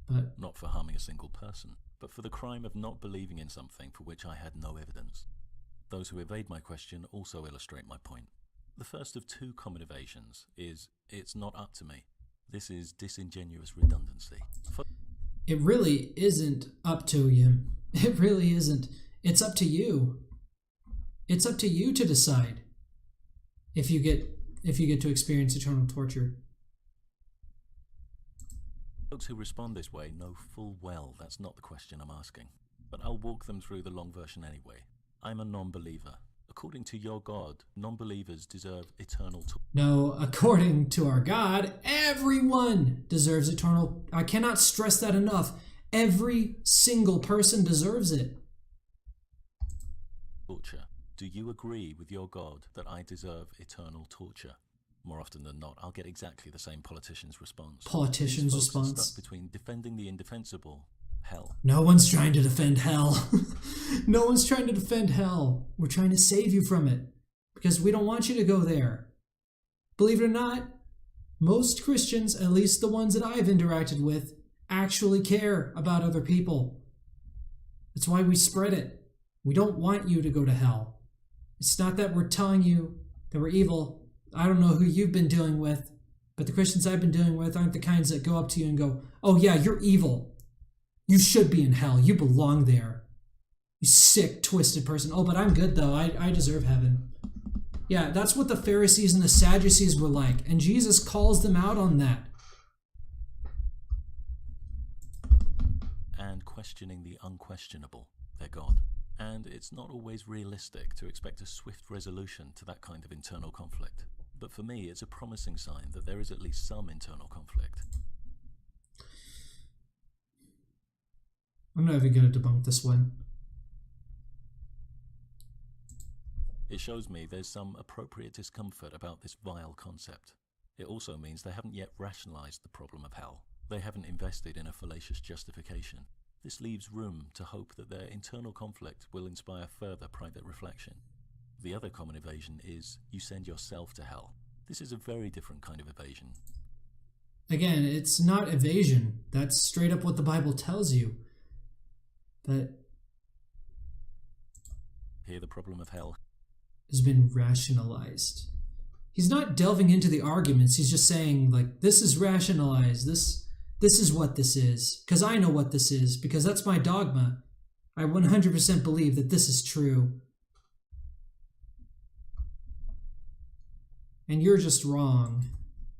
But not for harming a single person, but for the crime of not believing in something for which I had no evidence. Those who evade my question also illustrate my point. The first of two common evasions is, it's not up to me. This is disingenuous redundancy. It really isn't up to you. It really isn't. It's up to you. It's up to you to decide if you get to experience eternal torture. Folks who respond this way know full well that's not the question I'm asking. But I'll walk them through the long version anyway. I'm a non-believer. According to your God, non-believers deserve eternal torture. No, according to our God, everyone deserves eternal... I cannot stress that enough. Every single person deserves it. Torture. Do you agree with your God that I deserve eternal torture? More often than not, I'll get exactly the same politician's response. Politician's response? Stuck between defending the indefensible, hell. No one's trying to defend hell. No one's trying to defend hell. We're trying to save you from it because we don't want you to go there. Believe it or not, most Christians, at least the ones that I've interacted with, actually care about other people. That's why we spread it. We don't want you to go to hell. It's not that we're telling you that we're evil. I don't know who you've been dealing with, but the Christians I've been dealing with aren't the kinds that go up to you and go, oh yeah, you're evil. You should be in hell. You belong there. You sick, twisted person. Oh, but I'm good though. I deserve heaven. Yeah, that's what the Pharisees and the Sadducees were like, and Jesus calls them out on that. And questioning the unquestionable, their God. And it's not always realistic to expect a swift resolution to that kind of internal conflict. But for me, it's a promising sign that there is at least some internal conflict. I'm not even going to debunk this one. It shows me there's some appropriate discomfort about this vile concept. It also means they haven't yet rationalized the problem of hell. They haven't invested in a fallacious justification. This leaves room to hope that their internal conflict will inspire further private reflection. The other common evasion is you send yourself to hell. This is a very different kind of evasion. Again, it's not evasion. That's straight up what the Bible tells you. But here the problem of hell has been rationalized. He's not delving into the arguments. He's just saying, like, this is rationalized. This is what this is. Because I know what this is. Because that's my dogma. I 100% believe that this is true. And you're just wrong.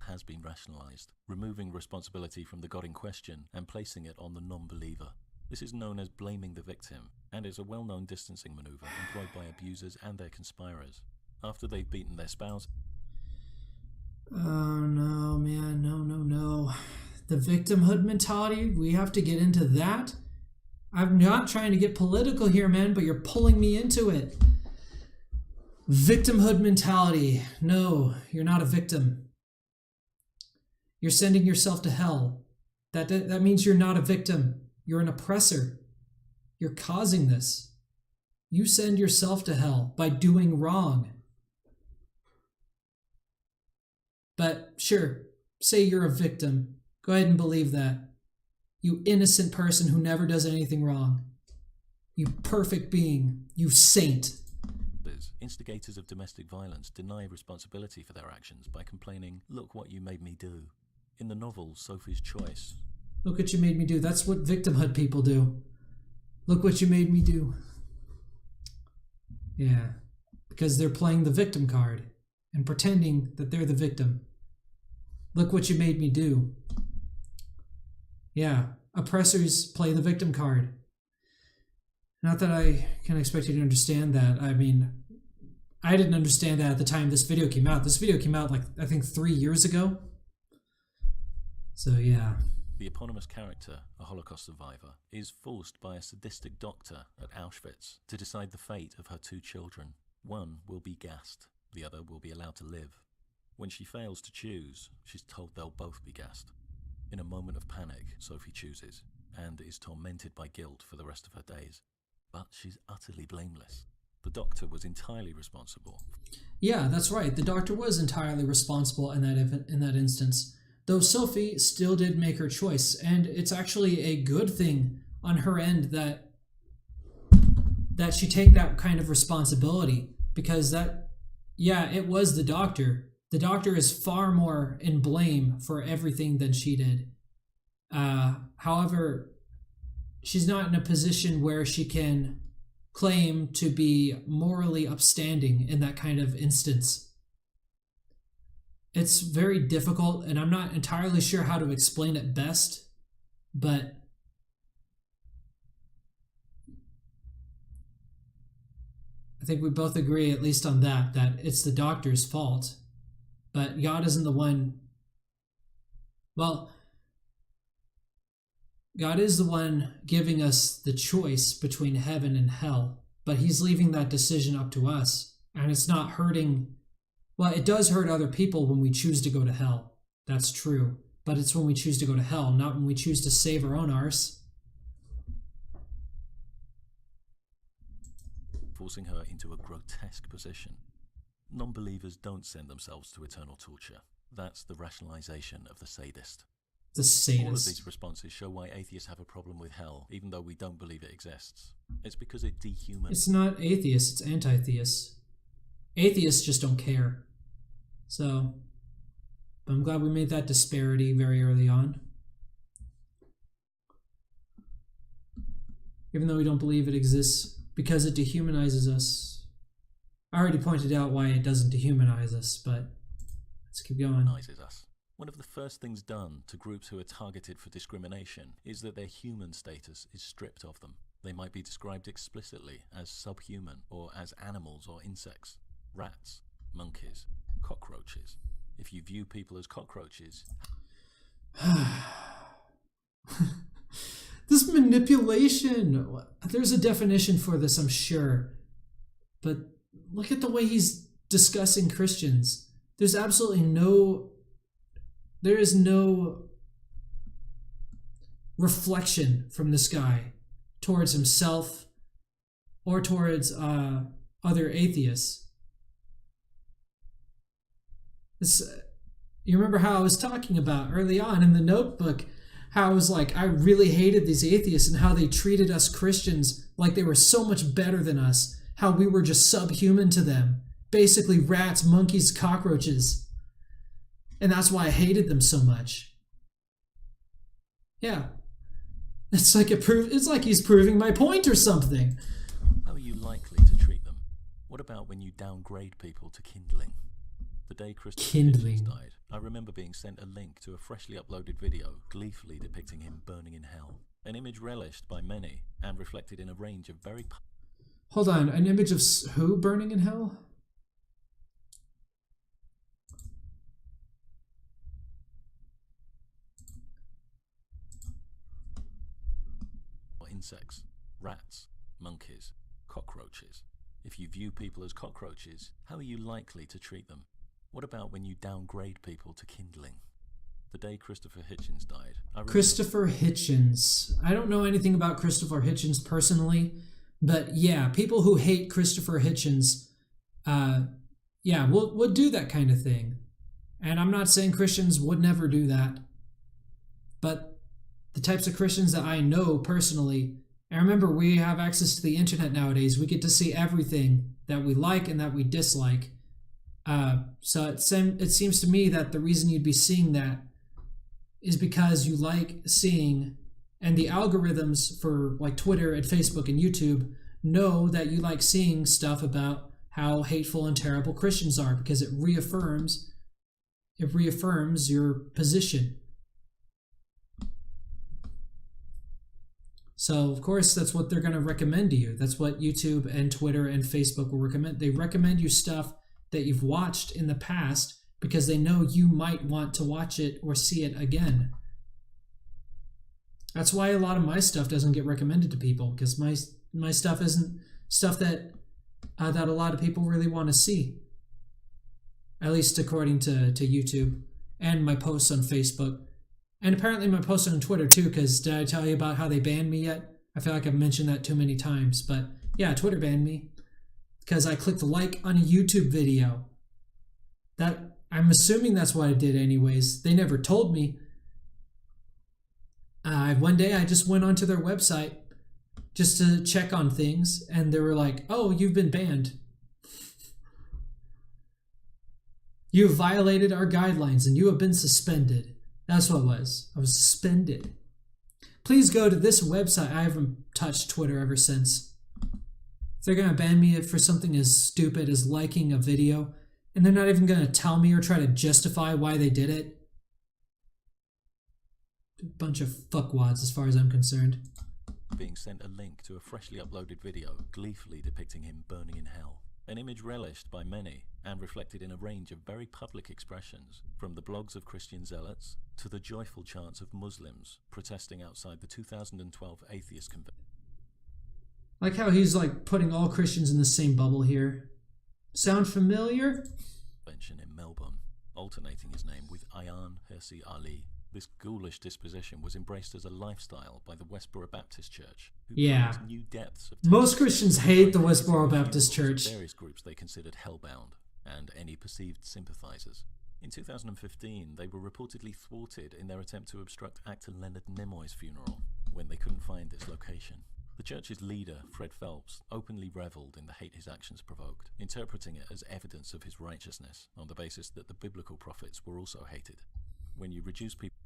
Has been rationalized, removing responsibility from the God in question and placing it on the non-believer. This is known as blaming the victim, and is a well-known distancing maneuver employed by abusers and their conspirers. After they've beaten their spouse... Oh no, man, no. The victimhood mentality, we have to get into that? I'm not trying to get political here, man, but you're pulling me into it. Victimhood mentality. No, you're not a victim. You're sending yourself to hell. That means you're not a victim. You're an oppressor. You're causing this. You send yourself to hell by doing wrong. But sure, say you're a victim. Go ahead and believe that. You innocent person who never does anything wrong. You perfect being. You saint. Instigators of domestic violence deny responsibility for their actions by complaining, "Look what you made me do." In the novel Sophie's Choice, look what you made me do. That's what victimhood people do. Look what you made me do. Yeah, because they're playing the victim card and pretending that they're the victim. Look what you made me do. Yeah, oppressors play the victim card. Not that I can expect you to understand that. I mean, I didn't understand that at the time this video came out. This video came out like, I think 3 years ago. So yeah. The eponymous character, a Holocaust survivor, is forced by a sadistic doctor at Auschwitz to decide the fate of her 2 children. One will be gassed, the other will be allowed to live. When she fails to choose, she's told they'll both be gassed. In a moment of panic, Sophie chooses, and is tormented by guilt for the rest of her days. But she's utterly blameless. The doctor was entirely responsible. Yeah, that's right. The doctor was entirely responsible in that instance. Though Sophie still did make her choice, and it's actually a good thing on her end that she take that kind of responsibility, because it was the doctor. The doctor is far more in blame for everything than she did. However, she's not in a position where she can claim to be morally upstanding in that kind of instance. It's very difficult, and I'm not entirely sure how to explain it best, but I think we both agree, at least on that it's the doctor's fault. But God isn't the one. Well, God is the one giving us the choice between heaven and hell, but he's leaving that decision up to us, and it's not hurting. Well, it does hurt other people when we choose to go to hell. That's true. But it's when we choose to go to hell, not when we choose to save our own arse. Forcing her into a grotesque position. Non-believers don't send themselves to eternal torture. That's the rationalization of the sadist. The sadist. All of these responses show why atheists have a problem with hell, even though we don't believe it exists. It's because it dehumanizes. It's not atheists, it's anti-theists. Atheists just don't care. So, I'm glad we made that disparity very early on. Even though we don't believe it exists, because it dehumanizes us. I already pointed out why it doesn't dehumanize us, but let's keep going. Us. One of the first things done to groups who are targeted for discrimination is that their human status is stripped of them. They might be described explicitly as subhuman or as animals or insects. Rats, monkeys, cockroaches. If you view people as cockroaches... This manipulation! There's a definition for this, I'm sure. But look at the way he's discussing Christians. There is no reflection from this guy towards himself or towards other atheists. You remember how I was talking about early on in the notebook, how I was like, I really hated these atheists and how they treated us Christians like they were so much better than us, how we were just subhuman to them, basically rats, monkeys, cockroaches. And that's why I hated them so much. Yeah. It's like he's proving my point or something. How are you likely to treat them? What about when you downgrade people to kindling? The day Christopher Hitchens died, I remember being sent a link to a freshly uploaded video gleefully depicting him burning in hell. An image relished by many and reflected in a range of very... Hold on, an image of who burning in hell? Insects, rats, monkeys, cockroaches. If you view people as cockroaches, how are you likely to treat them? What about when you downgrade people to kindling? The day Christopher Hitchens died... Christopher Hitchens. I don't know anything about Christopher Hitchens personally, but yeah, people who hate Christopher Hitchens, would do that kind of thing. And I'm not saying Christians would never do that, but the types of Christians that I know personally And remember, we have access to the internet nowadays. We get to see everything that we like and that we dislike. So it seems to me that the reason you'd be seeing that is because you like seeing, and the algorithms for like Twitter and Facebook and YouTube know that you like seeing stuff about how hateful and terrible Christians are, because it reaffirms your position. So of course that's what they're going to recommend to you. That's what YouTube and Twitter and Facebook will recommend. They recommend you stuff that you've watched in the past because they know you might want to watch it or see it again. That's why a lot of my stuff doesn't get recommended to people, because my stuff isn't stuff that a lot of people really want to see. At least according to YouTube and my posts on Facebook. And apparently my posts on Twitter too, because did I tell you about how they banned me yet? I feel like I've mentioned that too many times. But yeah, Twitter banned me because I clicked like on a YouTube video. That I'm assuming that's what I did anyways. They never told me. One day I just went onto their website just to check on things, and they were like, "Oh, you've been banned. You have violated our guidelines and you have been suspended." That's what it was. I was suspended. Please go to this website. I haven't touched Twitter ever since. If they're going to ban me for something as stupid as liking a video, and they're not even going to tell me or try to justify why they did it. A bunch of fuckwads as far as I'm concerned. Being sent a link to a freshly uploaded video gleefully depicting him burning in hell. An image relished by many and reflected in a range of very public expressions, from the blogs of Christian zealots to the joyful chants of Muslims protesting outside the 2012 Atheist convention. Like how he's like putting all Christians in the same bubble here. Sound familiar? Convention in Melbourne, alternating his name with Ayan Hirsi Ali. This ghoulish disposition was embraced as a lifestyle by the Westboro Baptist Church, who brought new depths of most Christians hate the Westboro Baptist Church. Various groups they considered hellbound, and any perceived sympathizers. In 2015, they were reportedly thwarted in their attempt to obstruct actor Leonard Nimoy's funeral when they couldn't find its location. The church's leader, Fred Phelps, openly reveled in the hate his actions provoked, interpreting it as evidence of his righteousness on the basis that the biblical prophets were also hated. When you reduce people...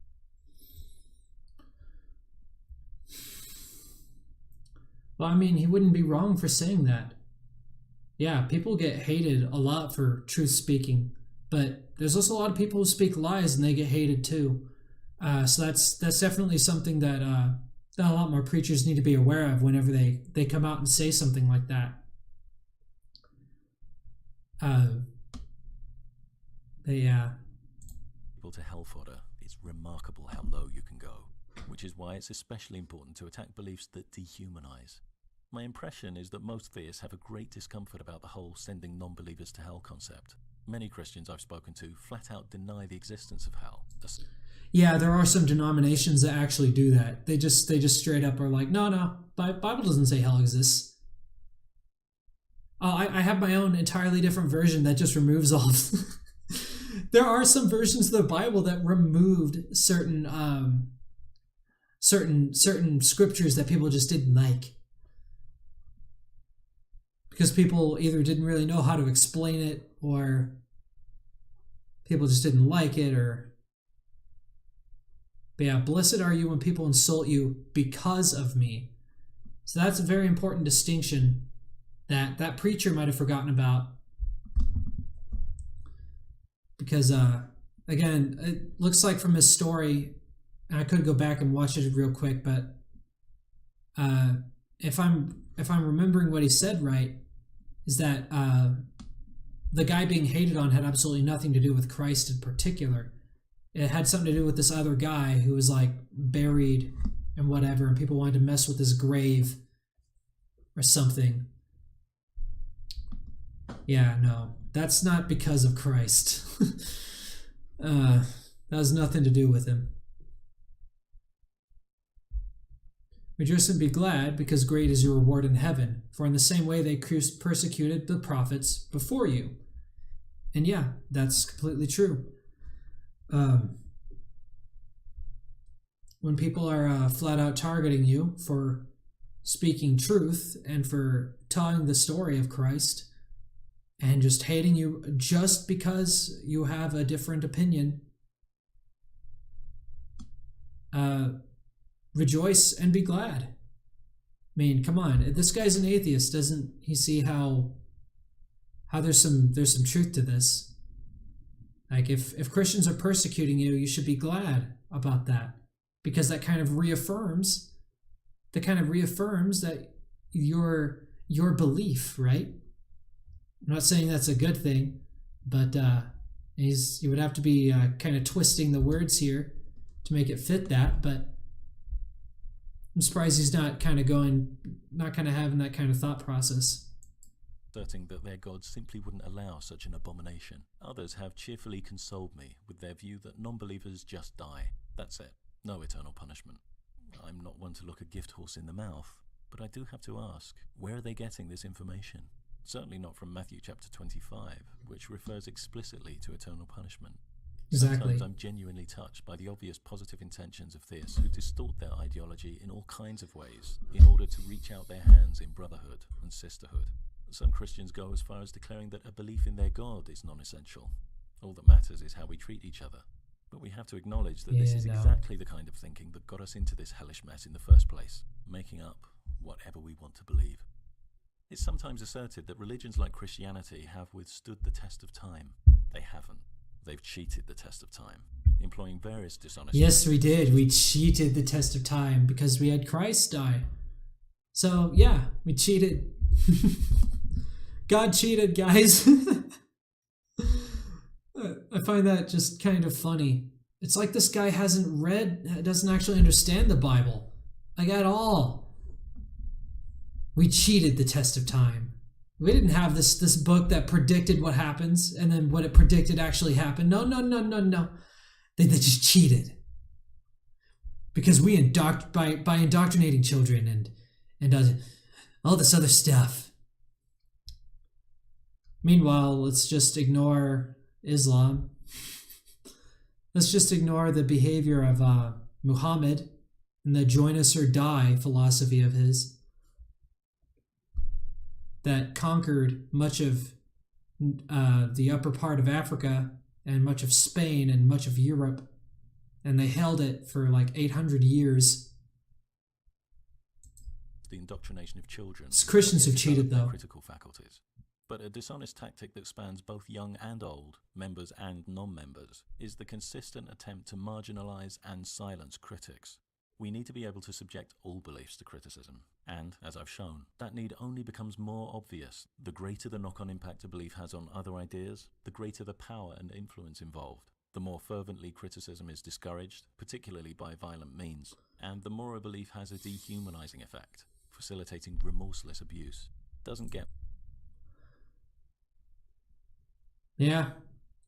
Well, I mean, he wouldn't be wrong for saying that. Yeah, people get hated a lot for truth speaking, but there's also a lot of people who speak lies and they get hated too. So that's definitely something that a lot more preachers need to be aware of whenever they come out and say something like that. People to hell fodder, it's remarkable how low you can go, which is why it's especially important to attack beliefs that dehumanize. My impression is that most theists have a great discomfort about the whole sending non-believers to hell concept. Many Christians I've spoken to flat out deny the existence of hell. Yeah, there are some denominations that actually do that. They just straight up are like, no, Bible doesn't say hell exists. Oh, I have my own entirely different version that just removes all of There are some versions of the Bible that removed certain scriptures that people just didn't like. Because people either didn't really know how to explain it, or people just didn't like it, or... But yeah, blessed are you when people insult you because of me. So that's a very important distinction that preacher might have forgotten about. Because, again, it looks like from his story, and I could go back and watch it real quick, but if I'm remembering what he said right, is that the guy being hated on had absolutely nothing to do with Christ in particular. It had something to do with this other guy who was like buried and whatever, and people wanted to mess with his grave or something. Yeah, no, that's not because of Christ. That has nothing to do with him. Rejoice and be glad, because great is your reward in heaven, for in the same way they persecuted the prophets before you. And yeah, that's completely true. When people are flat out targeting you for speaking truth and for telling the story of Christ, and just hating you just because you have a different opinion. Rejoice and be glad. I mean, come on, this guy's an atheist. Doesn't he see how there's some truth to this? Like, if Christians are persecuting you, you should be glad about that, because that kind of reaffirms that your belief, right? I'm not saying that's a good thing, but you would have to be kind of twisting the words here to make it fit that. But I'm surprised he's not kind of having that kind of thought process. Asserting that their God simply wouldn't allow such an abomination. Others have cheerfully consoled me with their view that non-believers just die. That's it. No eternal punishment. I'm not one to look a gift horse in the mouth, but I do have to ask, where are they getting this information? Certainly not from Matthew chapter 25, which refers explicitly to eternal punishment. Exactly. Sometimes I'm genuinely touched by the obvious positive intentions of theists who distort their ideology in all kinds of ways in order to reach out their hands in brotherhood and sisterhood. Some Christians go as far as declaring that a belief in their God is non-essential. All that matters is how we treat each other. But we have to acknowledge that this is exactly the kind of thinking that got us into this hellish mess in the first place, making up whatever we want to believe. It's sometimes asserted that religions like Christianity have withstood the test of time. They haven't. They've cheated the test of time, employing various dishonest... Yes, we did. We cheated the test of time because we had Christ die. So, yeah, we cheated. God cheated, guys. I find that just kind of funny. It's like this guy doesn't actually understand the Bible, like at all. We cheated the test of time. We didn't have this book that predicted what happens, and then what it predicted actually happened. No. They just cheated. Because we by indoctrinating children and all this other stuff. Meanwhile, let's just ignore Islam. Let's just ignore the behavior of Muhammad and the join us or die philosophy of his that conquered much of the upper part of Africa and much of Spain and much of Europe, and they held it for like 800 years. The indoctrination of children. It's Christians who've cheated, though. Critical faculties. But a dishonest tactic that spans both young and old, members and non-members, is the consistent attempt to marginalize and silence critics. We need to be able to subject all beliefs to criticism. And, as I've shown, that need only becomes more obvious. The greater the knock-on impact a belief has on other ideas, the greater the power and influence involved. The more fervently criticism is discouraged, particularly by violent means, and the more a belief has a dehumanizing effect, facilitating remorseless abuse. Doesn't get... Yeah,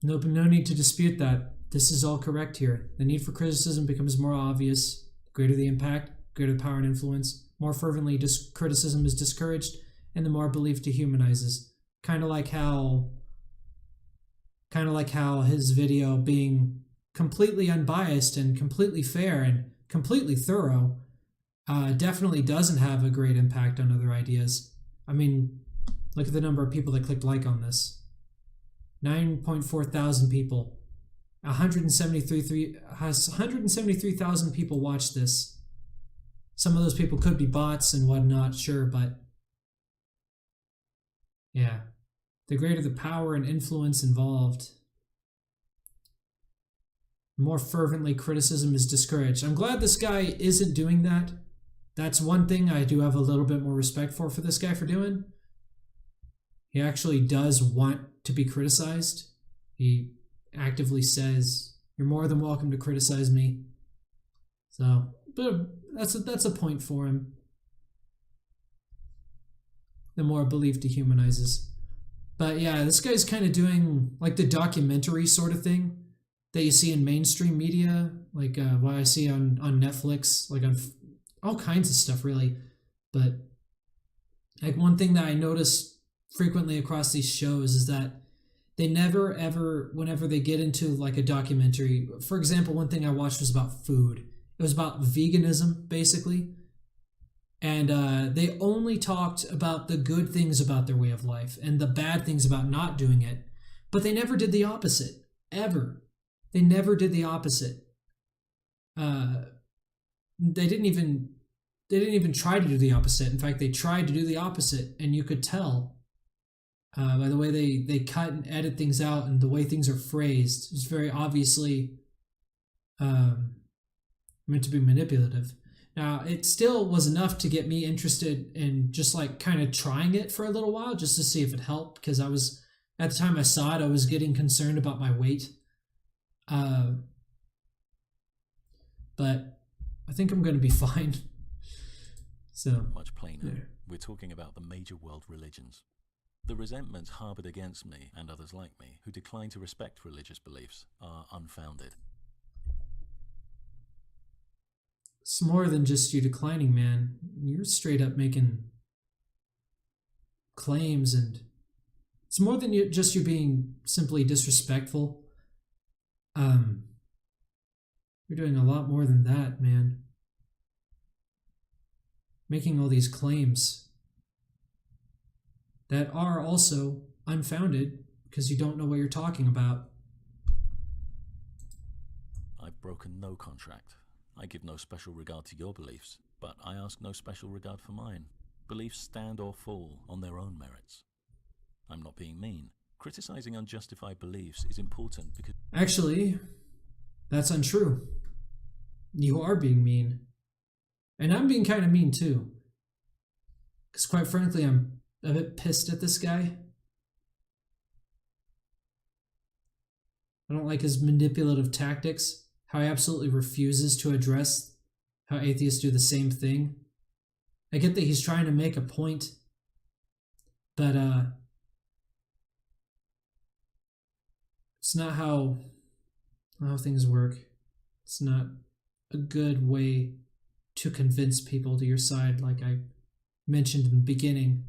no need to dispute that. This is all correct here. The need for criticism becomes more obvious. Greater the impact, greater the power and influence. More fervently criticism is discouraged, and the more belief dehumanizes. Kind of like how his video being completely unbiased and completely fair and completely thorough definitely doesn't have a great impact on other ideas. I mean, look at the number of people that clicked like on this. 9.4 thousand people. 173,000 people watched this. Some of those people could be bots and whatnot, sure, but yeah, the greater the power and influence involved, the more fervently criticism is discouraged. I'm glad this guy isn't doing that. That's one thing I do have a little bit more respect for this guy for doing. He actually does want to be criticized. He actively says, "You're more than welcome to criticize me." So, but that's a point for him. The more belief dehumanizes. But yeah, this guy's kind of doing like the documentary sort of thing that you see in mainstream media, like what I see on Netflix, like on all kinds of stuff really. But like one thing that I notice frequently across these shows is that they never ever, whenever they get into like a documentary, for example, one thing I watched was about food. It was about veganism, basically. And they only talked about the good things about their way of life and the bad things about not doing it. But they never did the opposite, ever. They never did the opposite. They didn't even try to do the opposite. In fact, they tried to do the opposite, and you could tell by the way they cut and edit things out and the way things are phrased. It's very obviously meant to be manipulative. Now, it still was enough to get me interested in just like kind of trying it for a little while just to see if it helped, because I was, at the time I saw it, I was getting concerned about my weight. But I think I'm going to be fine. So much plainer. We're talking about the major world religions. The resentments harbored against me and others like me who decline to respect religious beliefs are unfounded. It's more than just you declining, man. You're straight up making claims, and it's more than just you being simply disrespectful. You're doing a lot more than that, man. Making all these claims that are also unfounded because you don't know what you're talking about. I've broken no contract. I give no special regard to your beliefs, but I ask no special regard for mine. Beliefs stand or fall on their own merits. I'm not being mean. Criticizing unjustified beliefs is important because... Actually, that's untrue. You are being mean. And I'm being kind of mean too. Because quite frankly, I'm a bit pissed at this guy. I don't like his manipulative tactics. How he absolutely refuses to address how atheists do the same thing. I get that he's trying to make a point, but it's not how things work. It's not a good way to convince people to your side, like I mentioned in the beginning,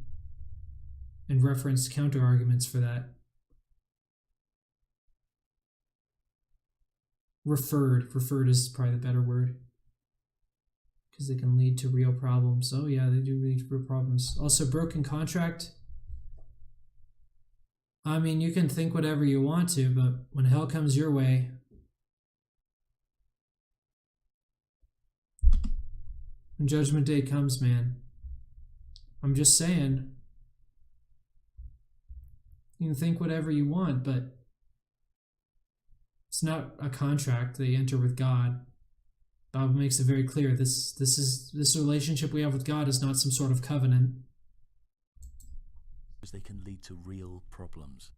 and referenced counter arguments for that. Referred is probably the better word, because they can lead to real problems. Oh yeah, they do lead to real problems. Also, broken contract. I mean, you can think whatever you want to, but when hell comes your way, when Judgment Day comes, man, I'm just saying, you can think whatever you want, but it's not a contract they enter with God. The Bible makes it very clear. This relationship we have with God is not some sort of covenant. They can lead to real problems.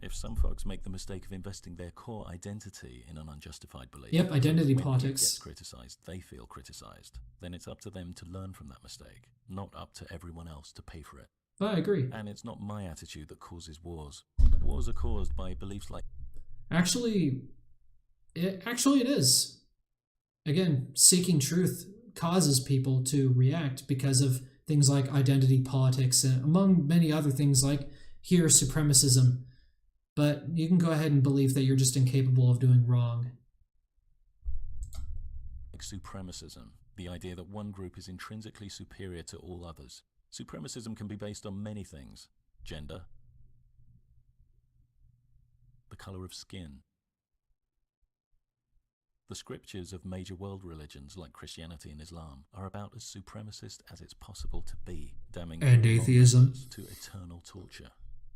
If some folks make the mistake of investing their core identity in an unjustified belief, yep, identity when politics. It gets criticized, they feel criticized. Then it's up to them to learn from that mistake, not up to everyone else to pay for it. I agree. And it's not my attitude that causes wars. Wars are caused by beliefs like... Actually, it is. Again, seeking truth causes people to react because of things like identity politics, and among many other things like here, supremacism. But you can go ahead and believe that you're just incapable of doing wrong. Like supremacism, the idea that one group is intrinsically superior to all others. Supremacism can be based on many things: gender, the color of skin. The scriptures of major world religions like Christianity and Islam are about as supremacist as it's possible to be, damning and atheism to eternal torture.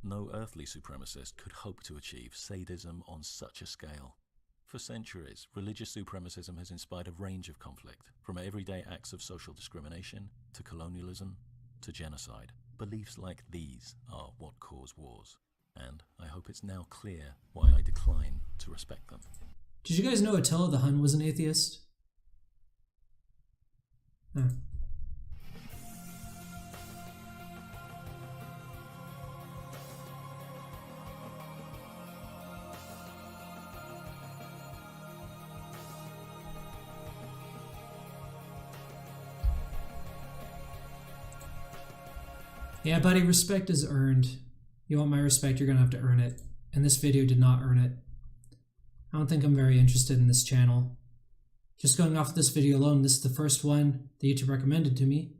No earthly supremacist could hope to achieve sadism on such a scale. For centuries, religious supremacism has inspired a range of conflict, from everyday acts of social discrimination to colonialism to genocide. Beliefs like these are what cause wars, and I hope it's now clear why I decline to respect them. Did you guys know Attila the Hun was an atheist? Huh. Yeah, buddy, respect is earned. You want my respect, you're gonna have to earn it. And this video did not earn it. I don't think I'm very interested in this channel. Just going off of this video alone, this is the first one that YouTube recommended to me.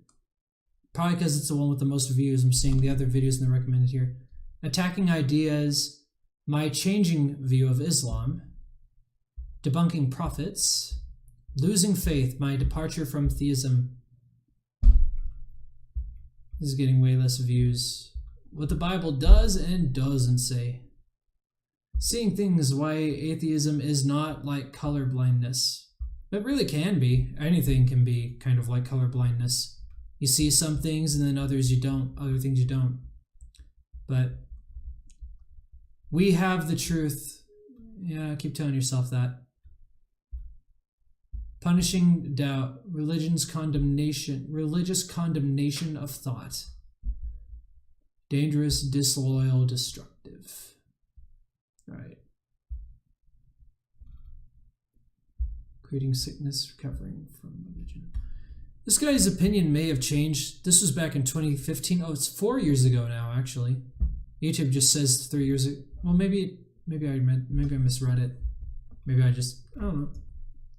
Probably because it's the one with the most views. I'm seeing the other videos in the recommended here. Attacking ideas, my changing view of Islam. Debunking prophets. Losing faith, my departure from theism. This is getting way less views. What the Bible does and doesn't say. Seeing things, why atheism is not like color blindness. It really can be. Anything can be kind of like color blindness. You see some things and then others you don't, other things you don't. But we have the truth. Yeah, keep telling yourself that. Punishing doubt, religious condemnation of thought. Dangerous, disloyal, destructive. All right. Creating sickness, recovering from religion. This guy's opinion may have changed. This was back in 2015. Oh, it's 4 years ago now, actually. YouTube just says 3 years ago. Well, maybe I misread it. Maybe I don't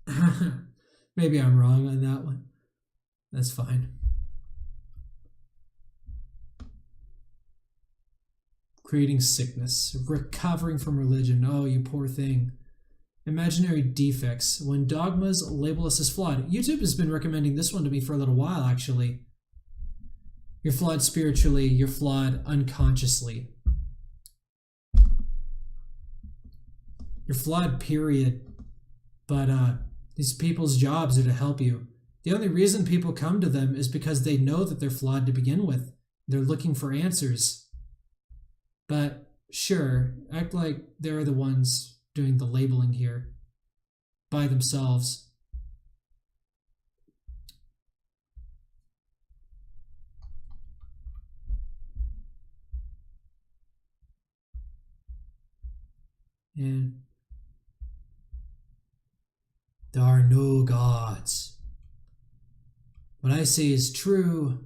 know. Maybe I'm wrong on that one. That's fine. Creating sickness, recovering from religion. Oh, you poor thing. Imaginary defects. When dogmas label us as flawed. YouTube has been recommending this one to me for a little while, actually. You're flawed spiritually. You're flawed unconsciously. You're flawed, period. But these people's jobs are to help you. The only reason people come to them is because they know that they're flawed to begin with. They're looking for answers. But sure, act like they're the ones doing the labeling here by themselves. And there are no gods. What I say is true.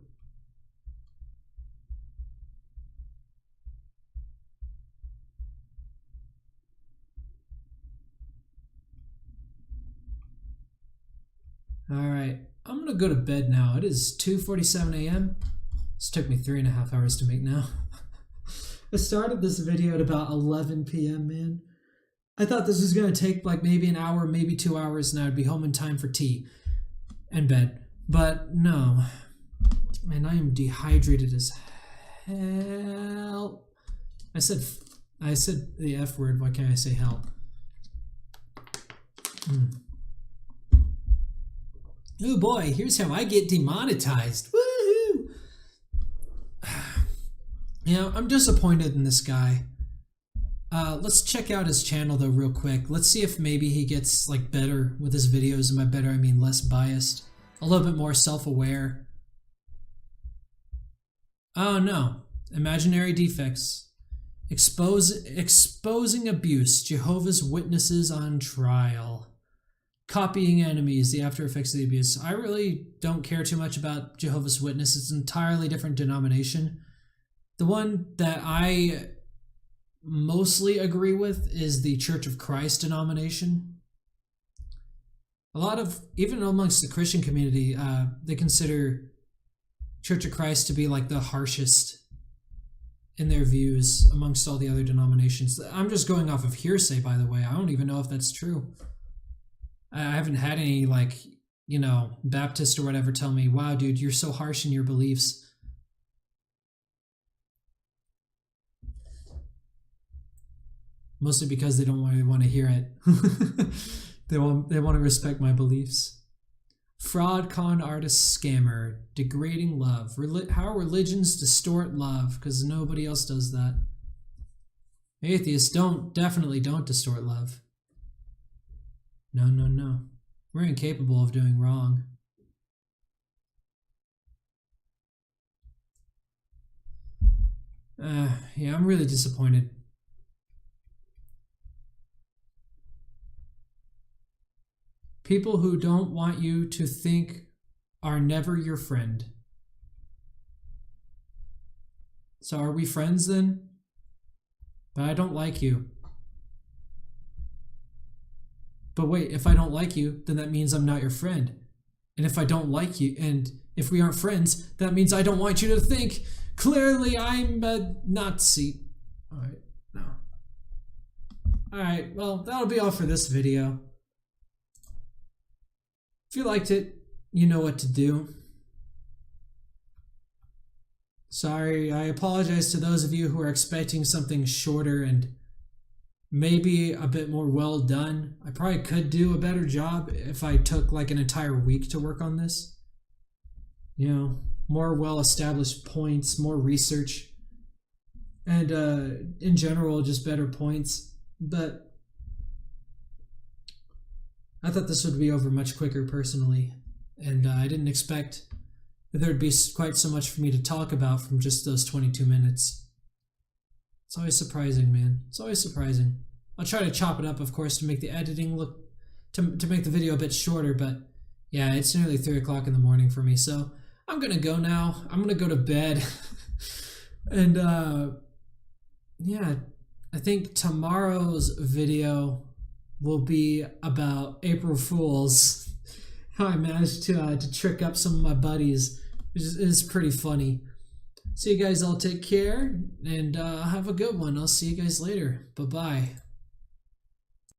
All right, I'm gonna go to bed now. It is 2:47 a.m. This took me 3.5 hours to make now. I started this video at about 11 p.m., man. I thought this was gonna take like maybe an hour, maybe 2 hours, and I'd be home in time for tea and bed. But no, man, I am dehydrated as hell. I said the F word. Why can't I say hell? Oh boy, here's how I get demonetized. Woohoo! You know, I'm disappointed in this guy. Let's check out his channel though real quick. Let's see if maybe he gets like better with his videos, and by better I mean less biased. A little bit more self-aware. Oh no. Imaginary defects. Exposing abuse. Jehovah's Witnesses on trial. Copying enemies, the after effects of the abuse. I really don't care too much about Jehovah's Witnesses. It's an entirely different denomination. The one that I mostly agree with is the Church of Christ denomination. A lot of, even amongst the Christian community, they consider Church of Christ to be like the harshest in their views amongst all the other denominations. I'm just going off of hearsay, by the way. I don't even know if that's true. I haven't had any, like, you know, Baptist or whatever tell me, wow, dude, you're so harsh in your beliefs. Mostly because they don't want to hear it. They want to respect my beliefs. Fraud, con artist, scammer, degrading love. How religions distort love, because nobody else does that. Atheists definitely don't distort love. No, no, no. We're incapable of doing wrong. Yeah, I'm really disappointed. People who don't want you to think are never your friend. So are we friends then? But I don't like you. But wait, if I don't like you, then that means I'm not your friend. And if I don't like you, and If we aren't friends, that means I don't want you to think clearly I'm a Nazi. Alright, no. Alright, well, that'll be all for this video. If you liked it, you know what to do. Sorry, I apologize to those of you who are expecting something shorter and maybe a bit more well done. I probably could do a better job if I took like an entire week to work on this. You know, more well-established points, more research, and in general, just better points. But I thought this would be over much quicker personally, and I didn't expect that there'd be quite so much for me to talk about from just those 22 minutes. It's always surprising, man. It's always surprising. I'll try to chop it up, of course, to make the editing look, to make the video a bit shorter, but yeah, it's nearly 3 o'clock in the morning for me, so I'm gonna go now. I'm gonna go to bed. And yeah, I think tomorrow's video will be about April Fools. How I managed to trick up some of my buddies. It's pretty funny. So you guys all take care and have a good one. I'll see you guys later. Bye-bye.